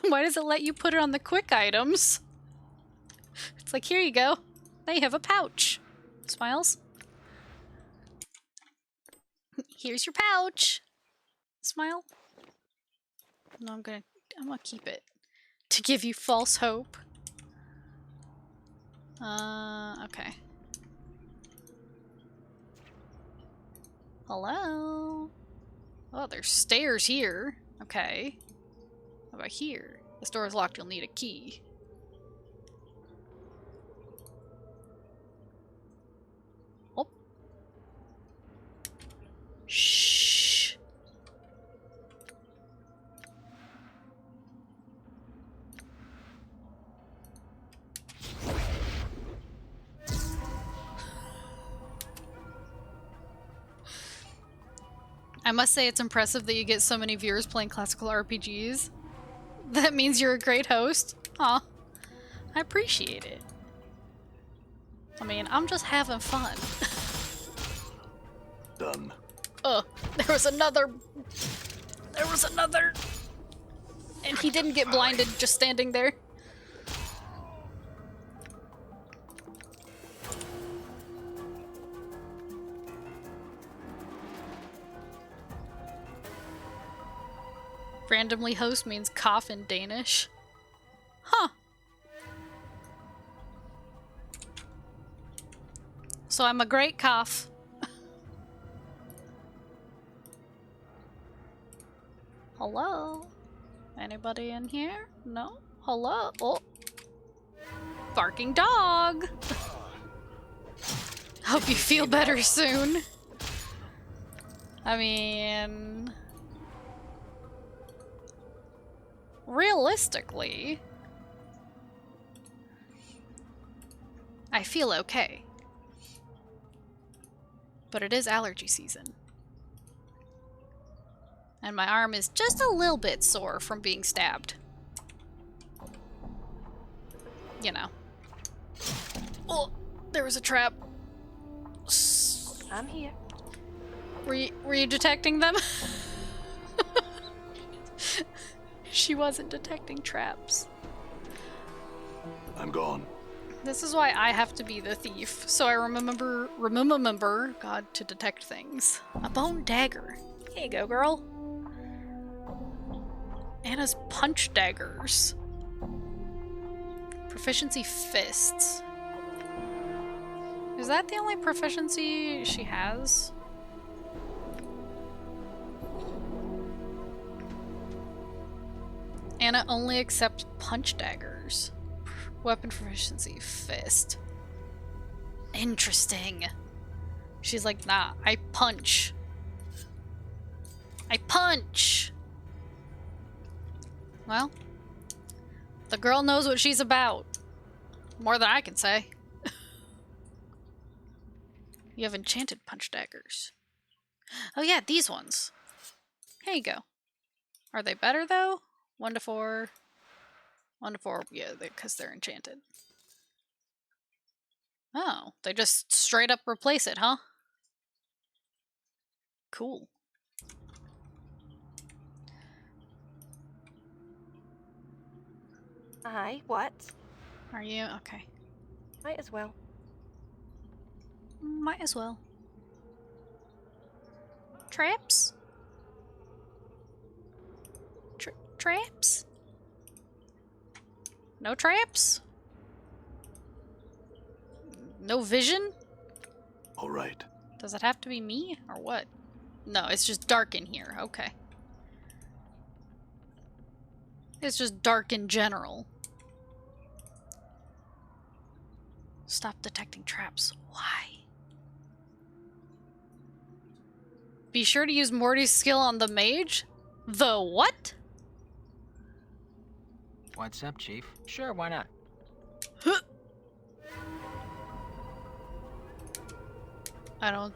Why does it let you put it on the quick items? It's like, here you go. Now you have a pouch. Smiles. Here's your pouch. Smile. No, I'm gonna keep it. To give you false hope. Okay. Hello? Oh, there's stairs here. Okay. How about here? This door is locked, you'll need a key. Oh. Shh. I must say it's impressive that you get so many viewers playing classical RPGs. That means you're a great host. Aw. I appreciate it. I mean, I'm just having fun. Done. There was another... And he didn't get blinded just standing there. Randomly host means cough in Danish. Huh. So I'm a great cough. Hello? Anybody in here? No? Hello? Oh. Barking dog! Hope you feel better soon. I mean... Realistically... I feel okay. But it is allergy season. And my arm is just a little bit sore from being stabbed. You know. Oh, there was a trap. I'm here. Were you detecting them? She wasn't detecting traps. I'm gone. This is why I have to be the thief, so I remember, God, to detect things. A bone dagger. Here you go, girl. Anna's punch daggers. Proficiency fists. Is that the only proficiency she has? Anna only accepts punch daggers. Weapon proficiency, fist. Interesting. She's like, nah, I punch. I punch! Well, the girl knows what she's about. More than I can say. You have enchanted punch daggers. Oh yeah, these ones. Here you go. Are they better though? 1 to 4. 1 to 4, yeah, because they're enchanted. Oh, they just straight up replace it, huh? Cool. Aye, what? Are you? Okay. Might as well. Might as well. Traps? Traps? No traps? No vision? All right. Does it have to be me, or what? No, it's just dark in here. Okay. It's just dark in general. Stop detecting traps. Why? Be sure to use Morty's skill on the mage? The what? What's up, Chief? Sure, why not? I don't,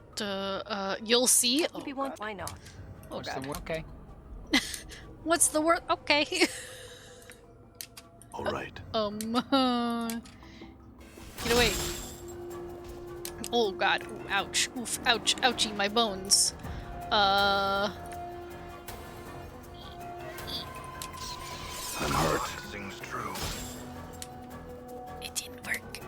you'll see. If you want, why not? Oh, What's God. the okay? What's the word? Okay. All right. Get away. Oh, God. Ooh, ouch. Oof, ouch. Ouchie, my bones. I'm hurt. Sings true. It didn't work.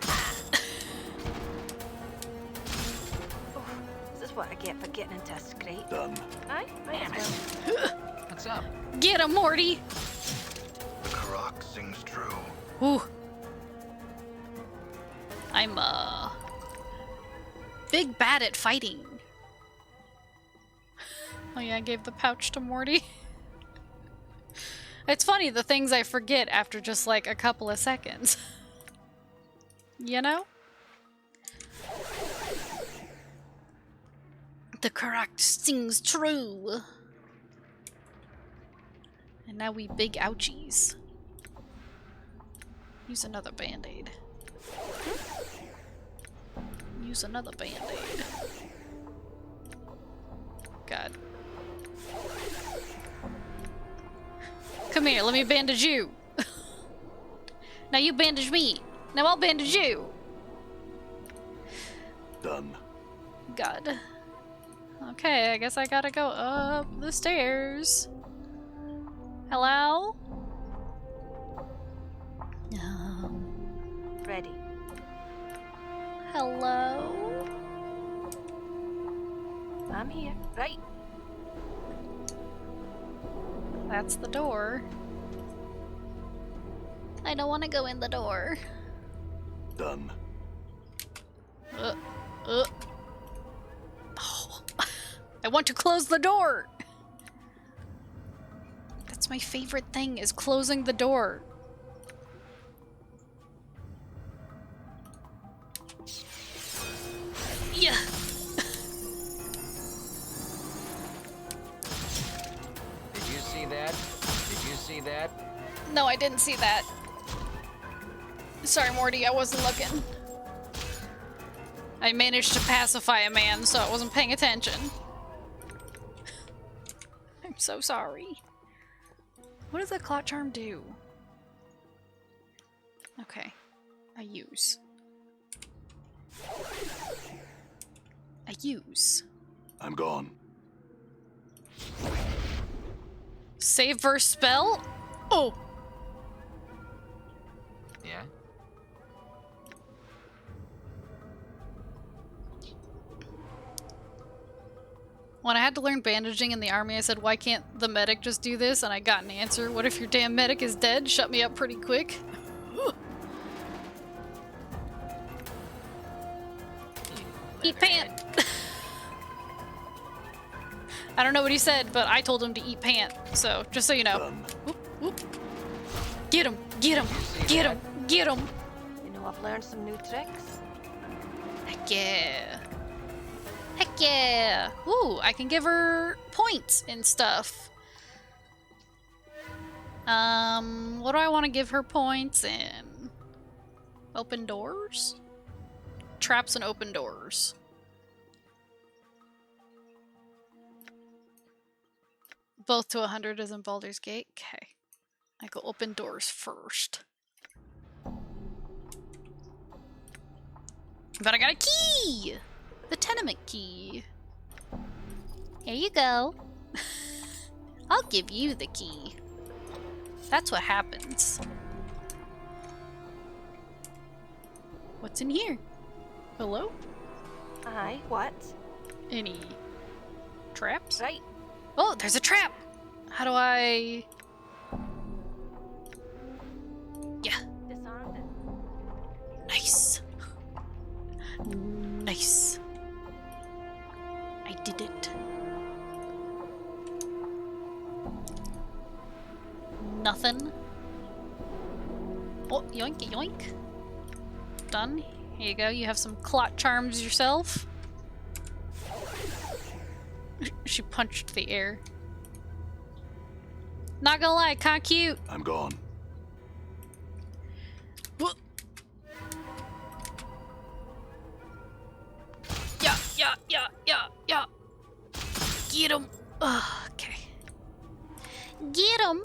This is what I get for getting into a scrape. Done. Aye, might as well. What's up? Get him, Morty! The Karak sings true. Ooh. I'm, big bad at fighting. Oh yeah, I gave the pouch to Morty. It's funny, the things I forget after just like a couple of seconds. You know? The correct sings true. And now we big ouchies. Use another band-aid. Use another band-aid. God. Come here, let me bandage you. Now you bandage me. Now I'll bandage you. Done. God. Okay, I guess I gotta go up the stairs. Hello? Ready. Hello? I'm here. Right. That's the door. I don't want to go in the door. Done. Oh. I want to close the door! That's my favorite thing, is closing the door. Yeah. Did you see that? Did you see that? No, I didn't see that. Sorry, Morty, I wasn't looking. I managed to pacify a man, so I wasn't paying attention. I'm so sorry. What does the clot charm do? Okay. I use. I'm gone. Save versus spell? Oh! Yeah? When I had to learn bandaging in the army, I said, why can't the medic just do this? And I got an answer. What if your damn medic is dead? Shut me up pretty quick. Eat pant! I don't know what he said, but I told him to eat pant. So, just so you know. Done. Whoop, whoop. Get him! Get him! Get him! Get him! You know, I've learned some new tricks. Heck yeah. Heck yeah! Ooh, I can give her points and stuff. What do I want to give her points in? Open doors? Traps and open doors. Both to 100 as in Baldur's Gate? Okay. I go open doors first. But I got a key! The tenement key. Here you go. I'll give you the key. That's what happens. What's in here? Hello? Aye, what? Any traps? Right. Oh, there's a trap! How do I... Yeah. Disarmed it. Nice. Nice. I did it. Nothing. Oh, yoink, yoink. Done. Here you go. You have some clot charms yourself. She punched the air. Not gonna lie, kinda cute. I'm gone. Yeah. Get him. Okay. Get him.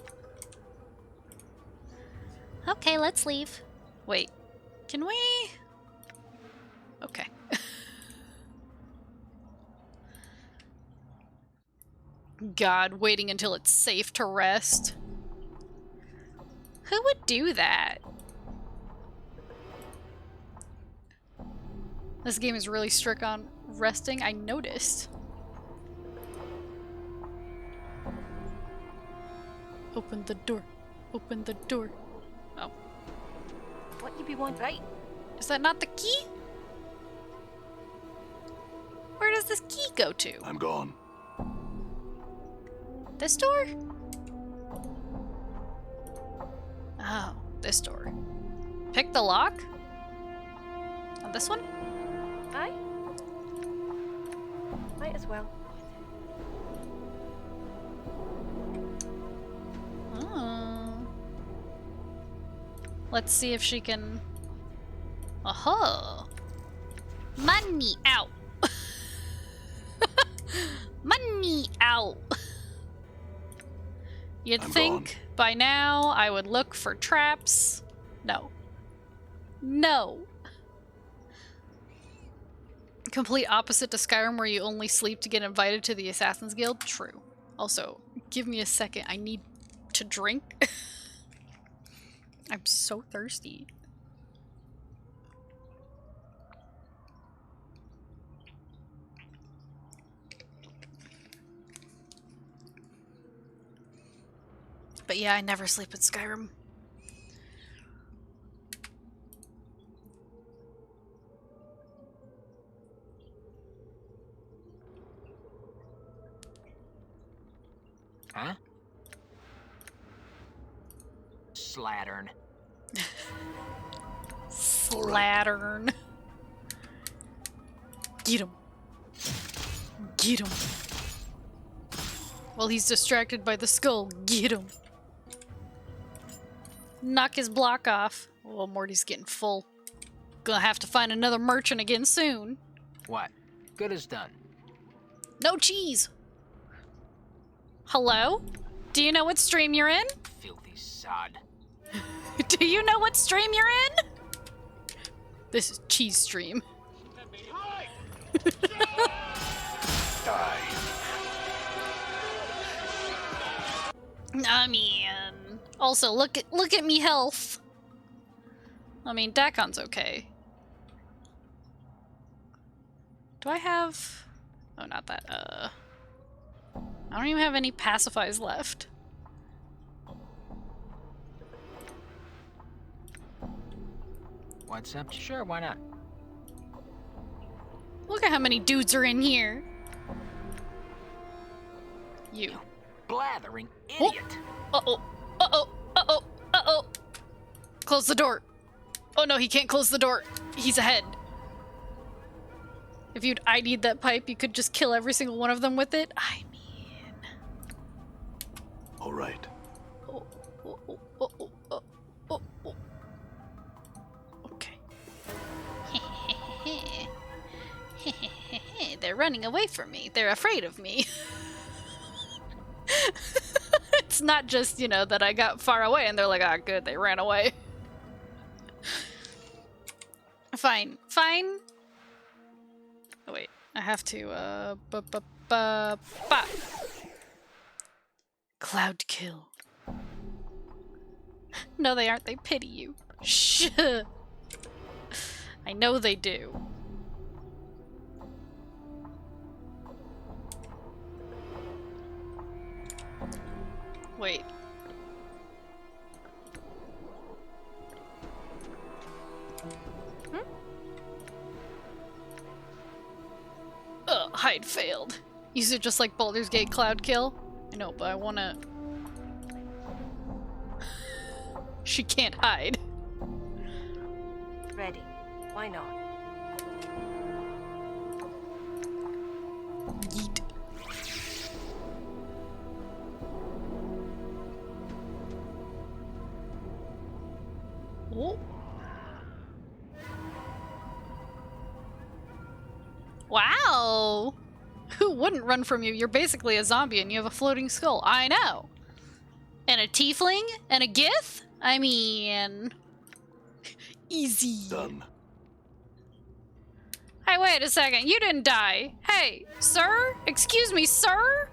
Okay, let's leave. Wait. Can we? Okay. God, waiting until it's safe to rest. Who would do that? This game is really strict on resting, I noticed. Open the door. Open the door. Oh. What you be want? Right. Is that not the key? Where does this key go to? I'm gone. This door? Oh, this door. Pick the lock? On this one? Aye. Might as well. Oh. Let's see if she can... Aha! Money out! Money out! You'd I'm think gone. by now I would look for traps. No. No! Complete opposite to Skyrim where you only sleep to get invited to the Assassin's Guild? True. Also, give me a second. I need to drink. I'm so thirsty. But yeah, I never sleep in Skyrim. Huh? Slattern. Slattern. Get him. Get him. While he's distracted by the skull, get him. Knock his block off. Oh, Morty's getting full. Gonna have to find another merchant again soon. What? Good as done. No cheese! Hello? Do you know what stream you're in? Filthy sod. Do you know what stream you're in? This is cheese stream. Die. I mean, also look at me health. I mean, Dakon's okay. Do I have? Oh, not that. I don't even have any pacifies left. What's up? Sure, why not? Look at how many dudes are in here. You. Blathering idiot! Uh-oh. Uh-oh. Uh-oh. Uh-oh. Close the door. Oh no, he can't close the door. He's ahead. If you'd ID'd that pipe, you could just kill every single one of them with it. I mean... All right. Oh, oh, oh, oh, oh, oh, oh, oh. Okay. They're running away from me. They're afraid of me. It's not just, you know, that I got far away and they're like, ah, good, they ran away. Fine. Fine. Oh, wait. I have to, Cloud kill. No, they aren't. They pity you. Shh. I know they do. Wait. Hide failed. Use it just like Baldur's Gate Cloud Kill. I know, but I wanna... She can't hide. Ready. Why not? Yeet. Oh. Wow! Who wouldn't run from you? You're basically a zombie and you have a floating skull. I know! And a tiefling? And a gith? I mean... Easy. Done. Hey, wait a second. You didn't die. Hey, sir? Excuse me, sir?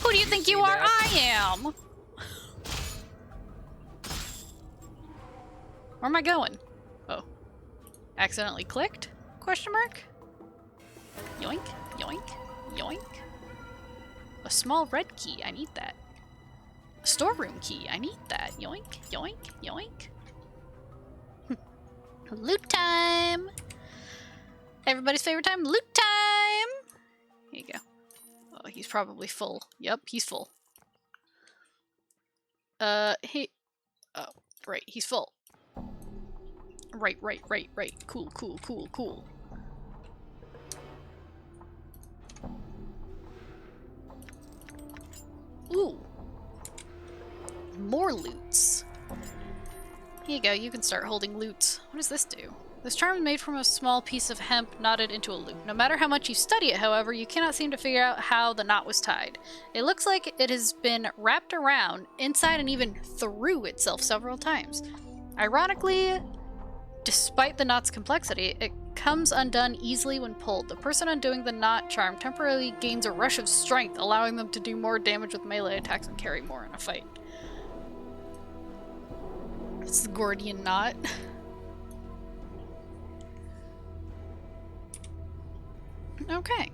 Who do you think you are? I am! Where am I going? Oh. Accidentally clicked? Question mark? Yoink, yoink, yoink. A small red key. I need that. A storeroom key. I need that. Yoink, yoink, yoink. Loot time! Everybody's favorite time, loot time! Here you go. Oh, he's probably full. Yep, he's full. He... Oh, right, he's full. Right. Cool, cool, cool, cool. Ooh. More loots. Here you go, you can start holding loot. What does this do? This charm is made from a small piece of hemp knotted into a loop. No matter how much you study it, however, you cannot seem to figure out how the knot was tied. It looks like it has been wrapped around, inside, and even through itself several times. Ironically, despite the knot's complexity, it comes undone easily when pulled. The person undoing the knot charm temporarily gains a rush of strength, allowing them to do more damage with melee attacks and carry more in a fight. It's the Gordian knot. Okay.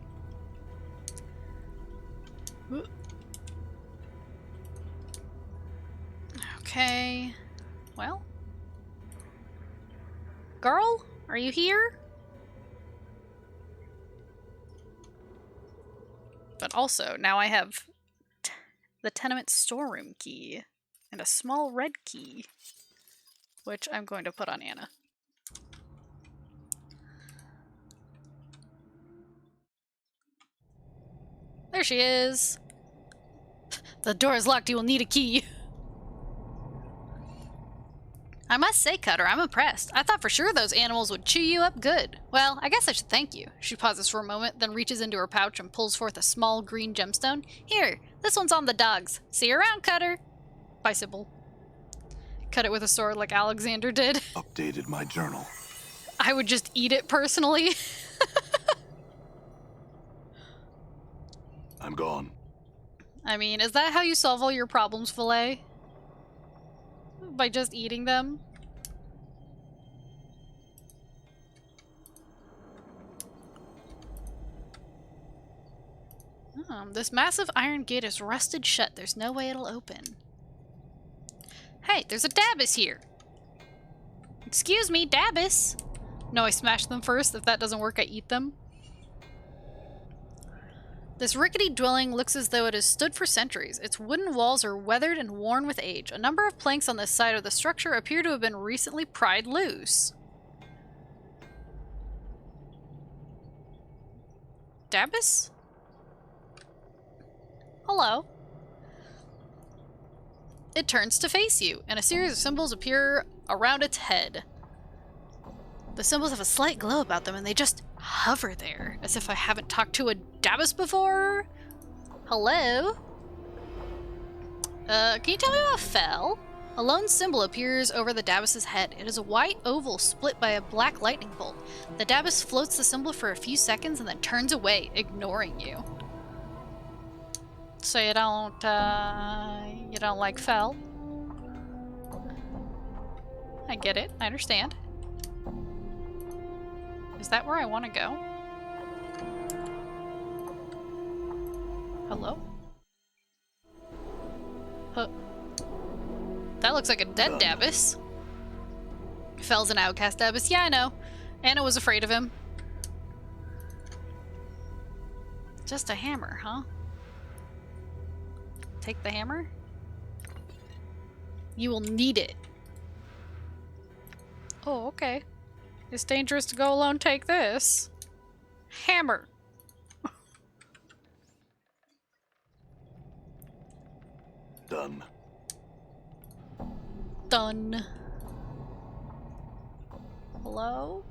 Okay. Well. Girl, are you here? But also, now I have the tenement storeroom key and a small red key, which I'm going to put on Anna. There she is. The door is locked. You will need a key. I must say, Cutter, I'm impressed. I thought for sure those animals would chew you up good. Well, I guess I should thank you. She pauses for a moment, then reaches into her pouch and pulls forth a small green gemstone. Here, this one's on the dogs. See you around, Cutter. Bye, Sybil. Cut it with a sword like Alexander did. Updated my journal. I would just eat it personally. I'm gone. I mean, is that how you solve all your problems, Filet? By just eating them? This massive iron gate is rusted shut. There's no way it'll open. Hey, there's a Dabbus here! Excuse me, Dabbus! No, I smash them first. If that doesn't work, I eat them. This rickety dwelling looks as though it has stood for centuries. Its wooden walls are weathered and worn with age. A number of planks on this side of the structure appear to have been recently pried loose. Dabbus? Hello. It turns to face you, and a series of symbols appear around its head. The symbols have a slight glow about them, and they just hover there, as if I haven't talked to a Dabbus before. Hello? Can you tell me about Fel? A lone symbol appears over the Dabbus's head. It is a white oval split by a black lightning bolt. The Dabbus floats the symbol for a few seconds and then turns away, ignoring you. So you don't like Fel? I get it. I understand. Is that where I want to go? Hello? Huh. That looks like a dead Dabbus. Fel's an outcast Dabbus. Yeah, I know. Anna was afraid of him. Just a hammer, huh? Take the hammer? You will need it. Oh, okay. It's dangerous to go alone. Take this. Hammer. Done. Done. Hello?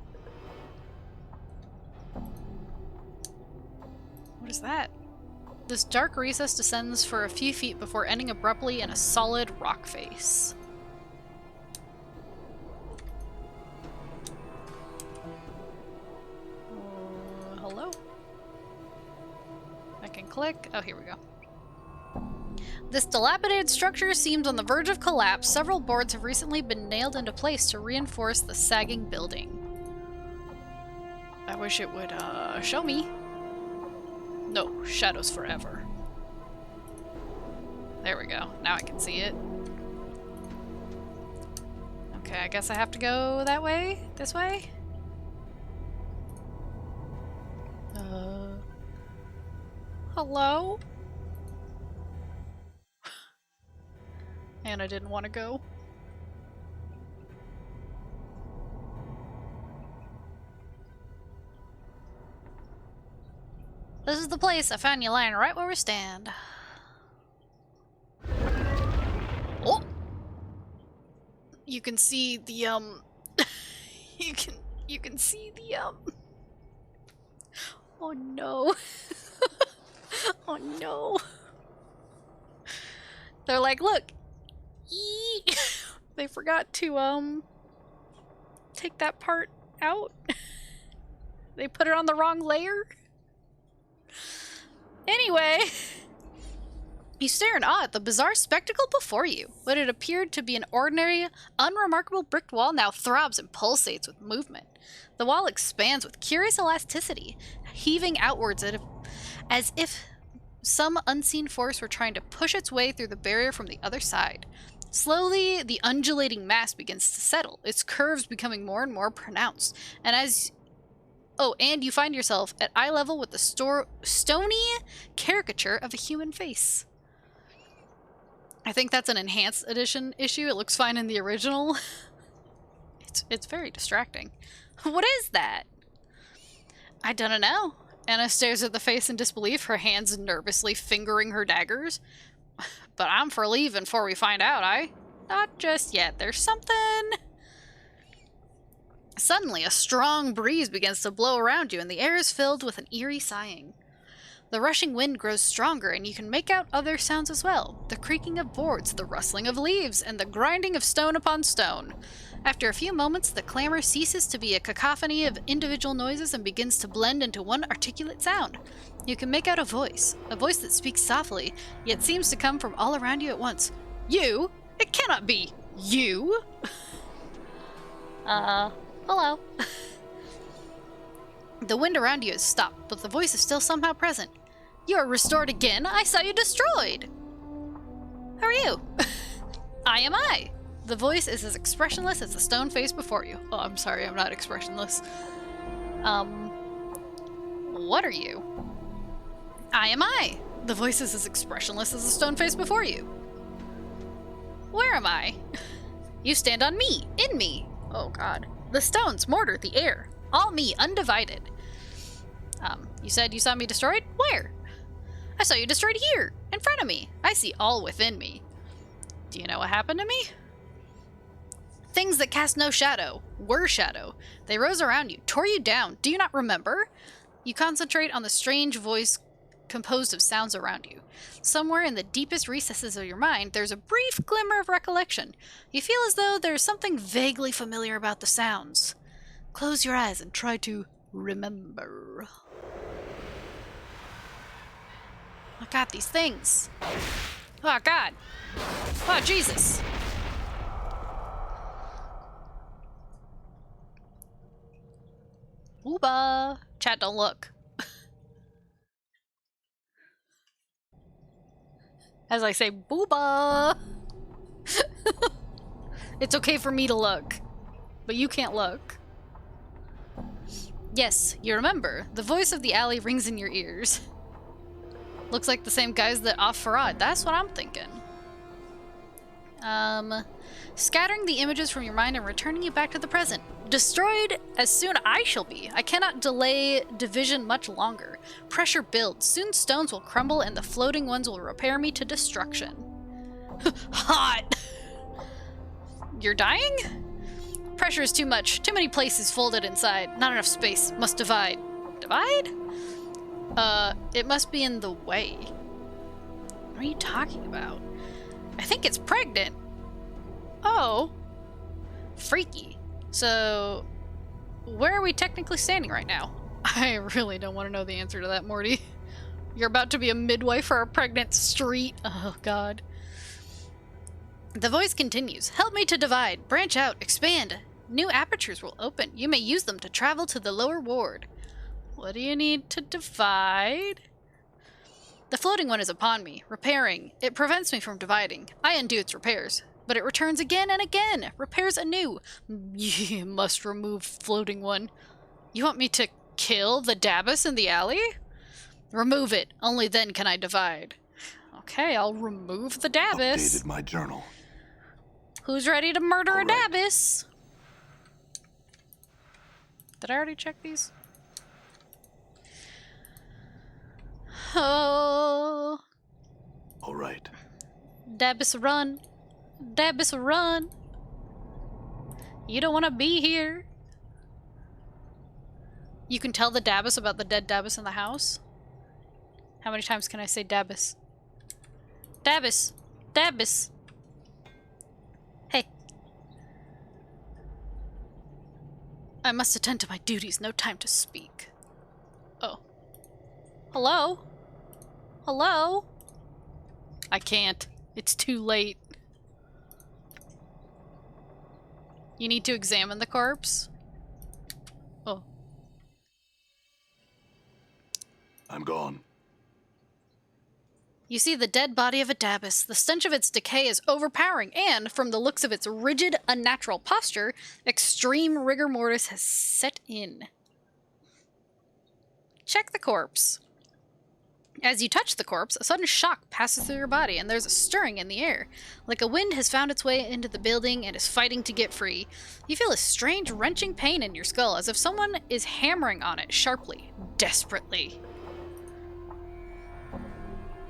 What is that? This dark recess descends for a few feet before ending abruptly in a solid rock face. Hello? I can click. Oh, here we go. This dilapidated structure seems on the verge of collapse. Several boards have recently been nailed into place to reinforce the sagging building. I wish it would, show me. No, shadows forever. There we go. Now I can see it. Okay, I guess I have to go that way? This way? Hello? And I didn't want to go. This is the place. I found you lying right where we stand. Oh! You can see the, you can see the, oh no. Oh no. They're like, look. Eee! They forgot to, take that part out. They put it on the wrong layer. Anyway, you stare in awe at the bizarre spectacle before you. What had appeared to be an ordinary, unremarkable brick wall now throbs and pulsates with movement. The wall expands with curious elasticity, heaving outwards as if some unseen force were trying to push its way through the barrier from the other side. Slowly, the undulating mass begins to settle, its curves becoming more and more pronounced, and you find yourself at eye level with the stony caricature of a human face. I think that's an enhanced edition issue. It looks fine in the original. It's very distracting. What is that? I don't know. Anna stares at the face in disbelief, her hands nervously fingering her daggers. But I'm for leaving before we find out, Not just yet. There's something... Suddenly, a strong breeze begins to blow around you, and the air is filled with an eerie sighing. The rushing wind grows stronger, and you can make out other sounds as well. The creaking of boards, the rustling of leaves, and the grinding of stone upon stone. After a few moments, the clamor ceases to be a cacophony of individual noises and begins to blend into one articulate sound. You can make out a voice that speaks softly, yet seems to come from all around you at once. You? It cannot be you! Hello. The wind around you has stopped, but the voice is still somehow present. You are restored again. I saw you destroyed. How are you? I am I. The voice is as expressionless as the stone face before you. Oh, I'm sorry, I'm not expressionless. What are you? I am I. The voice is as expressionless as the stone face before you. Where am I? You stand on me, in me. Oh god. The stones, mortar, the air. All me, undivided. You said you saw me destroyed? Where? I saw you destroyed here, in front of me. I see all within me. Do you know what happened to me? Things that cast no shadow were shadow. They rose around you, tore you down. Do you not remember? You concentrate on the strange voice composed of sounds around you. Somewhere in the deepest recesses of your mind, there's a brief glimmer of recollection. You feel as though there's something vaguely familiar about the sounds. Close your eyes and try to remember. Oh god, these things. Oh god. Oh Jesus. Booba. Chat, don't look. As I say, booba. It's okay for me to look, but you can't look. Yes, you remember. The voice of the alley rings in your ears. Looks like the same guys that off Farad. That's what I'm thinking. Scattering the images from your mind and returning you back to the present. Destroyed as soon I shall be. I cannot delay division much longer. Pressure builds. Soon stones will crumble and the floating ones will repair me to destruction. Hot! You're dying? Pressure is too much. Too many places folded inside. Not enough space. Must divide. Divide? It must be in the way. What are you talking about? I think it's pregnant. Oh. Freaky. So, where are we technically standing right now? I really don't want to know the answer to that, Morty. You're about to be a midwife for a pregnant street. Oh, God. The voice continues. Help me to divide, branch out, expand. New apertures will open. You may use them to travel to the lower ward. What do you need to divide? The floating one is upon me, repairing. It prevents me from dividing. I undo its repairs. But it returns again and again, repairs anew. You must remove floating one. You want me to kill the Dabus in the alley? Remove it. Only then can I divide. Okay, I'll remove the Dabus. Updated my journal. Who's ready to murder All a right. Dabus? Did I already check these? Oh. All right. Dabus, run. Dabus, run. You don't want to be here. You can tell the Dabus about the dead Dabus in the house. How many times can I say Dabus? Dabus! Dabus! Hey. I must attend to my duties. No time to speak. Oh. Hello? Hello? I can't. It's too late. You need to examine the corpse? Oh. I'm gone. You see the dead body of a Dabus. The stench of its decay is overpowering, and, from the looks of its rigid, unnatural posture, extreme rigor mortis has set in. Check the corpse. As you touch the corpse, a sudden shock passes through your body, and there's a stirring in the air. Like a wind has found its way into the building and is fighting to get free. You feel a strange, wrenching pain in your skull, as if someone is hammering on it sharply, desperately.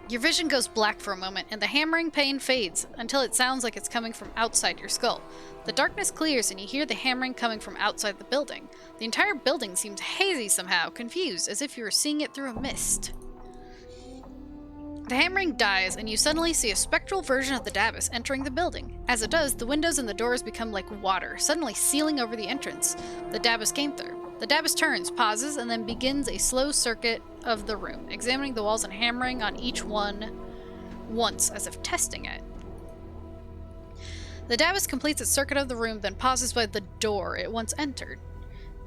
Your vision goes black for a moment, and the hammering pain fades, until it sounds like it's coming from outside your skull. The darkness clears, and you hear the hammering coming from outside the building. The entire building seems hazy somehow, confused, as if you were seeing it through a mist. The hammering dies, and you suddenly see a spectral version of the Dabus entering the building. As it does, the windows and the doors become like water, suddenly sealing over the entrance the Dabus came through. The Dabus turns, pauses, and then begins a slow circuit of the room, examining the walls and hammering on each one once, as if testing it. The Dabus completes its circuit of the room, then pauses by the door it once entered.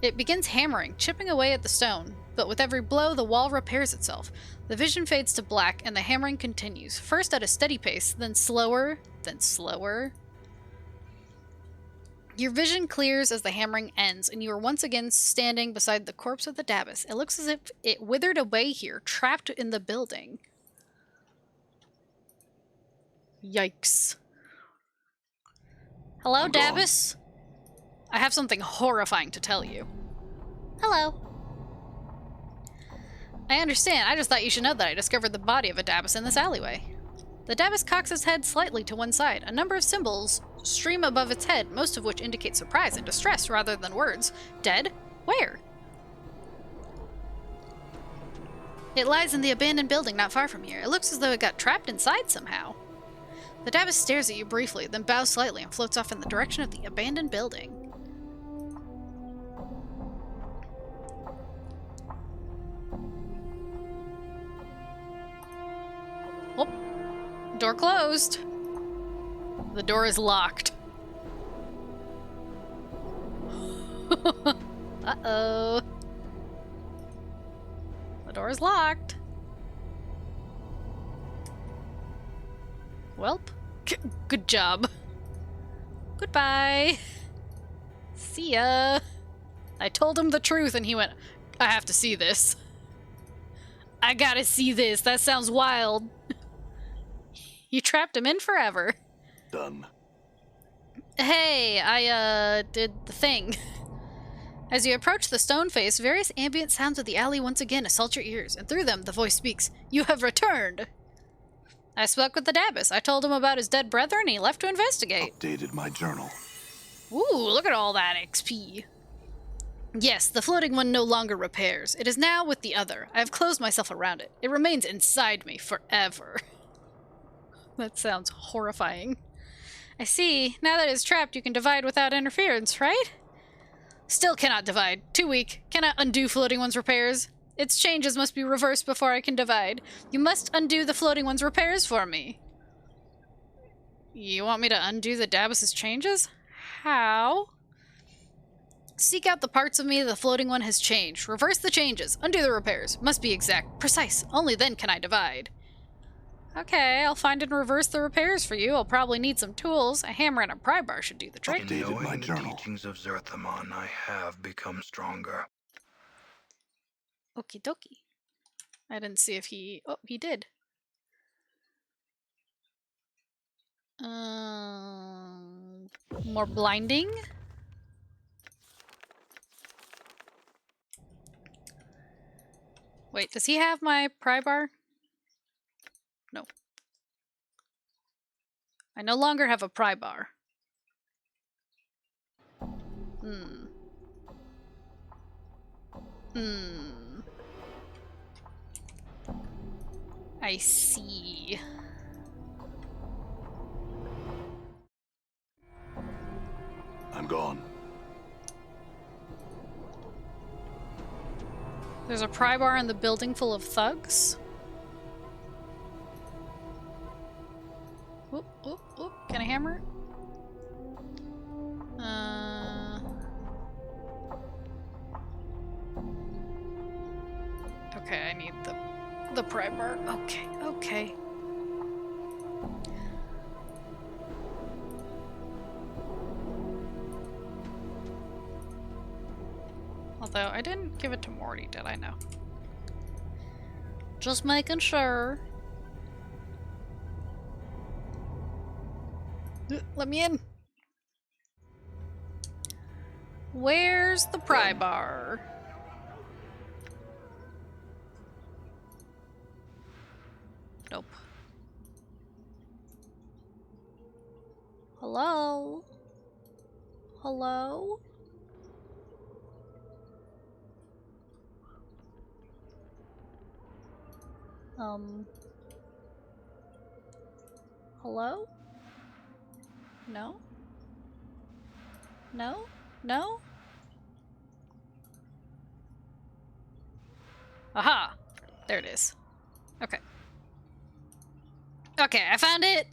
It begins hammering, chipping away at the stone, but with every blow, the wall repairs itself. The vision fades to black, and the hammering continues, first at a steady pace, then slower, then slower. Your vision clears as the hammering ends, and you are once again standing beside the corpse of the Dabus. It looks as if it withered away here, trapped in the building. Yikes. Hello, I'm gone. Dabus? I have something horrifying to tell you. Hello. I understand. I just thought you should know that I discovered the body of a Dabus in this alleyway. The Dabus cocks its head slightly to one side. A number of symbols stream above its head, most of which indicate surprise and distress rather than words. Dead? Where? It lies in the abandoned building not far from here. It looks as though it got trapped inside somehow. The Dabus stares at you briefly, then bows slightly and floats off in the direction of the abandoned building. Oh, door closed. The door is locked. Uh-oh. The door is locked. Welp. Good job. Goodbye. See ya. I told him the truth and he went, I have to see this. I gotta see this. That sounds wild. You trapped him in forever. Done. Hey, I did the thing. As you approach the stone face, various ambient sounds of the alley once again assault your ears, and through them the voice speaks. You have returned! I spoke with the Dabus. I told him about his dead brother, and he left to investigate. Updated my journal. Ooh, look at all that XP. Yes, the floating one no longer repairs. It is now with the other. I have closed myself around it. It remains inside me forever. That sounds horrifying. I see. Now that it's trapped, you can divide without interference, right? Still cannot divide. Too weak. Cannot undo floating one's repairs. Its changes must be reversed before I can divide. You must undo the floating one's repairs for me. You want me to undo the Dabus's changes? How? Seek out the parts of me the floating one has changed. Reverse the changes. Undo the repairs. Must be exact. Precise. Only then can I divide. Okay, I'll find and reverse the repairs for you. I'll probably need some tools. A hammer and a pry bar should do the trick. In Updated my knowing the journal. teachings of Zerthamon, I have become stronger. Okie dokie. I didn't see if he... Oh, he did. More blinding? Wait, does he have my pry bar? No. I no longer have a pry bar. I see. I'm gone. There's a pry bar in the building full of thugs. Oop, oop, oop. Can I hammer? Okay, I need the pry bar. Okay, okay. Although I didn't give it to Morty, did I? No. Just making sure. Let me in. Where's the pry bar? Nope. Hello? Hello? Hello? No? No? No? Aha! There it is. Okay. Okay, I found it!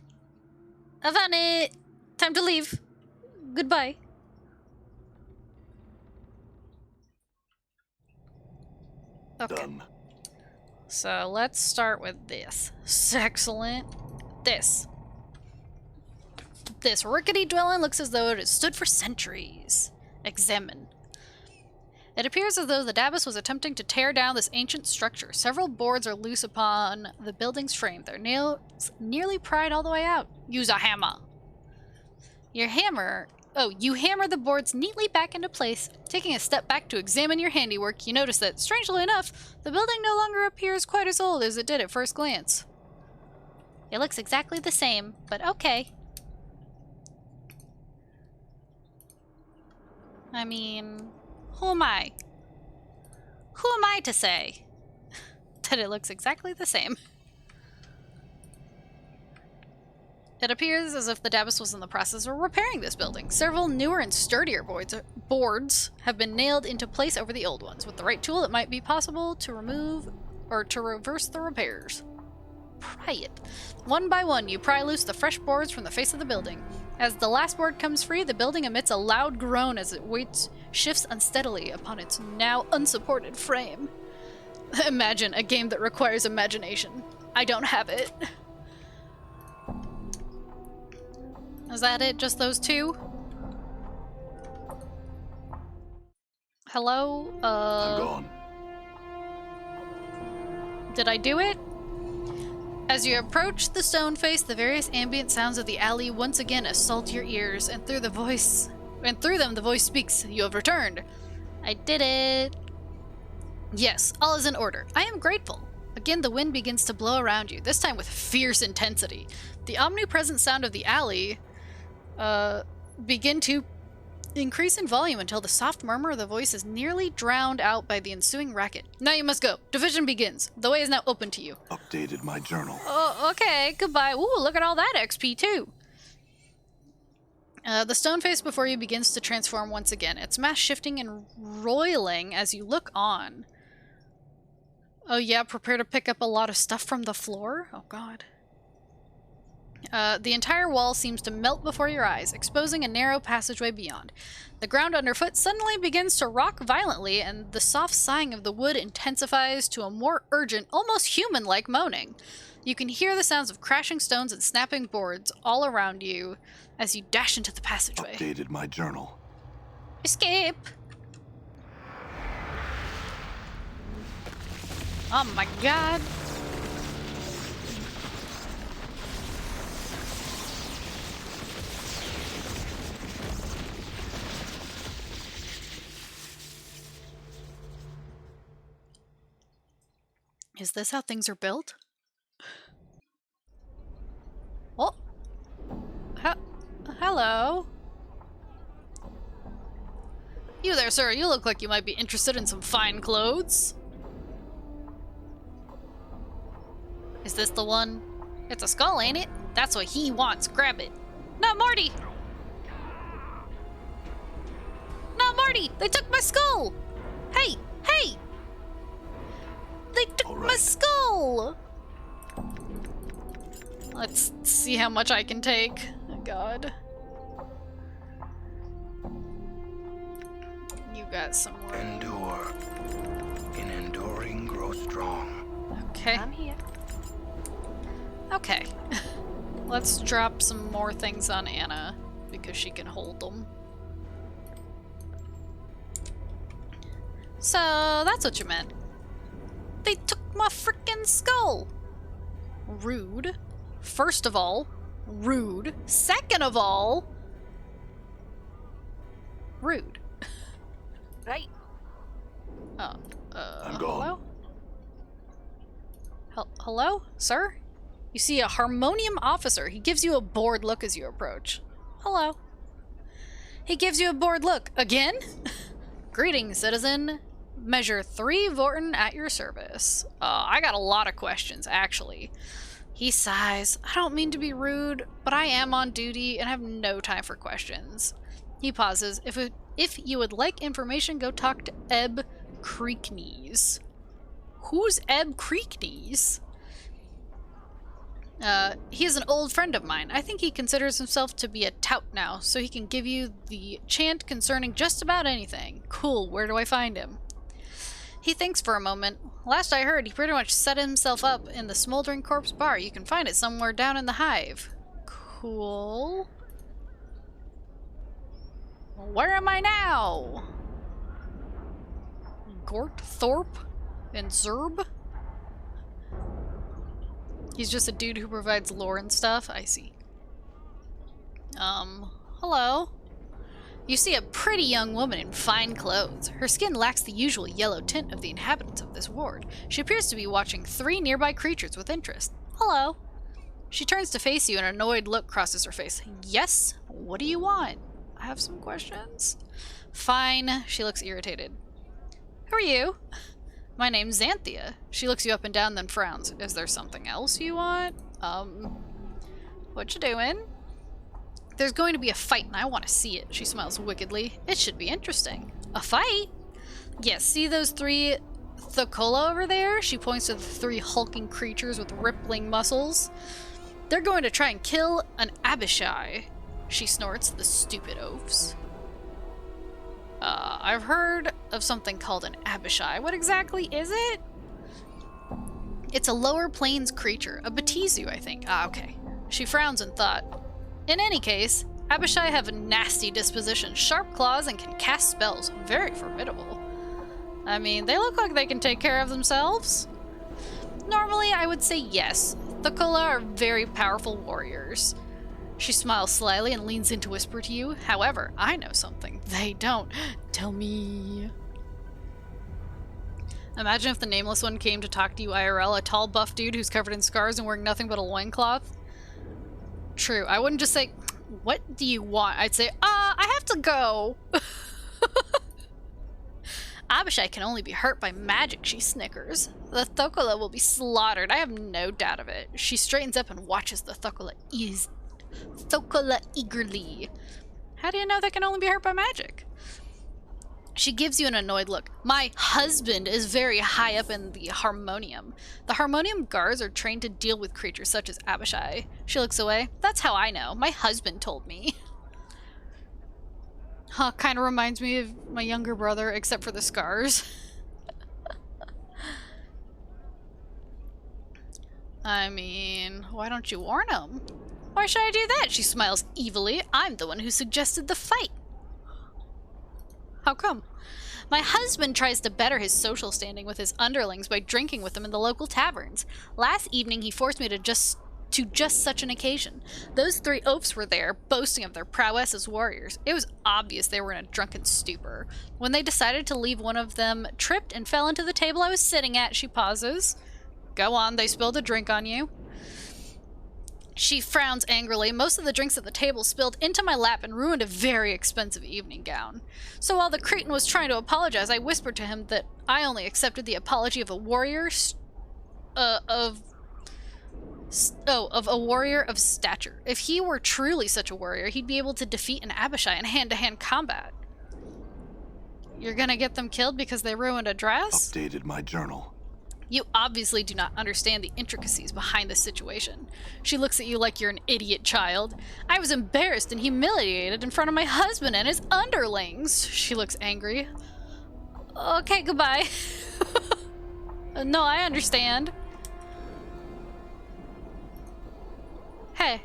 I found it! Time to leave. Goodbye. Okay. Done. So let's start with this. Excellent. This. This rickety dwelling looks as though it has stood for centuries. Examine. It appears as though the Dabbus was attempting to tear down this ancient structure. Several boards are loose upon the building's frame. Their nails nearly pried all the way out. Use a hammer. You hammer the boards neatly back into place. Taking a step back to examine your handiwork, you notice that, strangely enough, the building no longer appears quite as old as it did at first glance. It looks exactly the same, but okay. I mean, who am I? Who am I to say that it looks exactly the same? It appears as if the Dabbus was in the process of repairing this building. Several newer and sturdier boards have been nailed into place over the old ones. With the right tool, it might be possible to remove or to reverse the repairs. Pry it. One by one, you pry loose the fresh boards from the face of the building. As the last board comes free, the building emits a loud groan as it shifts unsteadily upon its now unsupported frame. Imagine a game that requires imagination. I don't have it. Is that it? Just those two? Hello? I'm gone. Did I do it? As you approach the stone face, the various ambient sounds of the alley once again assault your ears, and through them the voice speaks. You have returned. I did it. Yes, all is in order. I am grateful. Again, the wind begins to blow around you, this time with fierce intensity. The omnipresent sound of the alley begin to increase in volume until the soft murmur of the voice is nearly drowned out by the ensuing racket. Now you must go. Division begins. The way is now open to you. Updated my journal. Oh, okay. Goodbye. Ooh, look at all that XP too. The stone face before you begins to transform once again. Its mass shifting and roiling as you look on. Oh yeah, prepare to pick up a lot of stuff from the floor? Oh god. The entire wall seems to melt before your eyes, exposing a narrow passageway beyond. The ground underfoot suddenly begins to rock violently, and the soft sighing of the wood intensifies to a more urgent, almost human-like moaning. You can hear the sounds of crashing stones and snapping boards all around you as you dash into the passageway. Updated my journal. Escape! Oh my god. Is this how things are built? Oh. Hello. You there, sir. You look like you might be interested in some fine clothes. Is this the one? It's a skull, ain't it? That's what he wants. Grab it. No, Marty! No, Marty! They took my skull! Hey! Hey! They took my skull! Let's see how much I can take. Oh, God. You got some more. Endure. In enduring, grow strong. Okay. I'm here. Okay. Let's drop some more things on Anna, because she can hold them. So, that's what you meant. They took my frickin' skull! Rude. First of all, rude. Second of all, rude. Right. Oh, I'm hello? gone. Hello, sir? You see a harmonium officer. He gives you a bored look as you approach. Hello. He gives you a bored look. Again? Greetings, citizen. Measure 3 Vorten at your service. I got a lot of questions, actually. He sighs. I don't mean to be rude, but I am on duty and have no time for questions. He pauses. If you would like information, go talk to Ebb Creeknees. Who's Ebb Creeknees? He is an old friend of mine. I think he considers himself to be a tout now, so he can give you the chant concerning just about anything. Cool, where do I find him? He thinks for a moment. Last I heard, he pretty much set himself up in the Smoldering Corpse bar. You can find it somewhere down in the hive. Cool. Where am I now? Gort Thorpe and Zerb? He's just a dude who provides lore and stuff? I see. Hello? You see a pretty young woman in fine clothes. Her skin lacks the usual yellow tint of the inhabitants of this ward. She appears to be watching 3 nearby creatures with interest. Hello? She turns to face you and an annoyed look crosses her face. Yes? What do you want? I have some questions. Fine. She looks irritated. Who are you? My name's Xanthia. She looks you up and down, then frowns. Is there something else you want? What you doing? There's going to be a fight, and I want to see it. She smiles wickedly. It should be interesting. A fight? Yes, see those 3 Thokola over there? She points to the 3 hulking creatures with rippling muscles. They're going to try and kill an Abishai. She snorts, the stupid oafs. I've heard of something called an Abishai. What exactly is it? It's a lower plains creature. A Batizu, I think. Ah, okay. She frowns in thought. In any case, Abishai have a nasty disposition, sharp claws, and can cast spells. Very formidable. I mean, they look like they can take care of themselves. Normally, I would say yes. Thokola are very powerful warriors. She smiles slyly and leans in to whisper to you. However, I know something they don't. Tell me. Imagine if the nameless one came to talk to you IRL, a tall buff dude who's covered in scars and wearing nothing but a loincloth. True. I wouldn't just say, what do you want? I'd say, I have to go. Abishai can only be hurt by magic, she snickers. The Thokola will be slaughtered. I have no doubt of it. She straightens up and watches the Thokola eagerly. How do you know they can only be hurt by magic? She gives you an annoyed look. My husband is very high up in the Harmonium. The Harmonium guards are trained to deal with creatures such as Abishai. She looks away. That's how I know. My husband told me. Huh, kind of reminds me of my younger brother, except for the scars. I mean, why don't you warn him? Why should I do that? She smiles evilly. I'm the one who suggested the fight. How come? My husband tries to better his social standing with his underlings by drinking with them in the local taverns. Last evening he forced me to just such an occasion. Those 3 oafs were there, boasting of their prowess as warriors. It was obvious they were in a drunken stupor. When they decided to leave, one of them tripped and fell into the table I was sitting at. She pauses. Go on, they spilled a drink on you. She frowns angrily. Most of the drinks at the table spilled into my lap and ruined a very expensive evening gown. So while the Cretan was trying to apologize, I whispered to him that I only accepted the apology of a warrior of a warrior of stature. If he were truly such a warrior, he'd be able to defeat an Abishai in hand-to-hand combat. You're gonna get them killed because they ruined a dress? Updated my journal. You obviously do not understand the intricacies behind this situation. She looks at you like you're an idiot child. I was embarrassed and humiliated in front of my husband and his underlings. She looks angry. Okay, goodbye. No, I understand. Hey.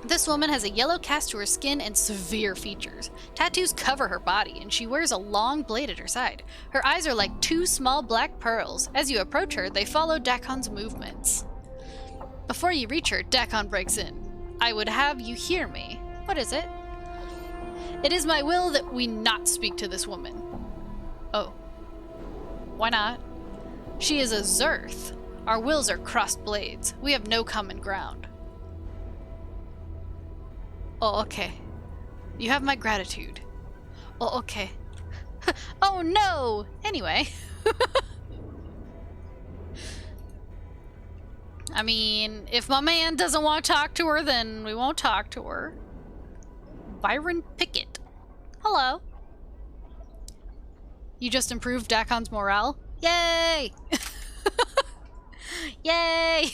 This woman has a yellow cast to her skin and severe features. Tattoos cover her body, and she wears a long blade at her side. Her eyes are like 2 small black pearls. As you approach her, they follow Dakon's movements. Before you reach her, Dakon breaks in. I would have you hear me. What is it? It is my will that we not speak to this woman. Oh. Why not? She is a Zerth. Our wills are crossed blades. We have no common ground. Oh, okay. You have my gratitude. Oh, okay. Oh, no! Anyway. I mean, if my man doesn't want to talk to her, then we won't talk to her. Byron Pickett. Hello. You just improved Dakon's morale? Yay! Yay!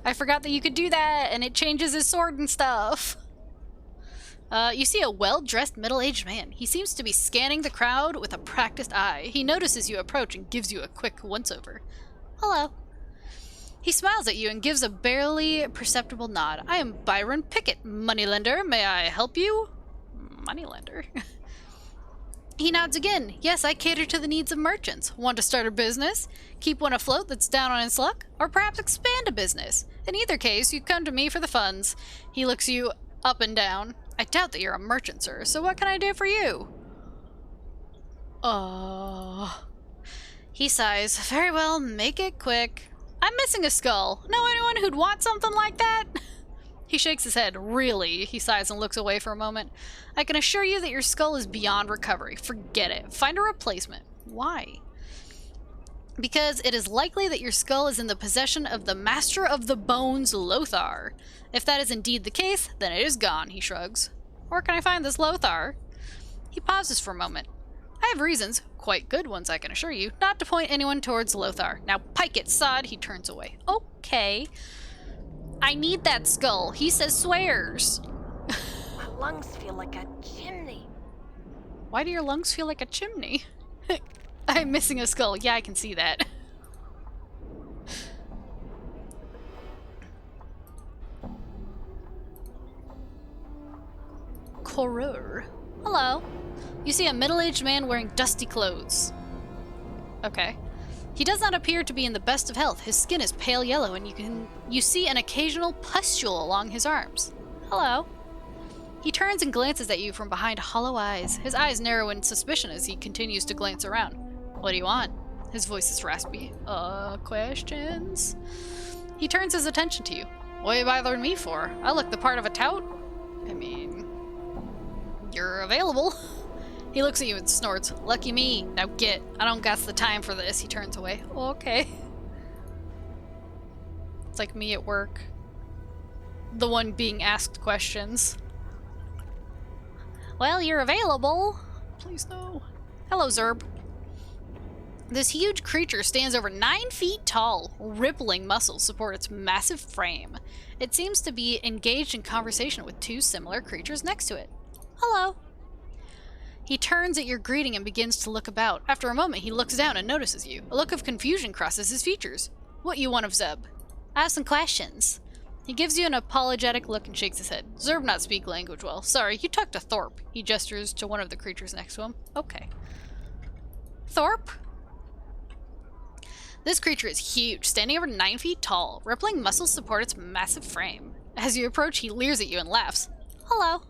I forgot that you could do that, and it changes his sword and stuff. You see a well-dressed middle-aged man. He seems to be scanning the crowd with a practiced eye. He notices you approach and gives you a quick once-over. Hello. He smiles at you and gives a barely perceptible nod. I am Byron Pickett, moneylender. May I help you? Moneylender? He nods again. Yes, I cater to the needs of merchants. Want to start a business? Keep one afloat that's down on its luck? Or perhaps expand a business? In either case, you come to me for the funds. He looks you up and down. I doubt that you're a merchant, sir, so what can I do for you? He sighs. Very well, make it quick. I'm missing a skull. Know anyone who'd want something like that? He shakes his head. Really? He sighs and looks away for a moment. I can assure you that your skull is beyond recovery. Forget it. Find a replacement. Why? Because it is likely that your skull is in the possession of the Master of the Bones, Lothar. If that is indeed the case, then it is gone, he shrugs. Where can I find this Lothar? He pauses for a moment. I have reasons, quite good ones I can assure you, not to point anyone towards Lothar. Now pike it, sod. He turns away. Okay. I need that skull. He says swears. My lungs feel like a chimney. Why do your lungs feel like a chimney? I'm missing a skull. Yeah, I can see that. Horror. Hello. You see a middle-aged man wearing dusty clothes. Okay. He does not appear to be in the best of health. His skin is pale yellow and you see an occasional pustule along his arms. Hello. He turns and glances at you from behind hollow eyes. His eyes narrow in suspicion as he continues to glance around. What do you want? His voice is raspy. Questions? He turns his attention to you. What are you bothering me for? I look the part of a tout. I mean, you're available. He looks at you and snorts. Lucky me. Now get. I don't got the time for this. He turns away. Okay. It's like me at work. The one being asked questions. Well, you're available. Please no. Hello, Zerb. This huge creature stands over 9 feet tall. Rippling muscles support its massive frame. It seems to be engaged in conversation with 2 similar creatures next to it. Hello. He turns at your greeting and begins to look about. After a moment, he looks down and notices you. A look of confusion crosses his features. What you want of Zeb? I have some questions. He gives you an apologetic look and shakes his head. Zerb not speak language well. Sorry, you talk to Thorpe. He gestures to one of the creatures next to him. Okay. Thorpe? This creature is huge, standing over 9 feet tall. Rippling muscles support its massive frame. As you approach, he leers at you and laughs. Hello.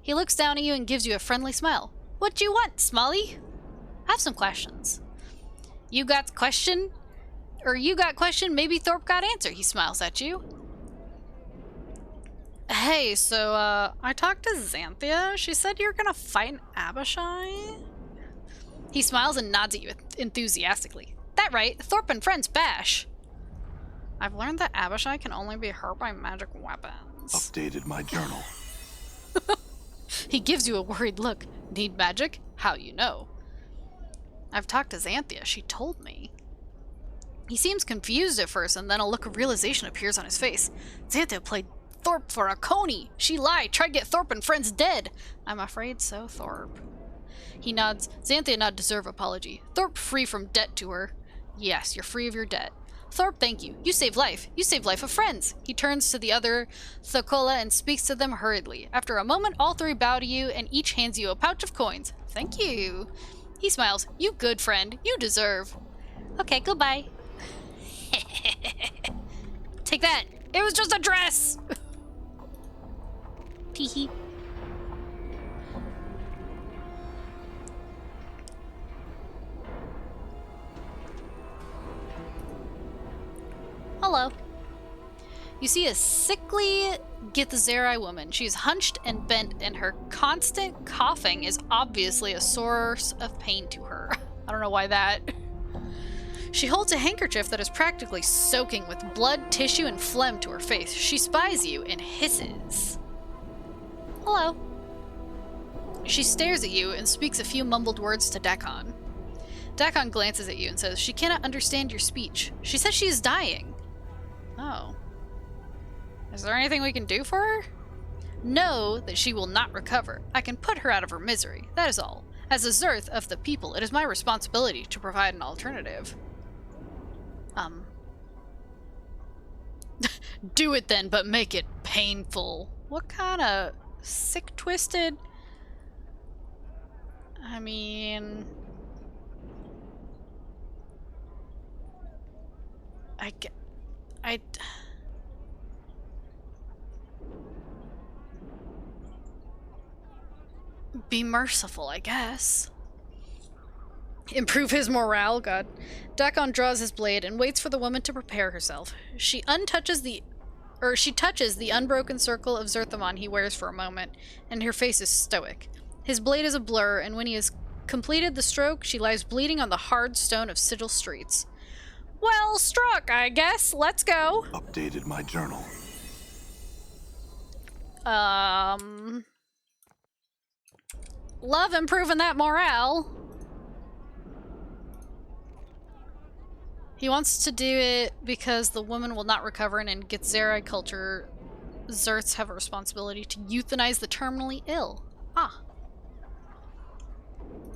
He looks down at you and gives you a friendly smile. What do you want, Smalley? I have some questions. You got question? Maybe Thorpe got answer. He smiles at you. Hey, so, I talked to Xanthia. She said you're gonna fight an Abishai? He smiles and nods at you enthusiastically. That right, Thorpe and friends bash. I've learned that Abishai can only be hurt by magic weapons. Updated my journal. He gives you a worried look. Need magic? How you know? I've talked to Xanthia. She told me. He seems confused at first, and then a look of realization appears on his face. Xanthia played Thorpe for a coney. She lied. Tried to get Thorpe and friends dead. I'm afraid so, Thorpe. He nods. Xanthia not deserve apology. Thorpe free from debt to her. Yes, you're free of your debt. Thorpe, thank you. You saved life. You saved life of friends. He turns to the other Thokola and speaks to them hurriedly. After a moment, all 3 bow to you and each hands you a pouch of coins. Thank you. He smiles. You good friend. You deserve. Okay, goodbye. Take that. It was just a dress. Teehee. Hello. You see a sickly Githzerai woman. She's hunched and bent, and her constant coughing is obviously a source of pain to her. I don't know why that. She holds a handkerchief that is practically soaking with blood, tissue, and phlegm to her face. She spies you and hisses. Hello. She stares at you and speaks a few mumbled words to Dakon. Dakon glances at you and says, she cannot understand your speech. She says she is dying. Oh. Is there anything we can do for her? Know that she will not recover. I can put her out of her misery. That is all. As a Zerth of the people, it is my responsibility to provide an alternative. Do it then, but make it painful. What kind of sick twisted? I mean... Be merciful, I guess. Improve his morale, God. Dakon draws his blade and waits for the woman to prepare herself. She touches the unbroken circle of Zerthamon he wears for a moment, and her face is stoic. His blade is a blur, and when he has completed the stroke, she lies bleeding on the hard stone of Sigil streets. Well struck, I guess. Let's go. Updated my journal. Love improving that morale. He wants to do it because the woman will not recover, and in Githzerai culture, Zerths have a responsibility to euthanize the terminally ill. Ah.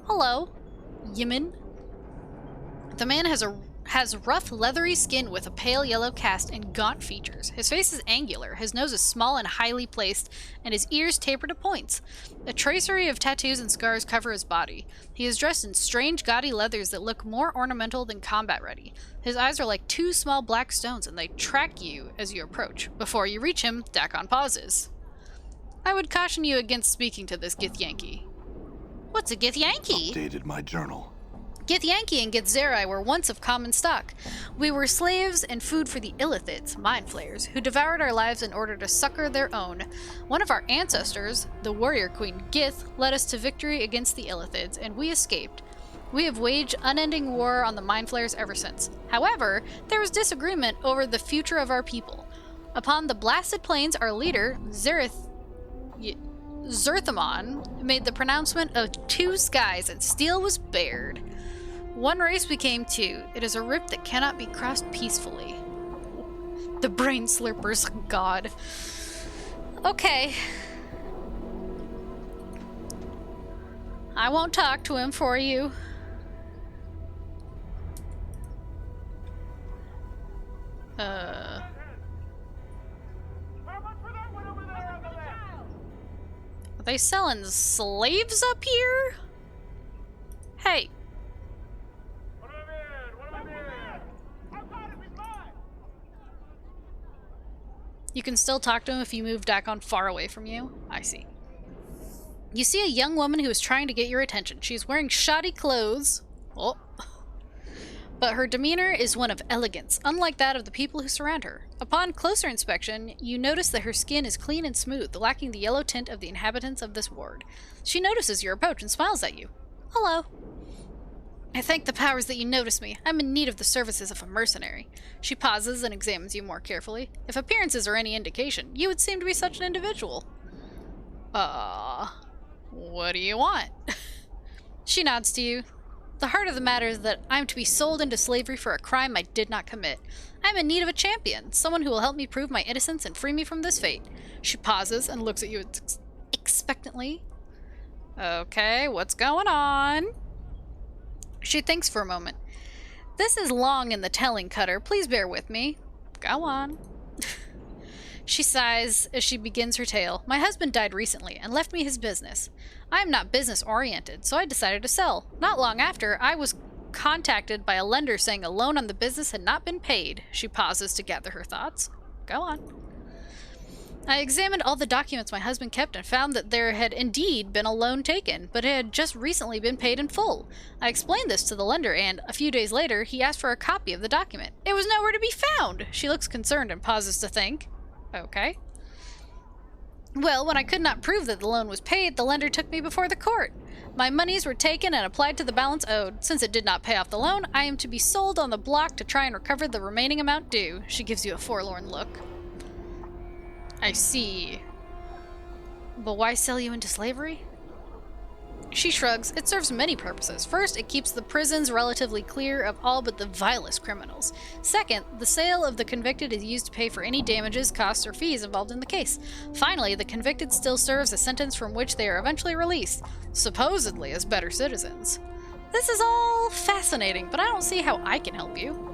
Hello, Yimin. The man has rough, leathery skin with a pale yellow cast and gaunt features. His face is angular, his nose is small and highly placed, and his ears taper to points. A tracery of tattoos and scars cover his body. He is dressed in strange, gaudy leathers that look more ornamental than combat-ready. His eyes are like two small black stones, and they track you as you approach. Before you reach him, Dakon pauses. I would caution you against speaking to this Githyanki. What's a Githyanki? Updated my journal. Githyanki and Githzerai were once of common stock. We were slaves and food for the Illithids, mind flayers, who devoured our lives in order to succor their own. One of our ancestors, the warrior queen Gith, led us to victory against the Illithids, and we escaped. We have waged unending war on the mind flayers ever since. However, there was disagreement over the future of our people. Upon the blasted plains, our leader, Zerthamon, made the pronouncement of two skies, and steel was bared. One race became two. It is a rift that cannot be crossed peacefully. The brain slurpers, God. Okay. I won't talk to him for you. Are they selling slaves up here? Hey. You can still talk to him if you move Dakon far away from you. I see. You see a young woman who is trying to get your attention. She's wearing shoddy clothes. Oh. But her demeanor is one of elegance, unlike that of the people who surround her. Upon closer inspection, you notice that her skin is clean and smooth, lacking the yellow tint of the inhabitants of this ward. She notices your approach and smiles at you. Hello. I thank the powers that you notice me. I'm in need of the services of a mercenary. She pauses and examines you more carefully. If appearances are any indication, you would seem to be such an individual. What do you want? She nods to you. The heart of the matter is that I'm to be sold into slavery for a crime I did not commit. I'm in need of a champion, someone who will help me prove my innocence and free me from this fate. She pauses and looks at you expectantly. Okay, what's going on? She thinks for a moment. This is long in the telling, Cutter. Please bear with me. Go on. She sighs as she begins her tale. My husband died recently and left me his business. I am not business-oriented, so I decided to sell. Not long after, I was contacted by a lender saying a loan on the business had not been paid. She pauses to gather her thoughts. Go on. I examined all the documents my husband kept and found that there had indeed been a loan taken, but it had just recently been paid in full. I explained this to the lender, and a few days later, he asked for a copy of the document. It was nowhere to be found! She looks concerned and pauses to think. Okay. Well, when I could not prove that the loan was paid, the lender took me before the court. My monies were taken and applied to the balance owed. Since it did not pay off the loan, I am to be sold on the block to try and recover the remaining amount due. She gives you a forlorn look. I see. But why sell you into slavery? She shrugs. It serves many purposes. First, it keeps the prisons relatively clear of all but the vilest criminals. Second, the sale of the convicted is used to pay for any damages, costs, or fees involved in the case. Finally, the convicted still serves a sentence from which they are eventually released, supposedly as better citizens. This is all fascinating, but I don't see how I can help you.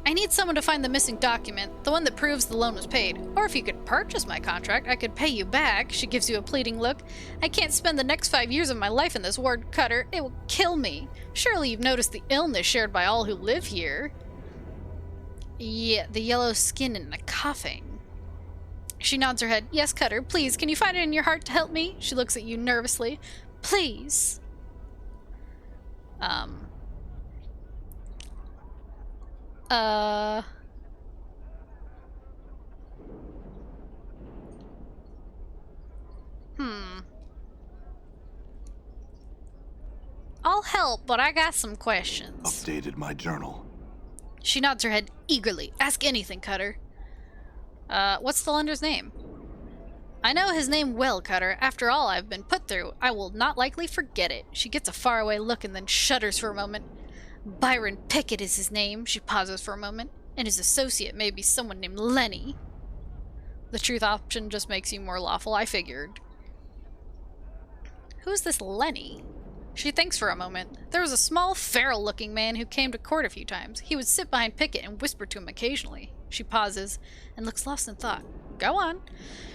I need someone to find the missing document, the one that proves the loan was paid. Or if you could purchase my contract, I could pay you back. She gives you a pleading look. I can't spend the next 5 years of my life in this ward, Cutter. It will kill me. Surely you've noticed the illness shared by all who live here. Yeah, the yellow skin and the coughing. She nods her head. Yes, Cutter, please, can you find it in your heart to help me? She looks at you nervously. Please. I'll help, but I got some questions. Updated my journal. She nods her head eagerly. Ask anything, Cutter. What's the lender's name? I know his name well, Cutter. After all I've been put through, I will not likely forget it. She gets a faraway look and then shudders for a moment. Byron Pickett is his name. She pauses for a moment. And his associate may be someone named Lenny. The truth option just makes you more lawful, I figured. Who's this Lenny? She thinks for a moment. There was a small, feral-looking man who came to court a few times. He would sit behind Pickett and whisper to him occasionally. She pauses and looks lost in thought. Go on.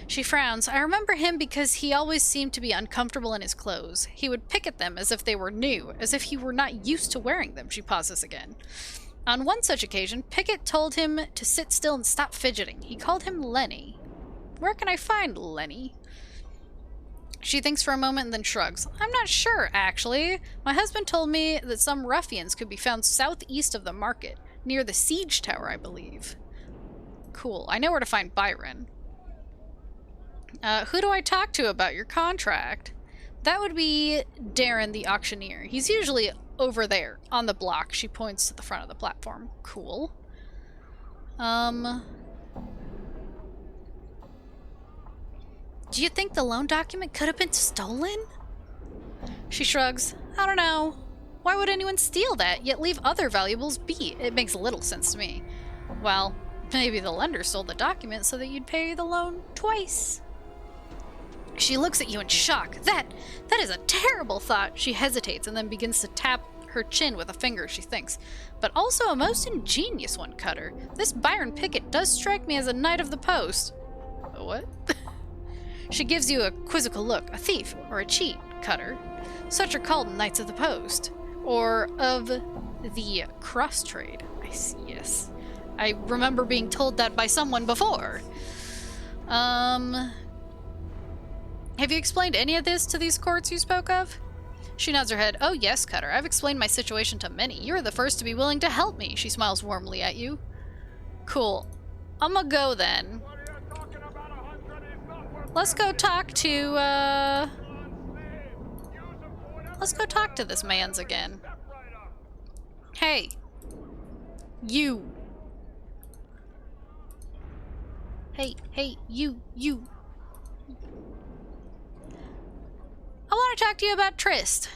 She frowns. I remember him because he always seemed to be uncomfortable in his clothes. He would pick at them as if they were new, as if he were not used to wearing them. She pauses again. On one such occasion, Pickett told him to sit still and stop fidgeting. He called him Lenny. Where can I find Lenny? She thinks for a moment and then shrugs. I'm not sure, actually. My husband told me that some ruffians could be found southeast of the market, near the siege tower, I believe. Cool. I know where to find Byron. Who do I talk to about your contract? That would be Darren the auctioneer. He's usually over there, on the block. She points to the front of the platform. Cool. Do you think the loan document could have been stolen? She shrugs. I don't know. Why would anyone steal that, yet leave other valuables be? It makes little sense to me. Well, maybe the lender stole the document so that you'd pay the loan twice. She looks at you in shock. That is a terrible thought. She hesitates and then begins to tap her chin with a finger, she thinks. But also a most ingenious one, Cutter. This Byron Pickett does strike me as a knight of the post. What? She gives you a quizzical look. A thief or a cheat, Cutter. Such are called knights of the post. Or of the cross trade. I see, yes. I remember being told that by someone before. Have you explained any of this to these courts you spoke of? She nods her head. Oh yes, Cutter. I've explained my situation to many. You're the first to be willing to help me. She smiles warmly at you. Cool. I'ma go then. Let's go talk to, let's go talk to this man's again. Hey. You. Hey, you. I want to talk to you about Trist.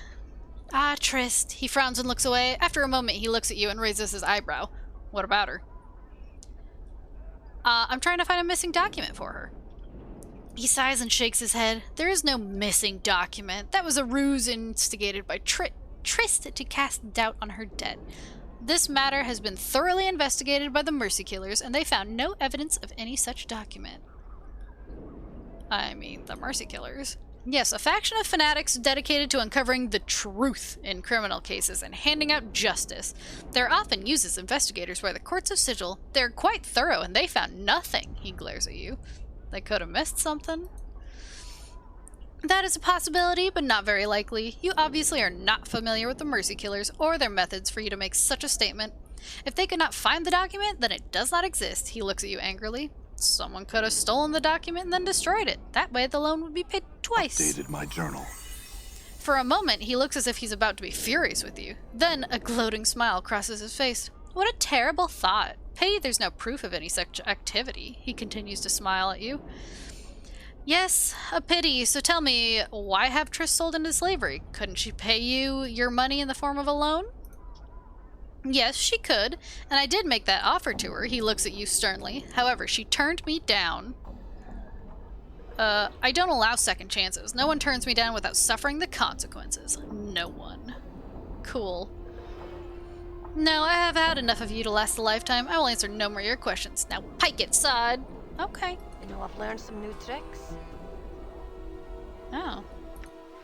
Ah, Trist. He frowns and looks away. After a moment, he looks at you and raises his eyebrow. What about her? I'm trying to find a missing document for her. He sighs and shakes his head. There is no missing document. That was a ruse instigated by Trist to cast doubt on her debt. This matter has been thoroughly investigated by the Mercy Killers, and they found no evidence of any such document. I mean, the Mercy Killers. Yes, a faction of fanatics dedicated to uncovering the truth in criminal cases and handing out justice. They're often used as investigators by the courts of sigil. They're quite thorough, and they found nothing. He glares at you. They could have missed something. That is a possibility, but not very likely. You obviously are not familiar with the Mercy Killers or their methods for you to make such a statement. If they could not find the document, then it does not exist. He looks at you angrily. Someone could have stolen the document and then destroyed it. That way the loan would be paid twice. Updated my journal. For a moment, he looks as if he's about to be furious with you. Then a gloating smile crosses his face. What a terrible thought. Pity there's no proof of any such activity. He continues to smile at you. Yes, a pity. So tell me, why have Triss sold into slavery? Couldn't she pay you your money in the form of a loan? Yes, she could, and I did make that offer to her. He looks at you sternly. However, she turned me down. I don't allow second chances. No one turns me down without suffering the consequences. No one. Cool. No, I have had enough of you to last a lifetime. I will answer no more of your questions. Now pike it, sod. Okay. You know, I've learned some new tricks. Oh.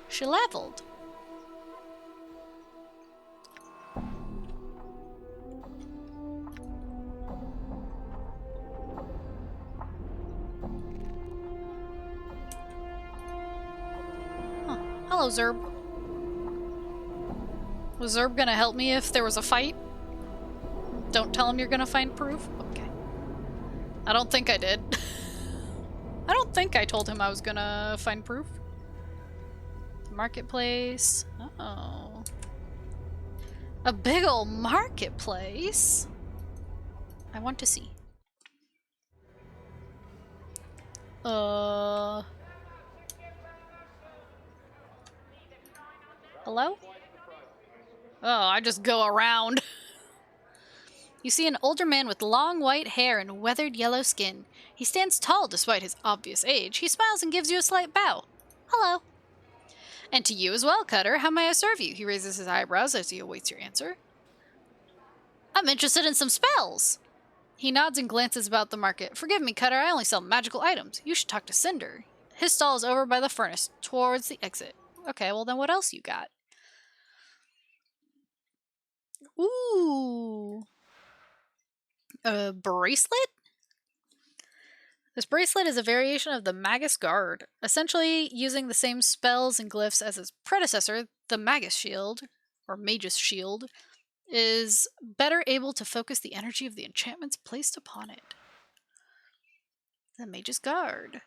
She leveled. Huh. Hello, Zerb. Was Zerb gonna help me if there was a fight? Don't tell him you're gonna find proof? Okay. I don't think I did. I don't think I told him I was gonna find proof. Marketplace. Oh. A big ol' marketplace? I want to see. Hello? Oh, I just go around. You see an older man with long white hair and weathered yellow skin. He stands tall despite his obvious age. He smiles and gives you a slight bow. Hello. And to you as well, Cutter. How may I serve you? He raises his eyebrows as he awaits your answer. I'm interested in some spells. He nods and glances about the market. Forgive me, Cutter. I only sell magical items. You should talk to Cinder. His stall is over by the furnace, towards the exit. Okay, well then what else you got? Ooh. A bracelet? This bracelet is a variation of the Magus Guard, essentially using the same spells and glyphs as its predecessor, the Magus Shield, or Magus Shield, is better able to focus the energy of the enchantments placed upon it. The Magus Guard.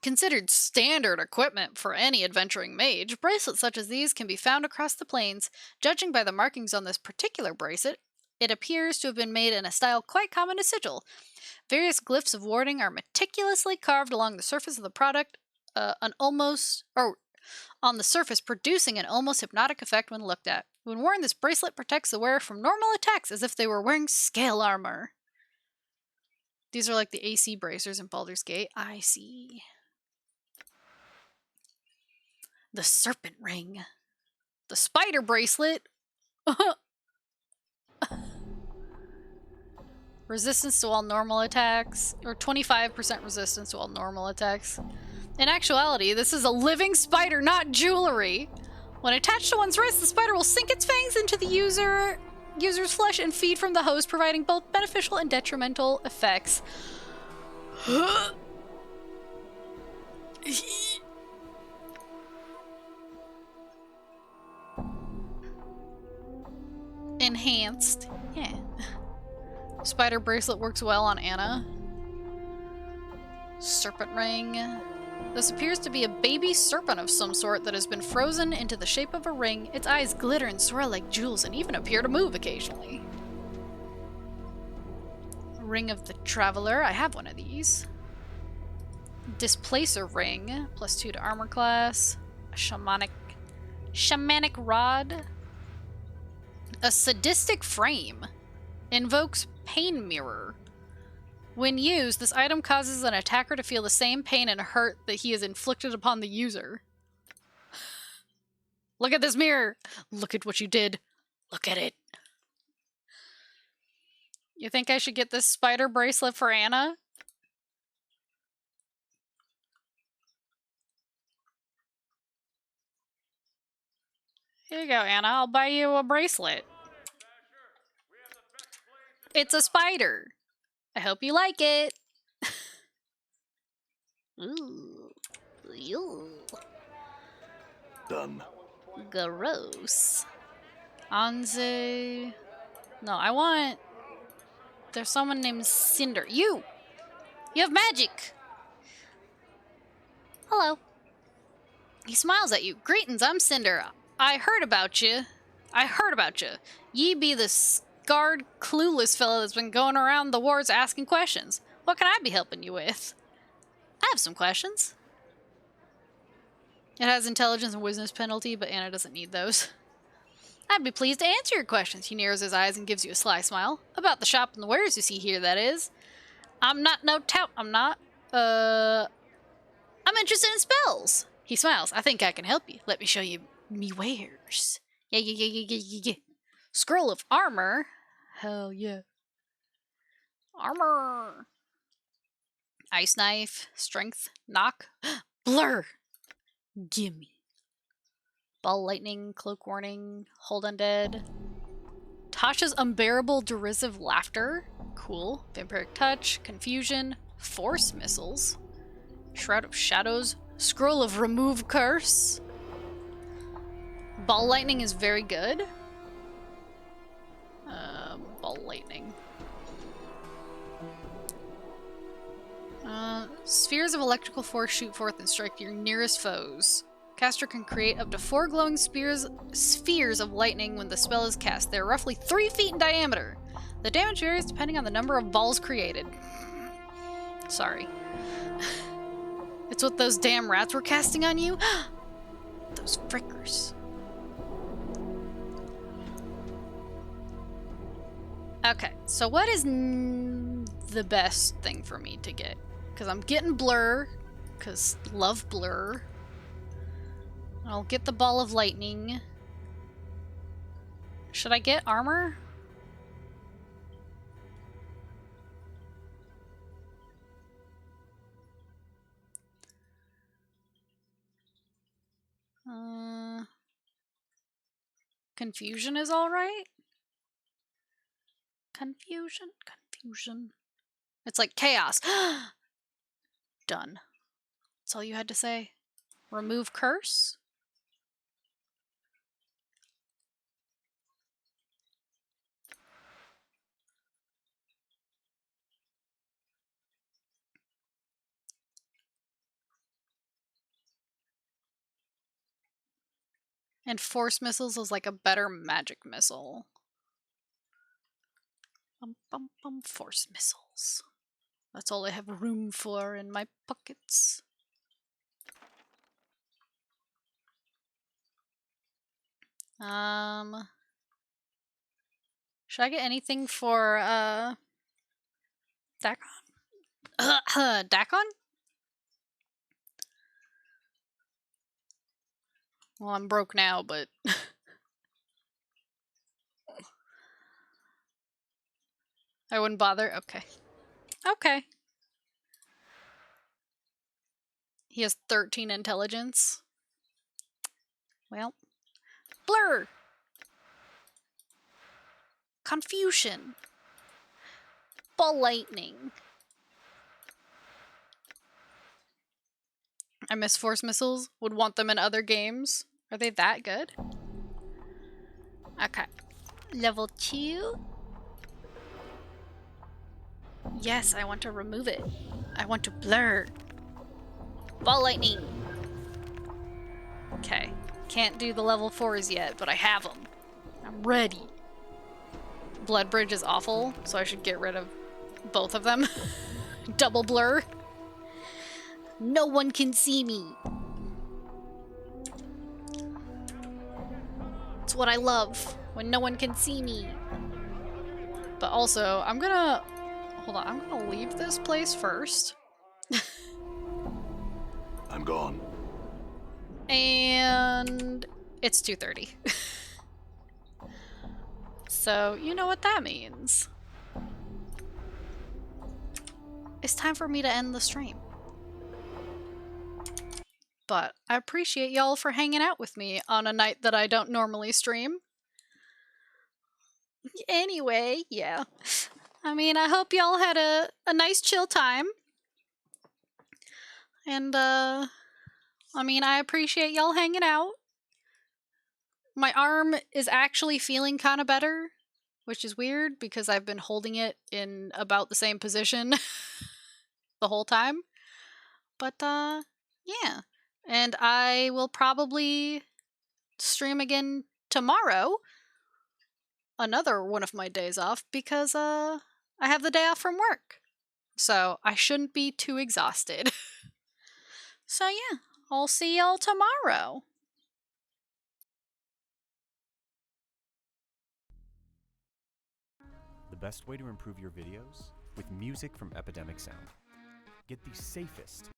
Considered standard equipment for any adventuring mage, bracelets such as these can be found across the plains. Judging by the markings on this particular bracelet, it appears to have been made in a style quite common to sigil. Various glyphs of warding are meticulously carved along the surface of the product, on the surface, producing an almost hypnotic effect when looked at. When worn, this bracelet protects the wearer from normal attacks as if they were wearing scale armor. These are like the AC bracers in Baldur's Gate. I see. The Serpent Ring. The Spider Bracelet. Resistance to all normal attacks, or 25% resistance to all normal attacks. In actuality, this is a living spider, not jewelry. When attached to one's wrist, the spider will sink its fangs into the user's flesh and feed from the host, providing both beneficial and detrimental effects. Enhanced. Yeah. Spider bracelet works well on Anna. Serpent ring. This appears to be a baby serpent of some sort that has been frozen into the shape of a ring. Its eyes glitter and swirl like jewels and even appear to move occasionally. Ring of the Traveler. I have one of these. Displacer ring. +2 to armor class. A Shamanic Rod. A Sadistic Frame. Invokes Pain Mirror. When used, this item causes an attacker to feel the same pain and hurt that he has inflicted upon the user. Look at this mirror! Look at what you did. Look at it. You think I should get this spider bracelet for Anna? Here you go, Anna. I'll buy you a bracelet. It's a spider. I hope you like it. Ooh. Ew. Done. Gross. Anze. No, I want... There's someone named Cinder. You! You have magic! Hello. He smiles at you. Greetings, I'm Cinder. I heard about you. Ye be the scarred, clueless fellow that's been going around the wards asking questions. What can I be helping you with? I have some questions. It has intelligence and wisdom penalty, but Anna doesn't need those. I'd be pleased to answer your questions. He narrows his eyes and gives you a sly smile. About the shop and the wares you see here, that is. I'm not no tout. I'm not. I'm interested in spells. He smiles. I think I can help you. Let me show you me wares. Yeah. Scroll of armor. Hell yeah. Armor. Ice knife. Strength. Knock. Blur. Gimme. Ball lightning. Cloak warning. Hold undead. Tasha's unbearable derisive laughter. Cool. Vampiric touch. Confusion. Force missiles. Shroud of shadows. Scroll of remove curse. Ball lightning is very good. Ball lightning. Spheres of electrical force shoot forth and strike your nearest foes. Caster can create up to 4 glowing spheres of lightning when the spell is cast. They're roughly 3 feet in diameter. The damage varies depending on the number of balls created. Sorry. It's what those damn rats were casting on you? Those frickers. Okay, so what is the best thing for me to get? Because I'm getting blur, because love blur. I'll get the ball of lightning. Should I get armor? Confusion is alright. Confusion. It's like chaos. Done. That's all you had to say? Remove curse? And force missiles is like a better magic missile. Force missiles. That's all I have room for in my pockets. Should I get anything for Dakon? Dakon? Well, I'm broke now, but I wouldn't bother. Okay. He has 13 intelligence. Well, blur. Confusion. Ball lightning. I miss force missiles. Would want them in other games. Are they that good? Okay. Level 2. Yes, I want to remove it. I want to blur. Ball lightning. Okay. Can't do the level 4s yet, but I have them. I'm ready. Blood Bridge is awful, so I should get rid of both of them. Double blur. No one can see me. It's what I love, when no one can see me. But also, I'm gonna leave this place first. I'm gone. And it's 2:30. So, you know what that means. It's time for me to end the stream. But I appreciate y'all for hanging out with me on a night that I don't normally stream. Anyway, yeah. I mean, I hope y'all had a nice chill time. And, I mean, I appreciate y'all hanging out. My arm is actually feeling kind of better, which is weird because I've been holding it in about the same position the whole time. But, yeah. And I will probably stream again tomorrow. Another one of my days off because, I have the day off from work. So I shouldn't be too exhausted. So yeah, I'll see y'all tomorrow. The best way to improve your videos? With music from Epidemic Sound. Get the safest,